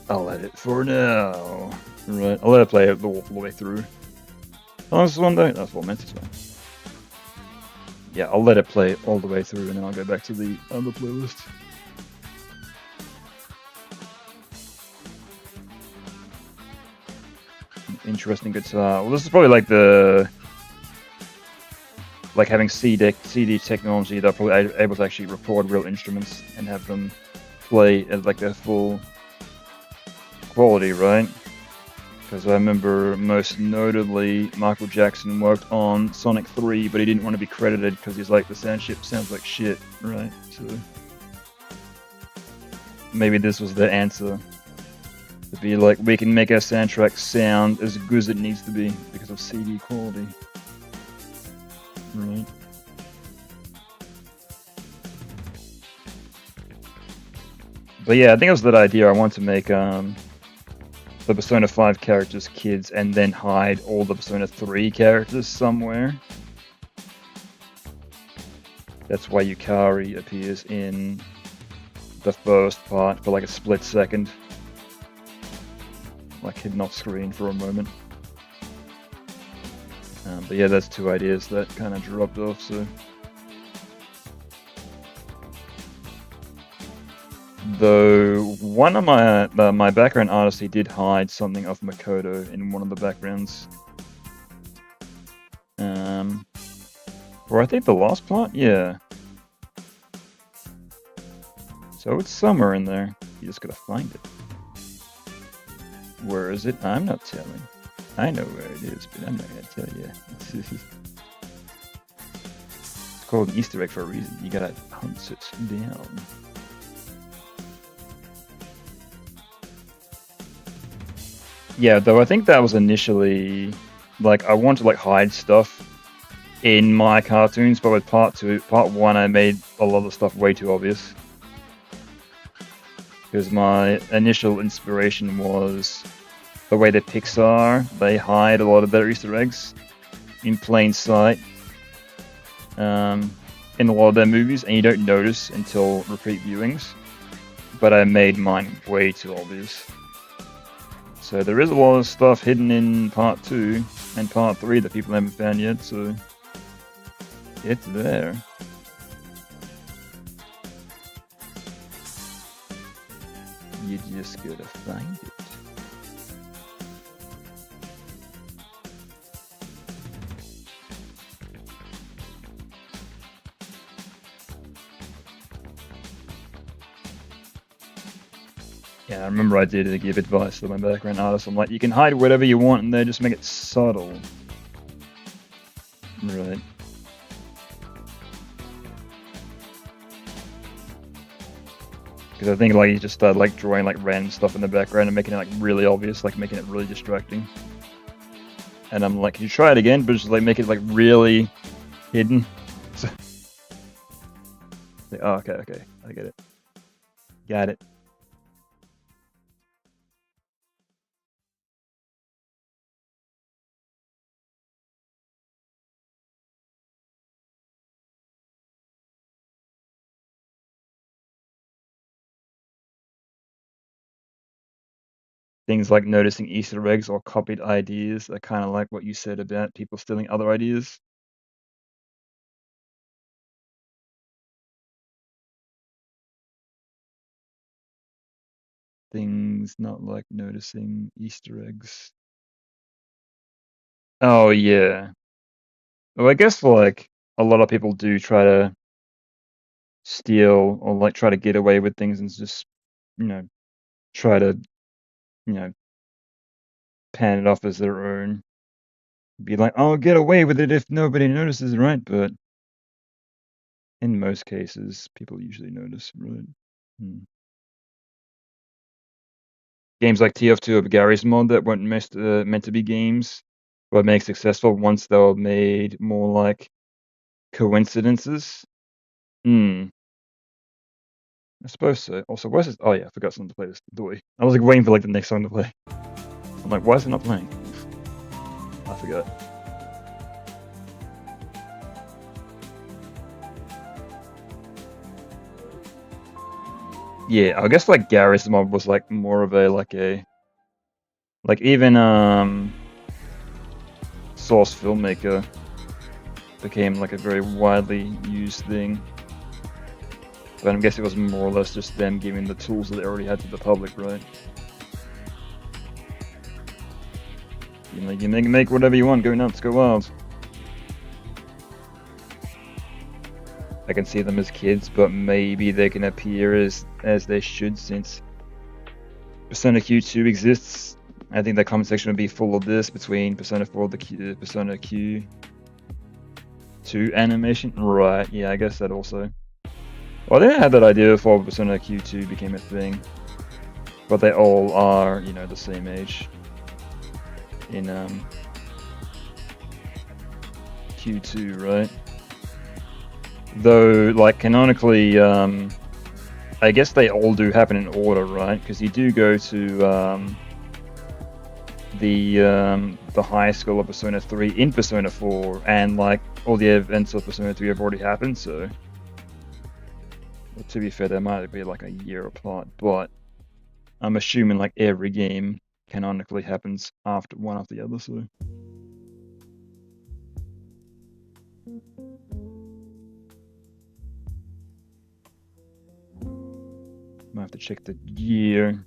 I'll let it for now. Right, I'll let it play it all the way through. Oh, this is one day? That's what I meant to say. Yeah, I'll let it play all the way through and then I'll go back to the other playlist. Interesting guitar. Well, this is probably like having CD technology. They're probably able to actually record real instruments and have them play at like their full quality, right? Because I remember most notably Michael Jackson worked on Sonic 3, but he didn't want to be credited because he's like, the sound chip sounds like shit, right? So maybe this was the answer. To be like, we can make our soundtrack sound as good as it needs to be because of CD quality. Right. But yeah, I think it was that idea. I want to make the Persona 5 characters kids and then hide all the Persona 3 characters somewhere. That's why Yukari appears in the first part for like a split second. Like hidden off screen for a moment. But yeah, that's two ideas that kind of dropped off, so. Though one of my background artists, he did hide something of Makoto in one of the backgrounds. Or I think the last part, yeah. So it's somewhere in there. You just gotta find it. Where is it? I'm not telling. I know where it is, but I'm not gonna tell you. It's called an Easter egg for a reason. You gotta hunt it down. Yeah, though I think that was initially like I wanted to like hide stuff in my cartoons, but with part 1, I made a lot of stuff way too obvious. Because my initial inspiration was the way that Pixar, they hide a lot of their Easter eggs in plain sight in a lot of their movies, and you don't notice until repeat viewings. But I made mine way too obvious. So there is a lot of stuff hidden in part 2 and part 3 that people haven't found yet, so it's there. You just gotta find it. Yeah, I remember I did give advice to my background artist. I'm like, you can hide whatever you want in there, just make it subtle. Right. Because I think like he just started like drawing like random stuff in the background and making it like really obvious, like making it really distracting. And I'm like, can you try it again, but just like make it like really hidden. So, like, oh, okay, I get it. Got it. Things like noticing Easter eggs or copied ideas are kind of like what you said about people stealing other ideas. Things not like noticing Easter eggs. Oh, yeah. Well, I guess like a lot of people do try to steal or like try to get away with things and just, you know, try to, you know, pan it off as their own. Be like, I'll get away with it if nobody notices, right? But in most cases, people usually notice, right? Hmm. Games like TF2 or Garry's Mod that weren't meant to be games were made successful once they were made more like coincidences. Hmm. I suppose so. Also, where's this? Oh yeah, I forgot something to play this. Doi. I was like waiting for like the next song to play. I'm like, why is it not playing? I forgot. Yeah, I guess like Garry's Mod was like more of a like even Source Filmmaker became like a very widely used thing. But I guess it was more or less just them giving the tools that they already had to the public, right? You know, you make whatever you want, go nuts, go wild. I can see them as kids, but maybe they can appear as they should since Persona Q2 exists. I think the comment section would be full of this between Persona 4 the Persona Q2 animation. Right, yeah, I guess that also. Well, I didn't have that idea before Persona Q2 became a thing. But they all are, you know, the same age. In Q2, right? Though, like, canonically, I guess they all do happen in order, right? Because you do go to the high school of Persona 3 in Persona 4, and like all the events of Persona 3 have already happened, so well, to be fair, there might be like a year apart, but I'm assuming like every game canonically happens after one after the other, so might have to check the year.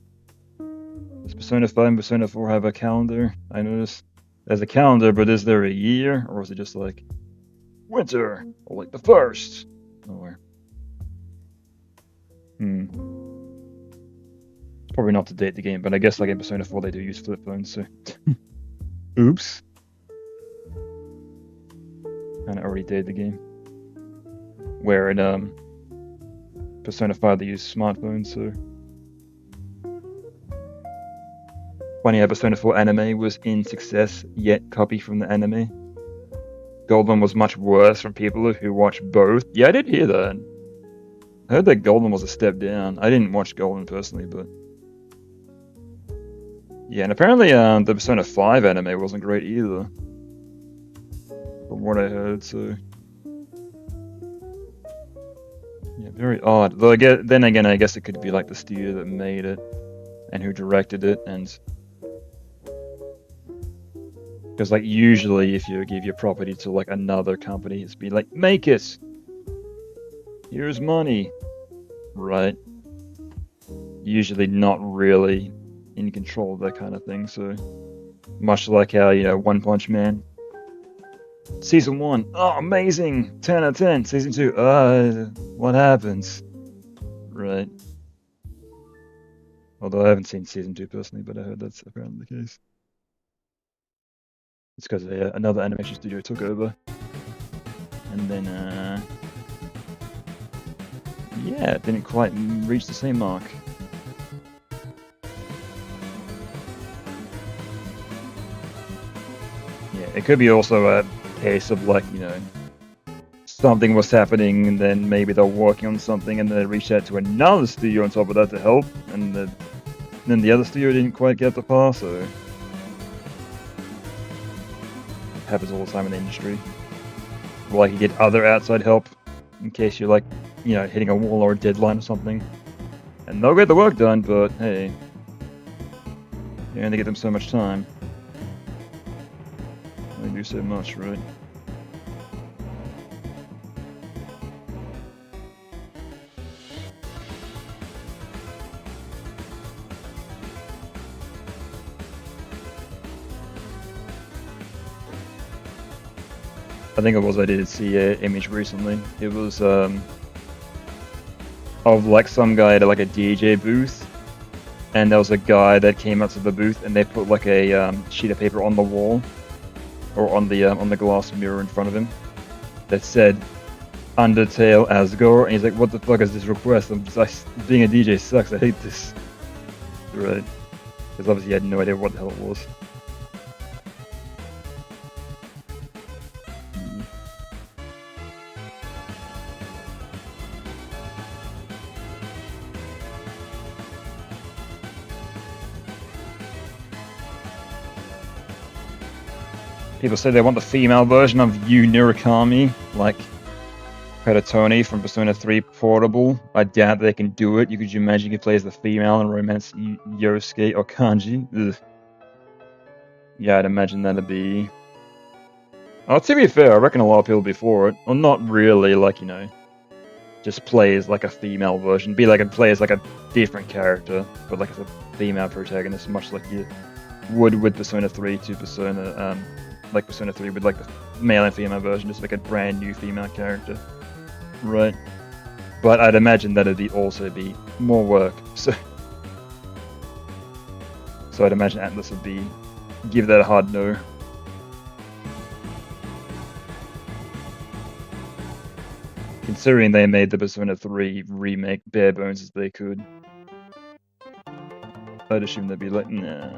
Does Persona 5 and Persona 4 have a calendar? I noticed there's a calendar, but is there a year? Or is it just like winter? Or like the first? Or probably not to date the game, but I guess like in Persona 4 they do use flip phones, so oops. Kinda already dated the game. Where in Persona 5 they use smartphones, so funny how Persona 4 anime was in success, yet copy from the anime. Golden was much worse from people who watched both. Yeah, I did hear that. I heard that Golden was a step down. I didn't watch Golden personally, but yeah, and apparently the Persona 5 anime wasn't great either. From what I heard, so yeah, very odd. Though then again, I guess it could be like the studio that made it and who directed it, and because like usually if you give your property to like another company, it's be like, make it, here's money, right? Usually not really in control of that kind of thing, so much like how, you know, One Punch Man season 1, oh amazing, 10 out of 10. Season 2, what happens, right? Although I haven't seen season 2 personally, but I heard that's apparently the case. It's because another animation studio took over, and then Yeah, it didn't quite reach the same mark. Yeah, it could be also a case of like, you know, something was happening and then maybe they're working on something and then they reached out to another studio on top of that to help and then the other studio didn't quite get the pass, so it happens all the time in the industry. Or like you get other outside help in case you're like, you know, hitting a wall or a deadline or something. And they'll get the work done, but hey, you only get them so much time. They do so much, right? I think it was, I did see an image recently. It was of like some guy at like a DJ booth, and there was a guy that came out to the booth and they put like a sheet of paper on the wall or on the glass mirror in front of him that said Undertale Asgore, and he's like, what the fuck is this request? Being a DJ sucks, I hate this. Right. Because obviously he had no idea what the hell it was. People say they want the female version of Yu Murakami, like Karatoni from Persona 3 Portable. I doubt they can do it. Could you imagine he plays the female in Romance Yosuke or Kanji? Ugh. Yeah, I'd imagine that'd be... Oh, to be fair, I reckon a lot of people would be for it. Well, not really, like, you know, just plays like a female version. Be like it plays like a different character, but like as a female protagonist, much like you would with Persona 3 to Persona, like Persona 3 with like the male and female version, just like a brand new female character. Right. But I'd imagine that it'd also be more work. So I'd imagine Atlus would give that a hard no. Considering they made the Persona 3 remake bare bones as they could. I'd assume they'd be like, nah.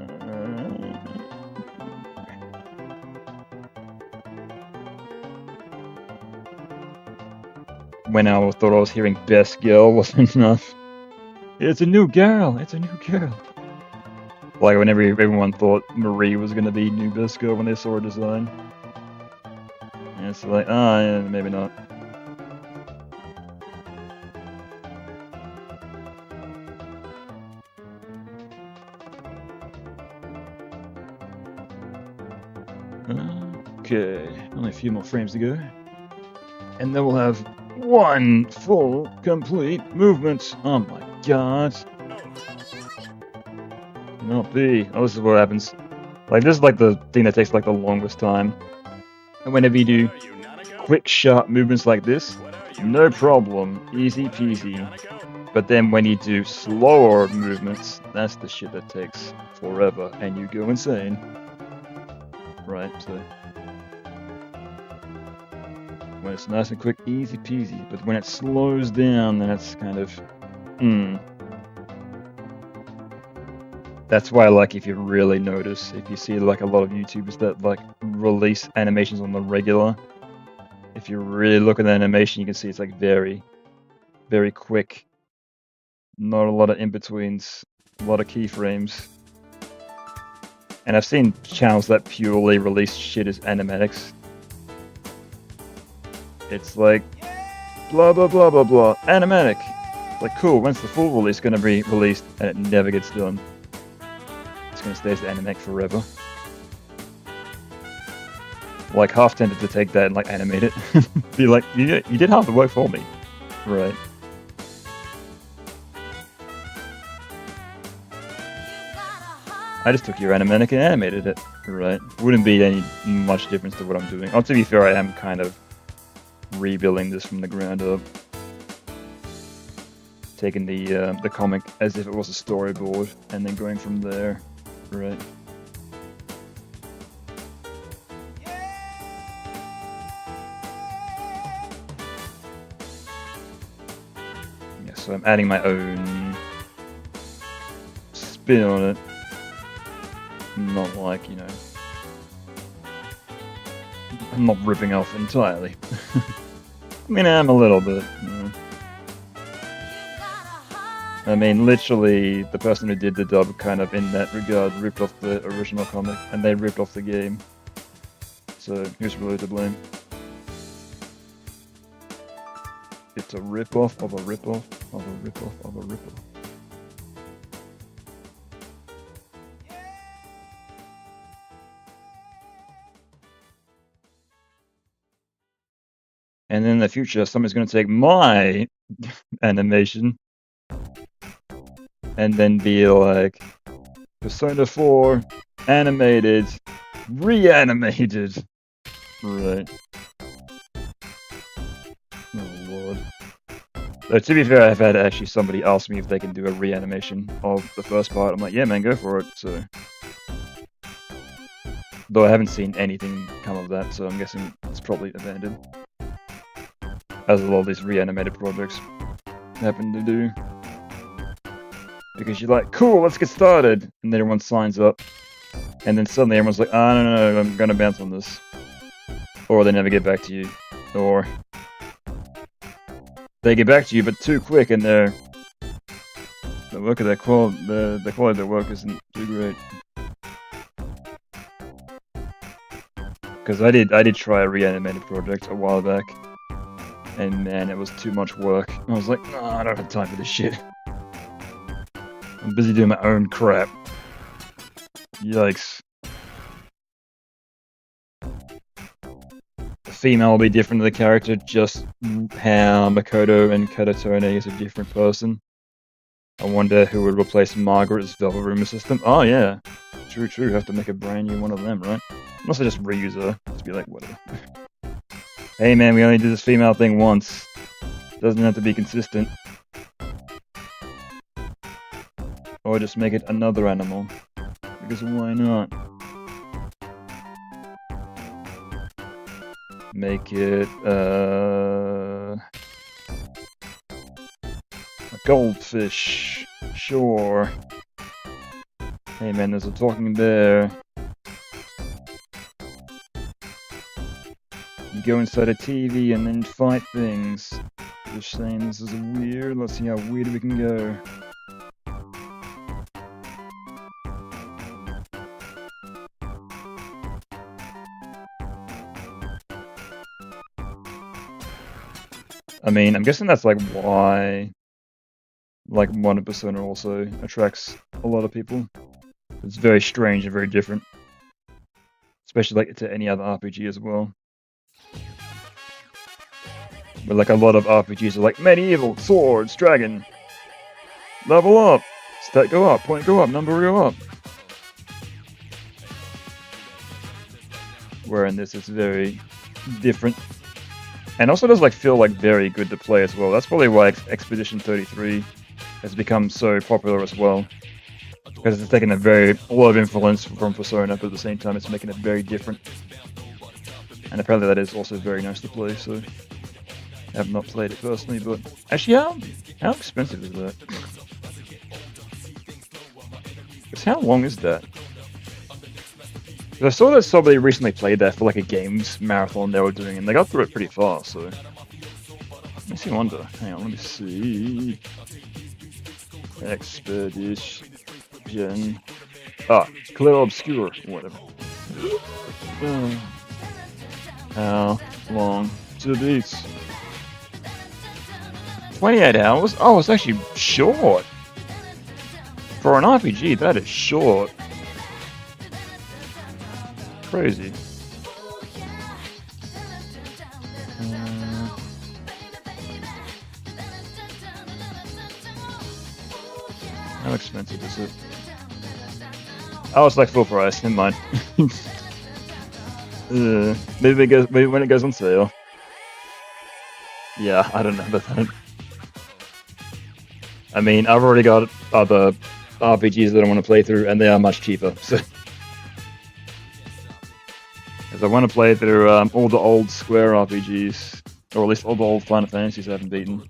When I thought I was hearing best girl wasn't enough. It's a new girl! It's a new girl! Like whenever everyone thought Marie was gonna be new best girl when they saw her design. And it's like, yeah, maybe not. Okay, only a few more frames to go. And then we'll have one full, complete movement. Oh my god. Not be. Oh, this is what happens. Like, this is like the thing that takes like the longest time. And whenever you do quick, sharp movements like this, no problem. Easy peasy. But then when you do slower movements, that's the shit that takes forever. And you go insane. Right, so... when it's nice and quick, easy peasy, but when it slows down, then it's kind of, That's why, like, if you really notice, if you see, like, a lot of YouTubers that, like, release animations on the regular, if you really look at the animation, you can see it's, like, very, very quick. Not a lot of in-betweens, a lot of keyframes. And I've seen channels that purely release shit as animatics. It's like, blah blah blah blah blah, animatic. Like, cool, when's the full release gonna be released? And it never gets done. It's gonna stay as the animatic forever. Like, half tempted to take that and, like, animate it. Be like, you did half the work for me. Right. I just took your animatic and animated it. Right. Wouldn't be any much difference to what I'm doing. Oh, to be fair, I am kind of rebuilding this from the ground up. Taking the comic as if it was a storyboard and then going from there. Right. So I'm adding my own spin on it. Not like, you know, I'm not ripping off entirely. I mean, I'm a little bit. You know. I mean, literally, the person who did the dub kind of, in that regard, ripped off the original comic, and they ripped off the game. So, who's really to blame? It's a rip-off of a rip-off of a rip-off of a rip-off. And in the future, somebody's going to take my animation and then be like, Persona 4 animated, reanimated. Right. Oh lord. Though, to be fair, I've had actually somebody ask me if they can do a reanimation of the first part. I'm like, yeah man, go for it. So, though I haven't seen anything come of that, so I'm guessing it's probably abandoned. As a lot of these reanimated projects happen to do. Because you're like, cool, let's get started! And then everyone signs up. And then suddenly everyone's like, oh no, I'm gonna bounce on this. Or they never get back to you. Or they get back to you, but too quick, and the work of their quality, the quality of their work isn't too great. Because I did try a reanimated project a while back. And man, it was too much work. I was like, no, I don't have time for this shit. I'm busy doing my own crap. Yikes. The female will be different to the character, just how Makoto and Katatone is a different person. I wonder who would replace Margaret as Velvet Room Assistant. Oh yeah, true, have to make a brand new one of them, right? Unless I just reuse her, just be like, whatever. Hey man, we only did this female thing once. Doesn't have to be consistent. Or just make it another animal. Because why not? Make it, a goldfish. Sure. Hey man, there's a talking bear. You go inside a TV and then fight things. Just saying this is weird. Let's see how weird we can go. I mean, I'm guessing that's like why, like, One Persona also attracts a lot of people. It's very strange and very different. Especially like to any other RPG as well. But like a lot of RPGs are like medieval, swords, dragon, level up, stat go up, point go up, number go up. Where in this it's very different. And also does like feel like very good to play as well. That's probably why Expedition 33 has become so popular as well. Because it's taken a lot of influence from Persona, but at the same time it's making it very different. And apparently that is also very nice to play, so I have not played it personally, but actually how expensive is that? Because how long is that? I saw that somebody recently played that for like a games marathon they were doing, and they got through it pretty fast, so... Makes me wonder. Hang on, let me see... Expedition... Clear Obscure, whatever. How long to beat? 28 hours? Oh, it's actually short! For an RPG, that is short. Crazy. How expensive is it? Oh, it's like full price. Never mind. Maybe when it goes on sale. Yeah, I don't know about that. I mean, I've already got other RPGs that I want to play through, and they are much cheaper. So. Because I want to play through all the old Square RPGs, or at least all the old Final Fantasies I haven't beaten.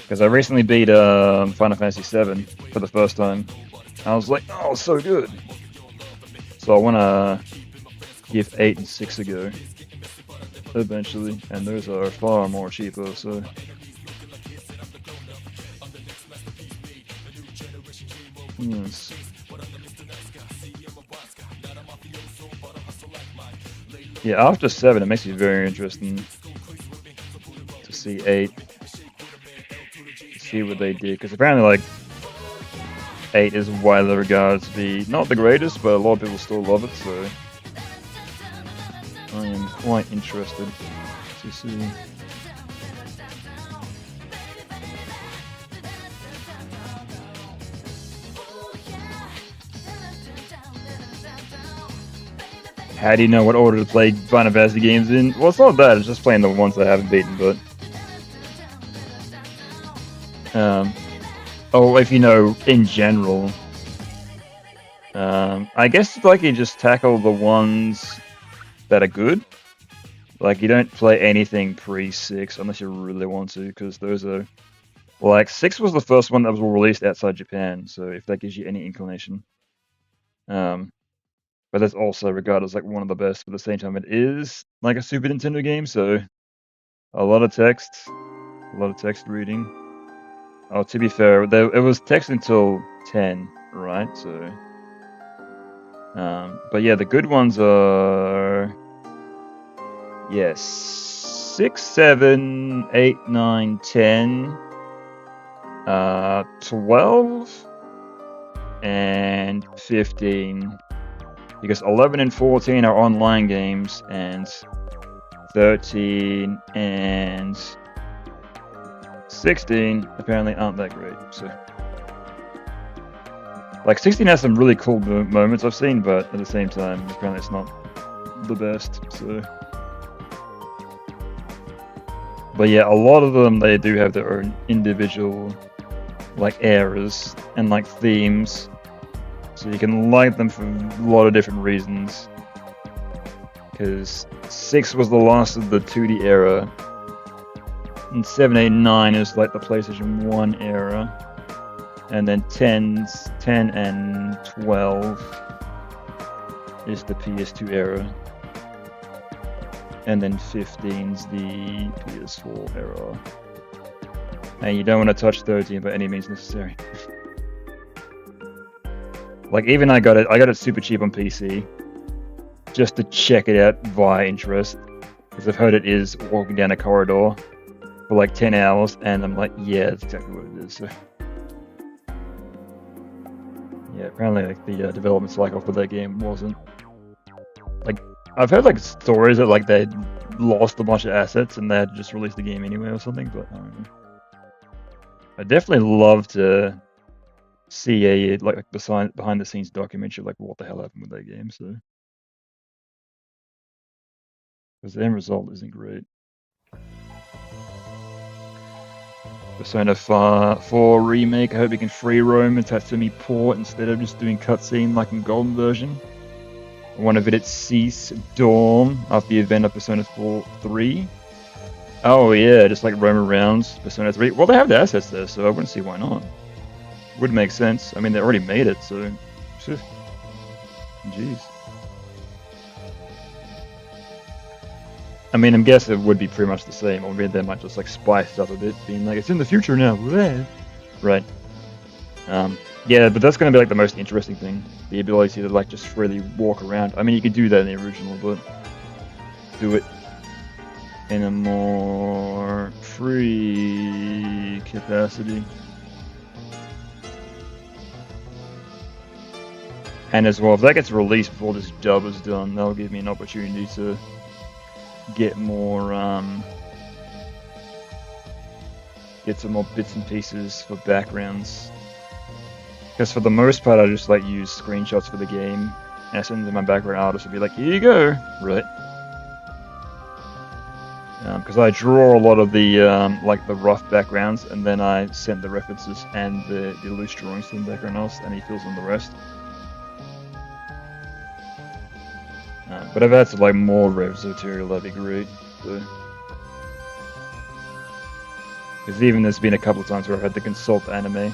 Because I recently beat Final Fantasy VII for the first time. I was like, oh, so good. So I want to give 8 and 6 a go eventually, and those are far more cheaper. So yes. Yeah, after 7, it makes me very interesting to see 8, to see what they did, because apparently, like, 8 is widely regarded to be not the greatest, but a lot of people still love it, so I am quite interested to see. How do you know what order to play Final Fantasy games in? Well, it's not that, it's just playing the ones I haven't beaten, but... oh, if you know, in general... I guess like you just tackle the ones that are good. Like, you don't play anything pre-6 unless you really want to, because those are... Well, like, 6 was the first one that was released outside Japan, so if that gives you any inclination. But that's also regarded as like one of the best, but at the same time it is like a Super Nintendo game, so a lot of text reading. Oh, to be fair, it was text until 10, right? So, but yeah, the good ones are, yes, 6, 7, 8, 9, 10, 12, and 15. Because 11 and 14 are online games, and 13 and 16 apparently aren't that great. So, like 16 has some really cool moments I've seen, but at the same time, apparently it's not the best. So, but yeah, a lot of them they do have their own individual like eras and like themes. So you can like them for a lot of different reasons. Because 6 was the last of the 2D era. And 7, 8, 9 is like the PlayStation 1 era. And then 10 and 12 is the PS2 era. And then 15's the PS4 era. And you don't want to touch 13 by any means necessary. Like, even I got it super cheap on PC, just to check it out via interest, because I've heard it is walking down a corridor for like 10 hours, and I'm like, yeah, that's exactly what it is. So, yeah, apparently like the development cycle for that game wasn't like, I've heard like stories that like they lost a bunch of assets and they had to just release the game anyway or something, but I don't know. I'd definitely love to see a like behind the scenes documentary like what the hell happened with that game, so because the end result isn't great. Persona 4 remake, I hope you can free roam in Tatsumi Port instead of just doing cutscene like in Golden version. I want to visit Cease Dawn after the event of Persona 3. Oh yeah, just like roam around Persona 3. Well, they have the assets there, so I wouldn't see why not. Would make sense. I mean, they already made it, so... Jeez. I mean, I'm guessing it would be pretty much the same, or maybe they might just like spice it up a bit, being like, it's in the future now. Right. Yeah, but that's going to be like the most interesting thing. The ability to like just freely walk around. I mean, you could do that in the original, but do it in a more free capacity. And as well, if that gets released before this dub is done, that'll give me an opportunity to get more, get some more bits and pieces for backgrounds. Because for the most part, I just like use screenshots for the game, and I send them to my background artist and be like, here you go, right? Because I draw a lot of the like the rough backgrounds, and then I send the references and the loose drawings to the background artist, and he fills in the rest. But if that's like more rev material, that'd be great. So. Because even there's been a couple of times where I've had to consult anime,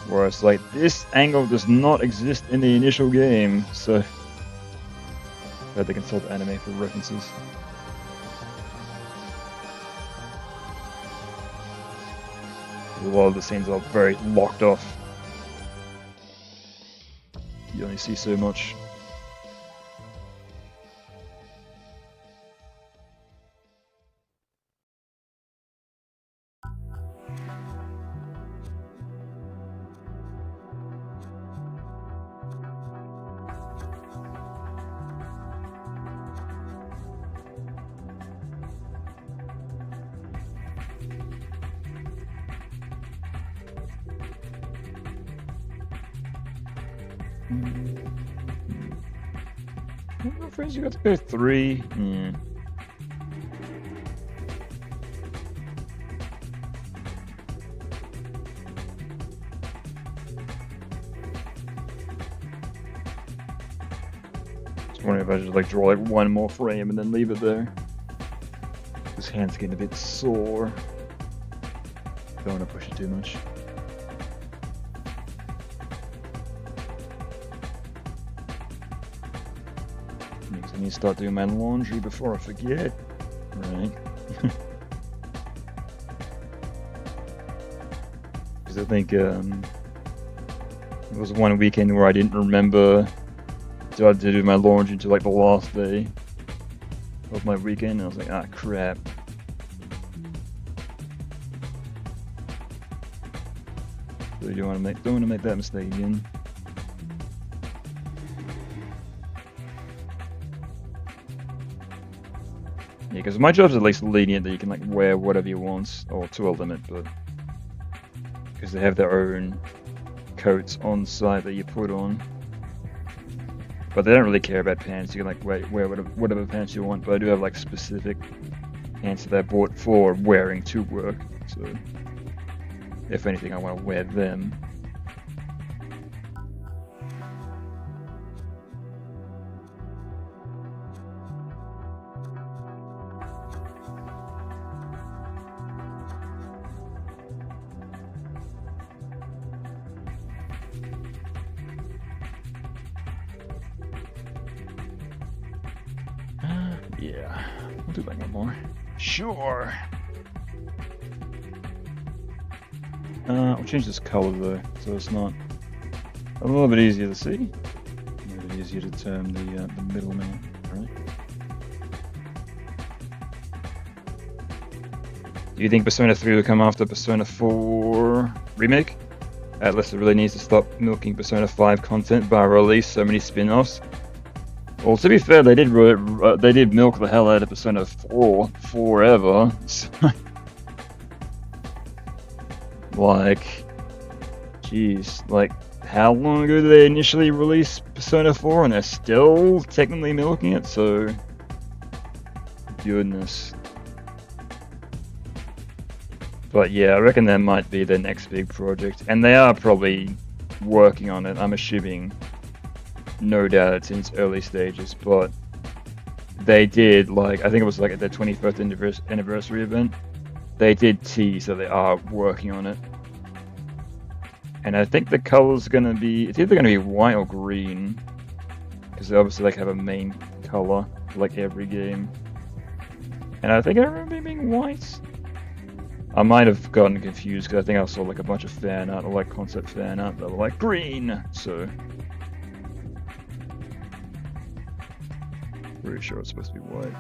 where it's like, this angle does not exist in the initial game, so I had to consult anime for references. A lot of the scenes are very locked off. You only see so much. What phrase you got to go 3? Yeah. Just wondering if I should like draw like one more frame and then leave it there. This hand's getting a bit sore. Don't want to push it too much. I need to start doing my laundry before I forget. Right. Because I think there was one weekend where I didn't remember to do my laundry until like the last day of my weekend, and I was like, ah, crap. So you don't want to make that mistake again. Yeah, because my job's at least lenient that you can like wear whatever you want, or to a limit, but because they have their own coats on site that you put on. But they don't really care about pants. You can like wear whatever pants you want, but I do have like specific pants that I bought for wearing to work. So if anything, I want to wear them. Yeah, we'll do like one more. Sure. I'll change this color though, so it's not a little bit easier to see. A little bit easier to term the middleman, right? Do you think Persona 3 will come after Persona 4 Remake? Atlus really needs to stop milking Persona 5 content by release so many spin-offs. Well, to be fair, they did milk the hell out of Persona 4 forever. So, like, jeez, like, how long ago did they initially release Persona 4, and they're still technically milking it? So, goodness. But yeah, I reckon that might be their next big project, and they are probably working on it. I'm assuming. No doubt it's in its early stages, but they did, like, I think it was like at their 21st anniversary event, they did tease that they are working on it. And I think the color's gonna be, it's either gonna be white or green, because they obviously like have a main color for like every game. And I think I remember it being white. I might have gotten confused because I think I saw like a bunch of fan art or like concept fan art that were like green, so pretty sure it's supposed to be white.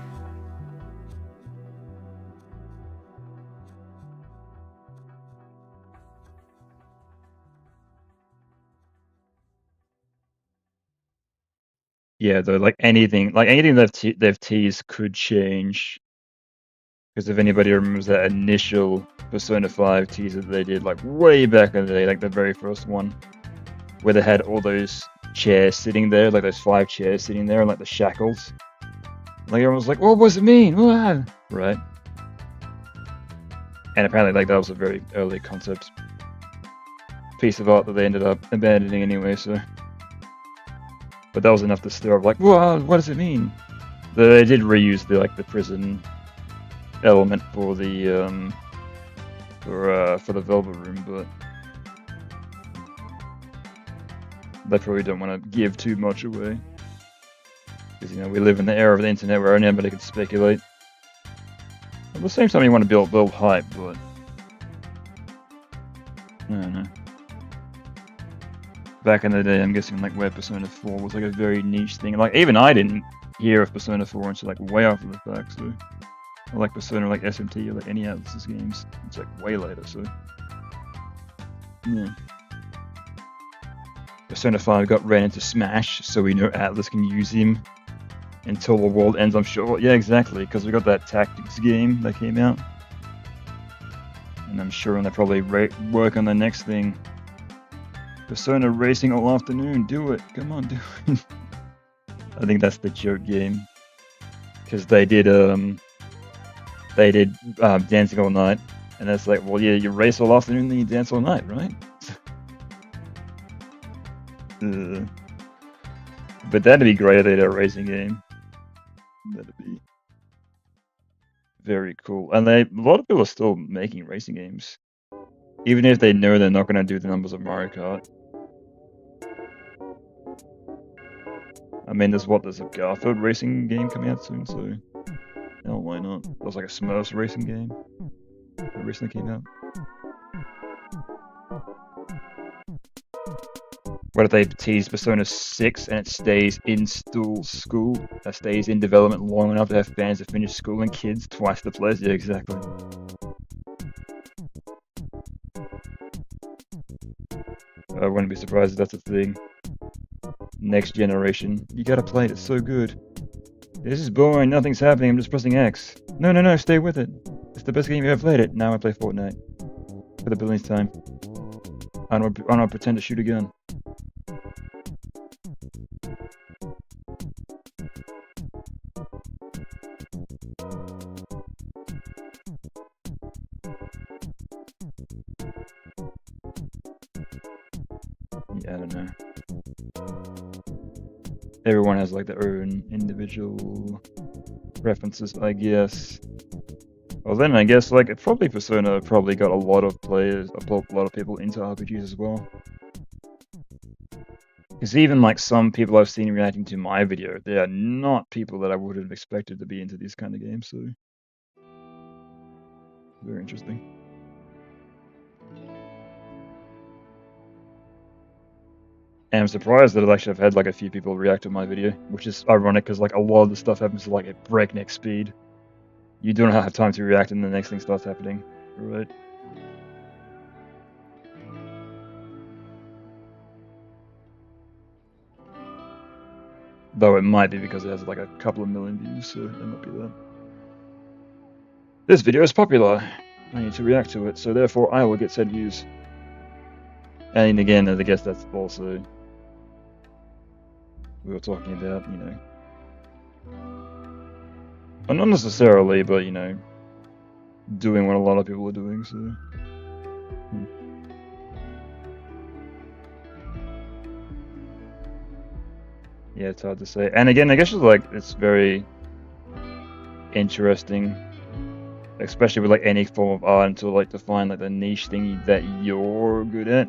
Yeah, though, like anything they've teased could change. Because if anybody remembers that initial Persona 5 teaser that they did like way back in the day, like the very first one, where they had all those chairs sitting there, like those 5 chairs sitting there, and like the shackles. Like everyone was like, "What does it mean?" Right? And apparently, like that was a very early concept piece of art that they ended up abandoning anyway. So, but that was enough to stir up, like, "Whoa, what does it mean?" They did reuse the prison element for the for the Velvet Room, but they probably don't want to give too much away. Because, you know, we live in the era of the internet where anybody can speculate. At the same time, you want to build hype, but I don't know. Back in the day, I'm guessing like where Persona 4 was like a very niche thing. Like even I didn't hear of Persona 4 until like way after the fact. So, or like Persona, like SMT, or like any Atlus games, it's like way later. So, yeah. Persona 5 ran into Smash, so we know Atlus can use him until the world ends, I'm sure. Yeah, exactly, because we got that Tactics game that came out. And I'm sure they'll probably work on the next thing. Persona Racing all afternoon, do it. Come on, do it. I think that's the joke game. Because they did Dancing All Night. And that's like, well, yeah, you race all afternoon, then you dance all night, right? But that'd be great if they did a racing game. That'd be very cool. And a lot of people are still making racing games, even if they know they're not going to do the numbers of Mario Kart. I mean, there's a Garfield racing game coming out soon, so hell, why not? There's like a Smurfs racing game that recently came out. What if they tease Persona 6 and it stays in school? That stays in development long enough to have fans that finish school and kids twice the players? Yeah, exactly. I wouldn't be surprised if that's a thing. Next generation. You gotta play it, it's so good. This is boring, nothing's happening, I'm just pressing X. No, stay with it. It's the best game you've ever played it. Now I play Fortnite. For the billionth time. I don't pretend to shoot a gun. Yeah, I don't know. Everyone has like their own individual preferences, I guess. Well, then I guess like Persona probably got a lot of players, a lot of people into RPGs as well. Because even like some people I've seen reacting to my video, they are not people that I would have expected to be into these kind of games. So very interesting. And I'm surprised that I've had like a few people react to my video, which is ironic because like a lot of the stuff happens like at breakneck speed. You don't have time to react and the next thing starts happening, right? Though it might be because it has like a couple of million views, so it might be that. This video is popular. I need to react to it, so therefore I will get said views. And again, I guess that's also we were talking about, you know. Well, not necessarily, but you know, doing what a lot of people are doing, so. Yeah, it's hard to say. And again, I guess it's very interesting, especially with like any form of art, to find like the niche thing that you're good at.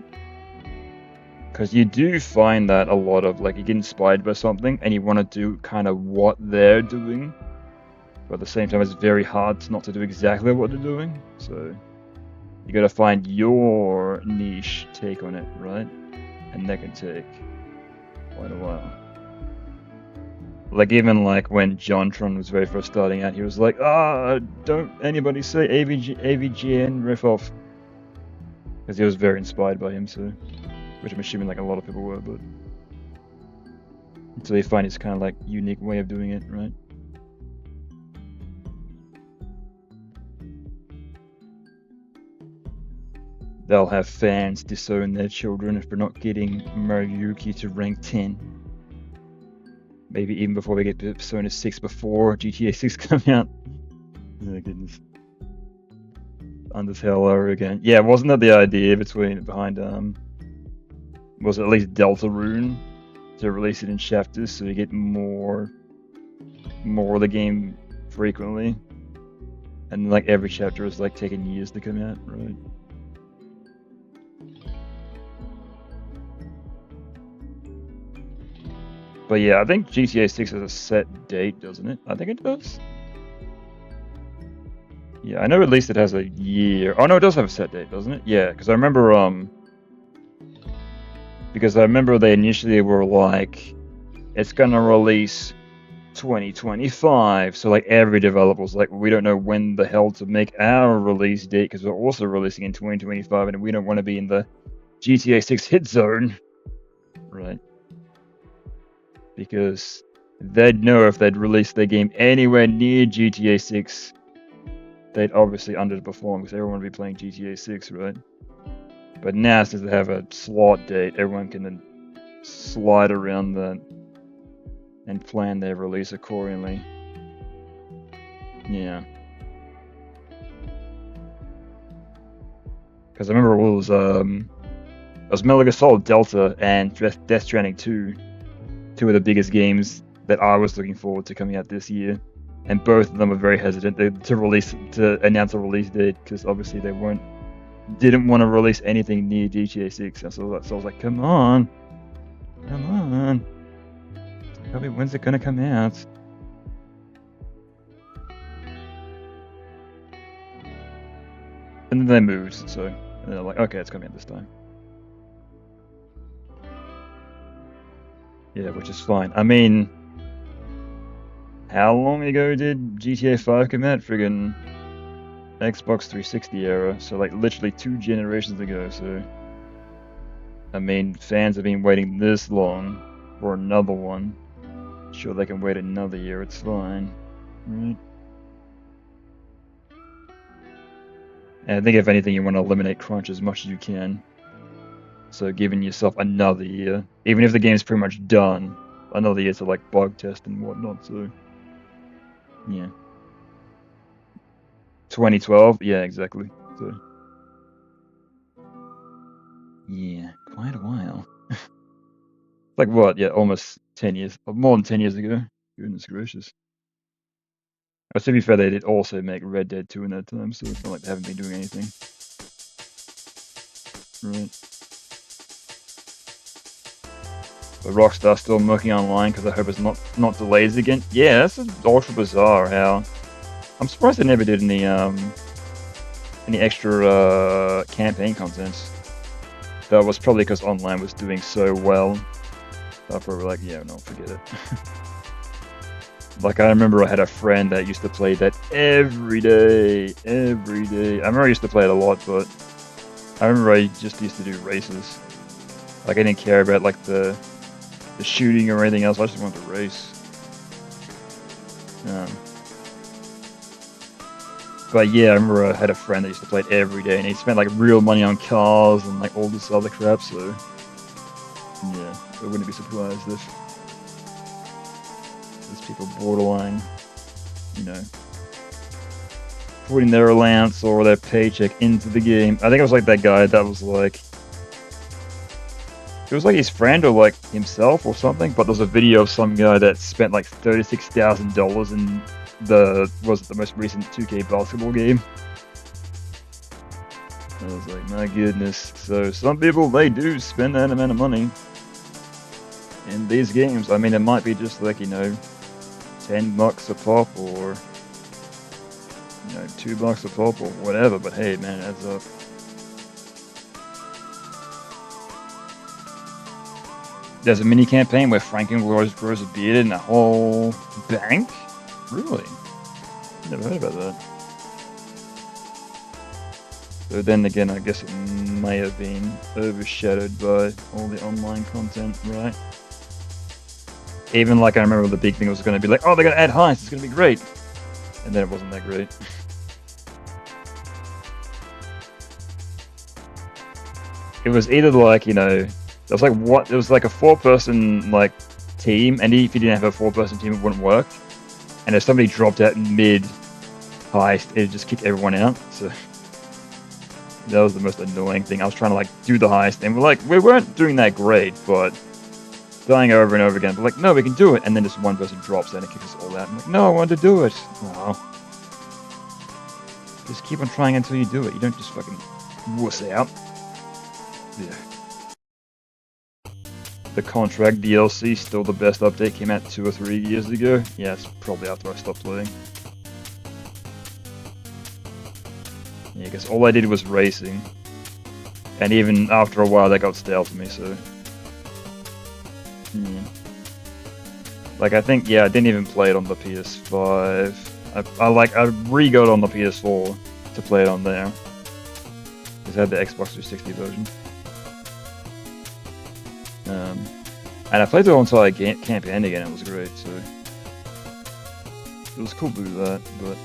Because you do find that a lot of like you get inspired by something and you want to do kind of what they're doing, but at the same time it's very hard not to do exactly what they're doing. So you got to find your niche take on it, right? And that can take quite a while. Like even like when JonTron was very first starting out, he was like, don't anybody say AVGN riff off, because he was very inspired by him. So. Which I'm assuming like a lot of people were, but until they find his kind of like unique way of doing it, right? They'll have fans disown their children if they're not getting Maruyuki to rank 10. Maybe even before they get to Persona 6, before GTA 6 come out. Oh goodness. Undertale again. Yeah, wasn't that the idea behind was it at least Deltarune to release it in chapters so you get more of the game frequently? And like every chapter is like taking years to come out, right? But yeah, I think GTA 6 has a set date, doesn't it? I think it does. Yeah, I know at least it has a year. Oh no, it does have a set date, doesn't it? Yeah, because I remember they initially were like, it's gonna release 2025. So like every developer was like, we don't know when the hell to make our release date because we're also releasing in 2025 and we don't want to be in the GTA 6 hit zone, right? Because they'd know if they'd release their game anywhere near GTA 6, they'd obviously underperform because everyone would be playing GTA 6, right? But now, since they have a slot date, everyone can then slide around that and plan their release accordingly. Yeah. Because I remember it was Metal Gear Solid Delta and Death Stranding 2. Two of the biggest games that I was looking forward to coming out this year, and both of them were very hesitant to announce a release date because obviously they didn't want to release anything near GTA 6. And so I was like, come on, tell me when's it gonna come out? And then they moved, so they're like, okay, it's coming out this time. Yeah, which is fine. I mean, how long ago did GTA 5 come out? Friggin' Xbox 360 era, so like literally 2 generations ago, so... I mean, fans have been waiting this long for another one. Sure, they can wait another year, it's fine. Right? And I think if anything, you want to eliminate crunch as much as you can. So giving yourself another year, even if the game's pretty much done, another year to like bug test and whatnot. So yeah, 2012, yeah, exactly. So yeah, quite a while. Like what? Yeah, almost 10 years, more than 10 years ago. Goodness gracious. But to be fair, they did also make Red Dead 2 in that time, so it's not like they haven't been doing anything. Right. But Rockstar's still working online because I hope it's not delays again. Yeah, that's ultra bizarre. How I'm surprised they never did any extra campaign content. That was probably because online was doing so well. So I probably like, yeah, no, forget it. Like I remember I had a friend that used to play that every day. I remember I used to play it a lot, but I remember I just used to do races. Like I didn't care about like the shooting or anything else. I just wanted to race. But yeah, I remember I had a friend that used to play it every day, and he spent like real money on cars and like all this other crap. So yeah, I wouldn't be surprised if there's people borderline, you know, putting their allowance or their paycheck into the game. I think it was like that guy that was like, it was like his friend or like himself or something, but there's a video of some guy that spent like $36,000 in the most recent 2K basketball game. I was like, my goodness. So some people, they do spend that amount of money in these games. I mean, it might be just like, you know, $10 a pop or, you know, $2 a pop or whatever, but hey, man, it adds up. There's a mini campaign where Franklin grows a beard in a whole bank? Really? Never heard about that. So then again, I guess it may have been overshadowed by all the online content, right? Even like I remember the big thing was going to be like, oh, they're going to add heists, it's going to be great. And then it wasn't that great. It was either like, you know, it was like what? It was like a 4-person like team, and if you didn't have a 4-person team, it wouldn't work. And if somebody dropped out mid heist, it'd just kick everyone out. So that was the most annoying thing. I was trying to like do the heist, and we weren't doing that great, but dying over and over again. But like, no, we can do it. And then just one person drops out and it kicks us all out. I'm like, no, I wanted to do it. Oh. Just keep on trying until you do it. You don't just fucking wuss out. Yeah. The Contract DLC, still the best update, came out 2 or 3 years ago. Yeah, it's probably after I stopped playing. Yeah, because all I did was racing. And even after a while, that got stale for me, so... Yeah. Like, I think, yeah, I didn't even play it on the PS5. I re-got on the PS4 to play it on there. Because I had the Xbox 360 version. And I played it until I campaign again, it was great, so... It was cool to do that, but...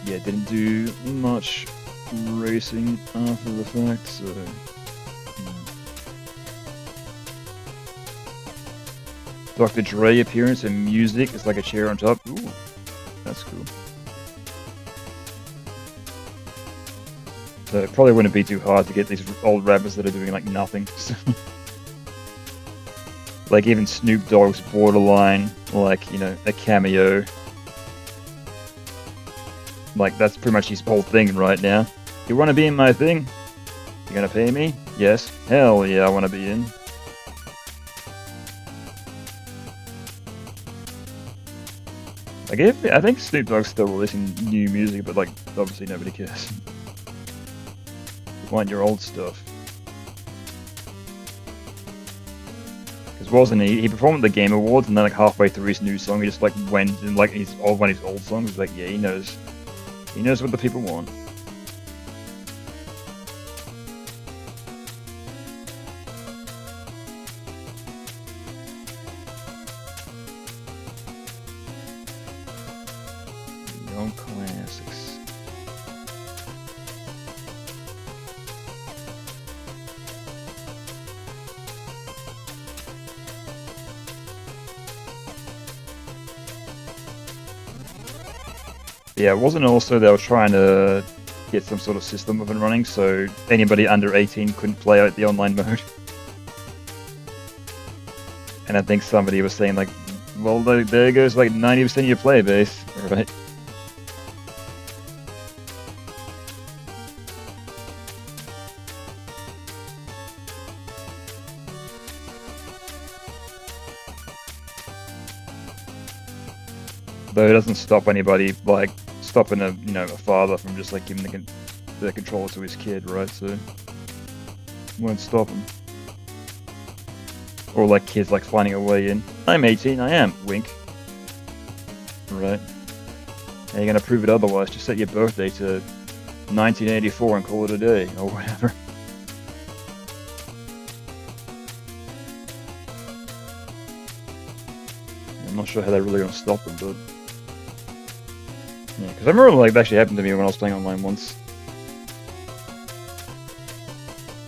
Yeah, didn't do much racing after the fact, so... Yeah. Dr. Dre appearance and music is like a chair on top. Ooh, that's cool. So it probably wouldn't be too hard to get these old rappers that are doing like nothing. Like even Snoop Dogg's borderline, like, you know, a cameo. Like that's pretty much his whole thing right now. You want to be in my thing? You gonna pay me? Yes. Hell yeah, I want to be in. Like I think Snoop Dogg's still releasing new music, but like obviously nobody cares. You want your old stuff. Because wasn't he performed at the Game Awards and then like halfway through his new song he just like went and like one of his old songs. He's like, yeah, he knows what the people want. Young classics. Yeah, it wasn't also they were trying to get some sort of system up and running so anybody under 18 couldn't play out the online mode. And I think somebody was saying like, well, there goes like 90% of your player base, right? Though it doesn't stop anybody, like, stopping a father from just like giving the controller to his kid, right? So it won't stop him. Or like kids like finding a way in. I'm 18, I am. Wink. Right. And you're gonna prove it otherwise. Just set your birthday to 1984 and call it a day, or whatever. I'm not sure how they're really gonna stop them, but. Yeah, because I remember like that actually happened to me when I was playing online once.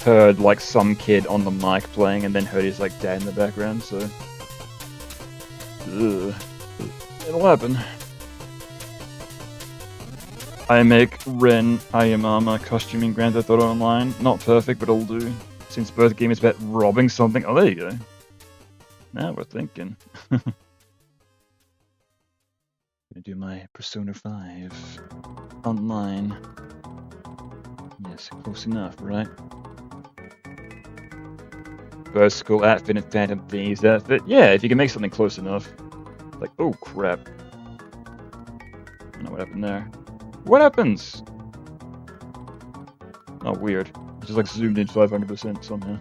Heard like some kid on the mic playing and then heard his like dad in the background, so it'll happen. I make Ren Ayamama costuming Grand Theft Auto Online. Not perfect, but it'll do. Since both games about robbing something. Oh, there you go. Now we're thinking. Gonna do my Persona 5 online. Yes, close enough, right? First school outfit and Phantom Thieves outfit. Yeah, if you can make something close enough. Like, oh crap. I don't know what happened there. What happens? Oh, weird. It just like zoomed in 500% somehow.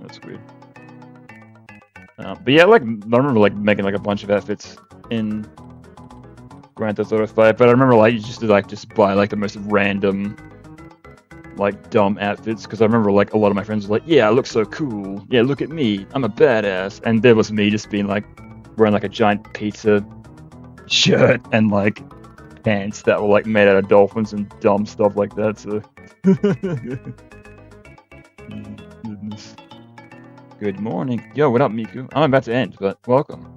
That's weird. But yeah, like I remember like making like a bunch of outfits in Grand Theft Auto 5, but I remember like you just buy like the most random, like dumb outfits. Because I remember like a lot of my friends were like, "Yeah, I look so cool. Yeah, look at me, I'm a badass." And there was me just being like wearing like a giant pizza shirt and like pants that were like made out of dolphins and dumb stuff like that. So, goodness. Good morning. Yo, what up, Miku? I'm about to end, but welcome.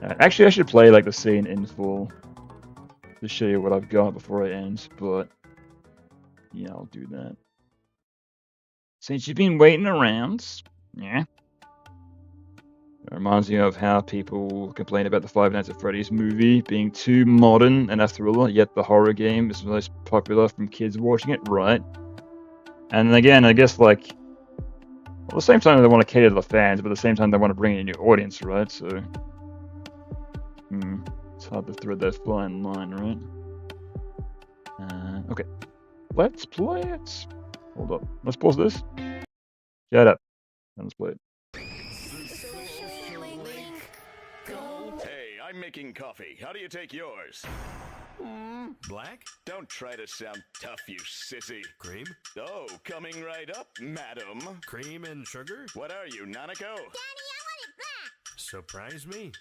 Actually, I should play like the scene in full to show you what I've got before it ends, but yeah, I'll do that. Since you've been waiting around, yeah. It reminds me of how people complain about the Five Nights at Freddy's movie being too modern and a thriller, yet the horror game is the most popular from kids watching it, right? And again, I guess like, well, at the same time they want to cater to the fans, but at the same time they want to bring in a new audience, right? So, it's hard to thread that fine line, right? Okay, let's play it. Hold up, let's pause this. Shut up. Let's play it. Hey, I'm making coffee. How do you take yours? Black? Don't try to sound tough, you sissy. Cream? Oh, coming right up, madam. Cream and sugar? What are you, Nanako? Daddy, I want it black. Surprise me.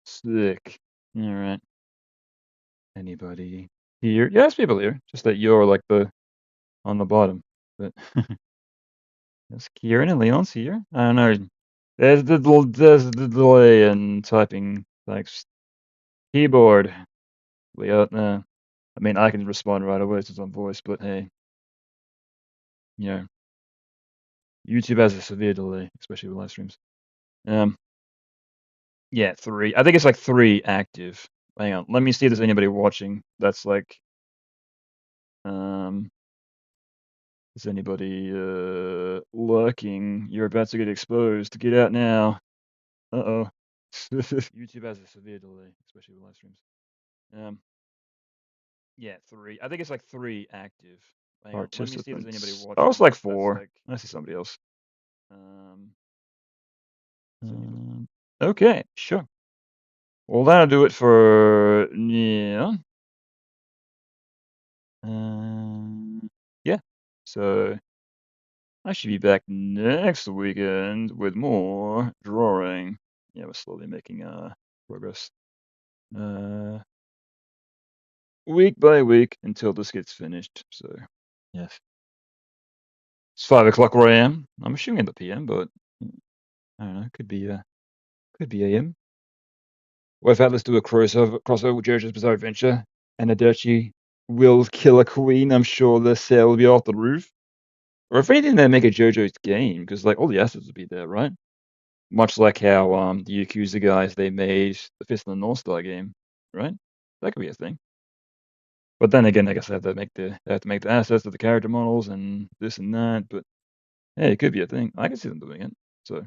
Sick. All right. Anybody here? Yeah, there's people here. Just that you're like on the bottom. But there's Kieran and Leon's here. I don't know. There's the delay in typing. Thanks. Keyboard. Leon. I mean, I can respond right away since I'm voice, but hey, you know, YouTube has a severe delay, especially with live streams. Yeah, 3. I think it's like 3 active. Hang on, let me see if there's anybody watching. That's like, is anybody lurking? You're about to get exposed. Get out now. Uh-oh. YouTube has a severe delay, especially with live streams. Yeah, 3. I think it's like 3 active. Hang on, let me see if there's anybody watching. Oh, it's like 4. I see somebody else. Okay, sure. Well, that'll do it for yeah. Yeah. So I should be back next weekend with more drawing. Yeah, we're slowly making progress. Week by week until this gets finished. So yes. It's 5 o'clock where I am. I'm assuming at the PM, but I don't know. Could be AM. What if let's do a crossover with JoJo's Bizarre Adventure and Adachi will kill a queen? I'm sure the sale will be off the roof. Or if anything, they make a JoJo's game, because like all the assets would be there, right? Much like how the Yakuza guys, they made the Fist of the North Star game, right? That could be a thing. But then again, I guess they have to make the assets of the character models and this and that. But hey, it could be a thing. I can see them doing it. So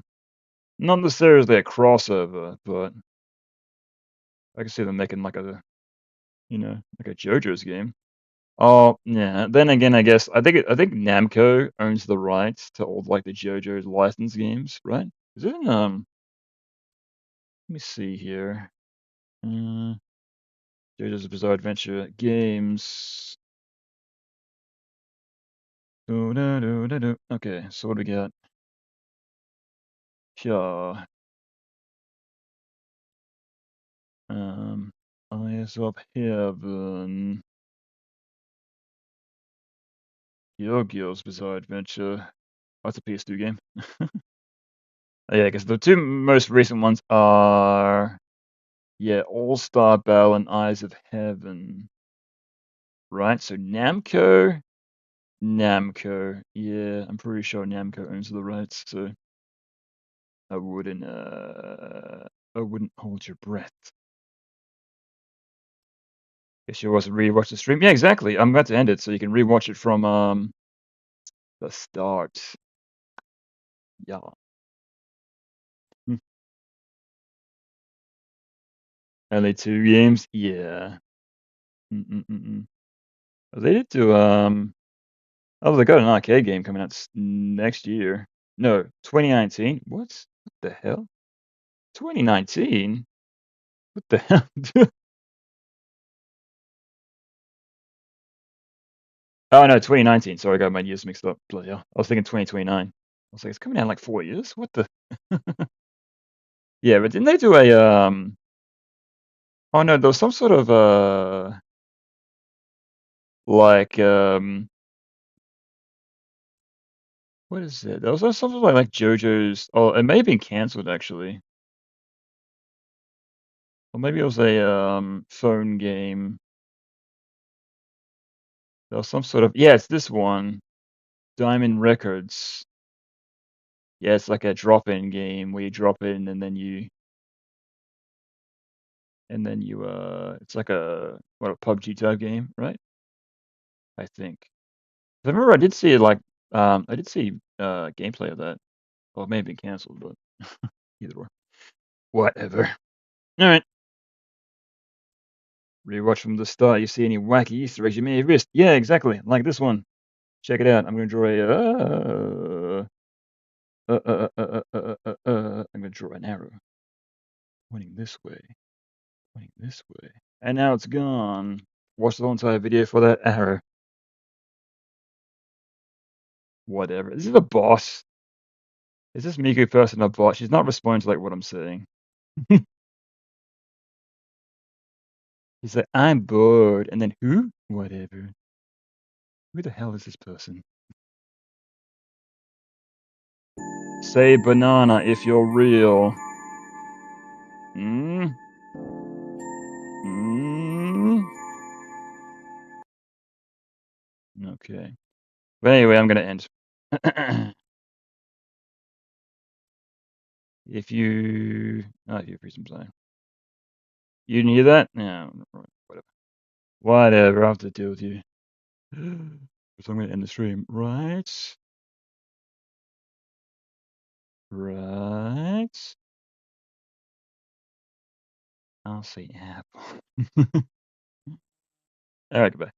not necessarily a crossover, but I can see them making like a, like a JoJo's game. Oh yeah. Then again, I guess I think Namco owns the rights to all like the JoJo's licensed games, right? Is it in let me see here. JoJo's Bizarre Adventure games. Okay, so what do we got? Here. Eyes of Heaven. Yu-Gi-Oh's Bizarre Adventure. Oh, it's a PS2 game. Oh, yeah, because the 2 most recent ones are, yeah, All-Star Bell and Eyes of Heaven. Right, so Namco. Yeah, I'm pretty sure Namco owns the rights, so I wouldn't hold your breath. Guess you wasn't rewatch the stream. Yeah, exactly. I'm about to end it, so you can rewatch it from the start. Yeah. Only 2 games? Yeah. They did do oh, they got an arcade game coming out next year. No, 2019. What the hell? 2019? What the hell? Oh no, 2019. Sorry, I got my years mixed up. Bloody hell. I was thinking 2029. I was like, it's coming out in like 4 years? What the? Yeah, but didn't they do a oh no, there was some sort of like what is it? There was something like JoJo's. Oh, it may have been cancelled actually. Or maybe it was a phone game. There was some sort of, yeah, it's this one. Diamond Records. Yeah, it's like a drop-in game where you drop in and then you it's like a PUBG type game, right? I think. I remember I did see gameplay of that. Well, it may have been canceled, but either way. Whatever. All right. Rewatch from the start. You see any wacky Easter eggs you may have missed? Yeah, exactly. Like this one. Check it out. I'm gonna draw I'm gonna draw an arrow pointing this way, and now it's gone. Watch the whole entire video for that arrow. Whatever. This is a boss. Is this Miku person a bot? She's not responding to like what I'm saying. He's like, I'm bored, and then who? Whatever. Who the hell is this person? Say banana if you're real. Hmm? Hmm? Okay. But anyway, I'm gonna end. If you free some time. You didn't hear that? No, whatever. Whatever, I have to deal with you. So I'm gonna end the stream. Right? Right? I'll say apple. Alright, goodbye.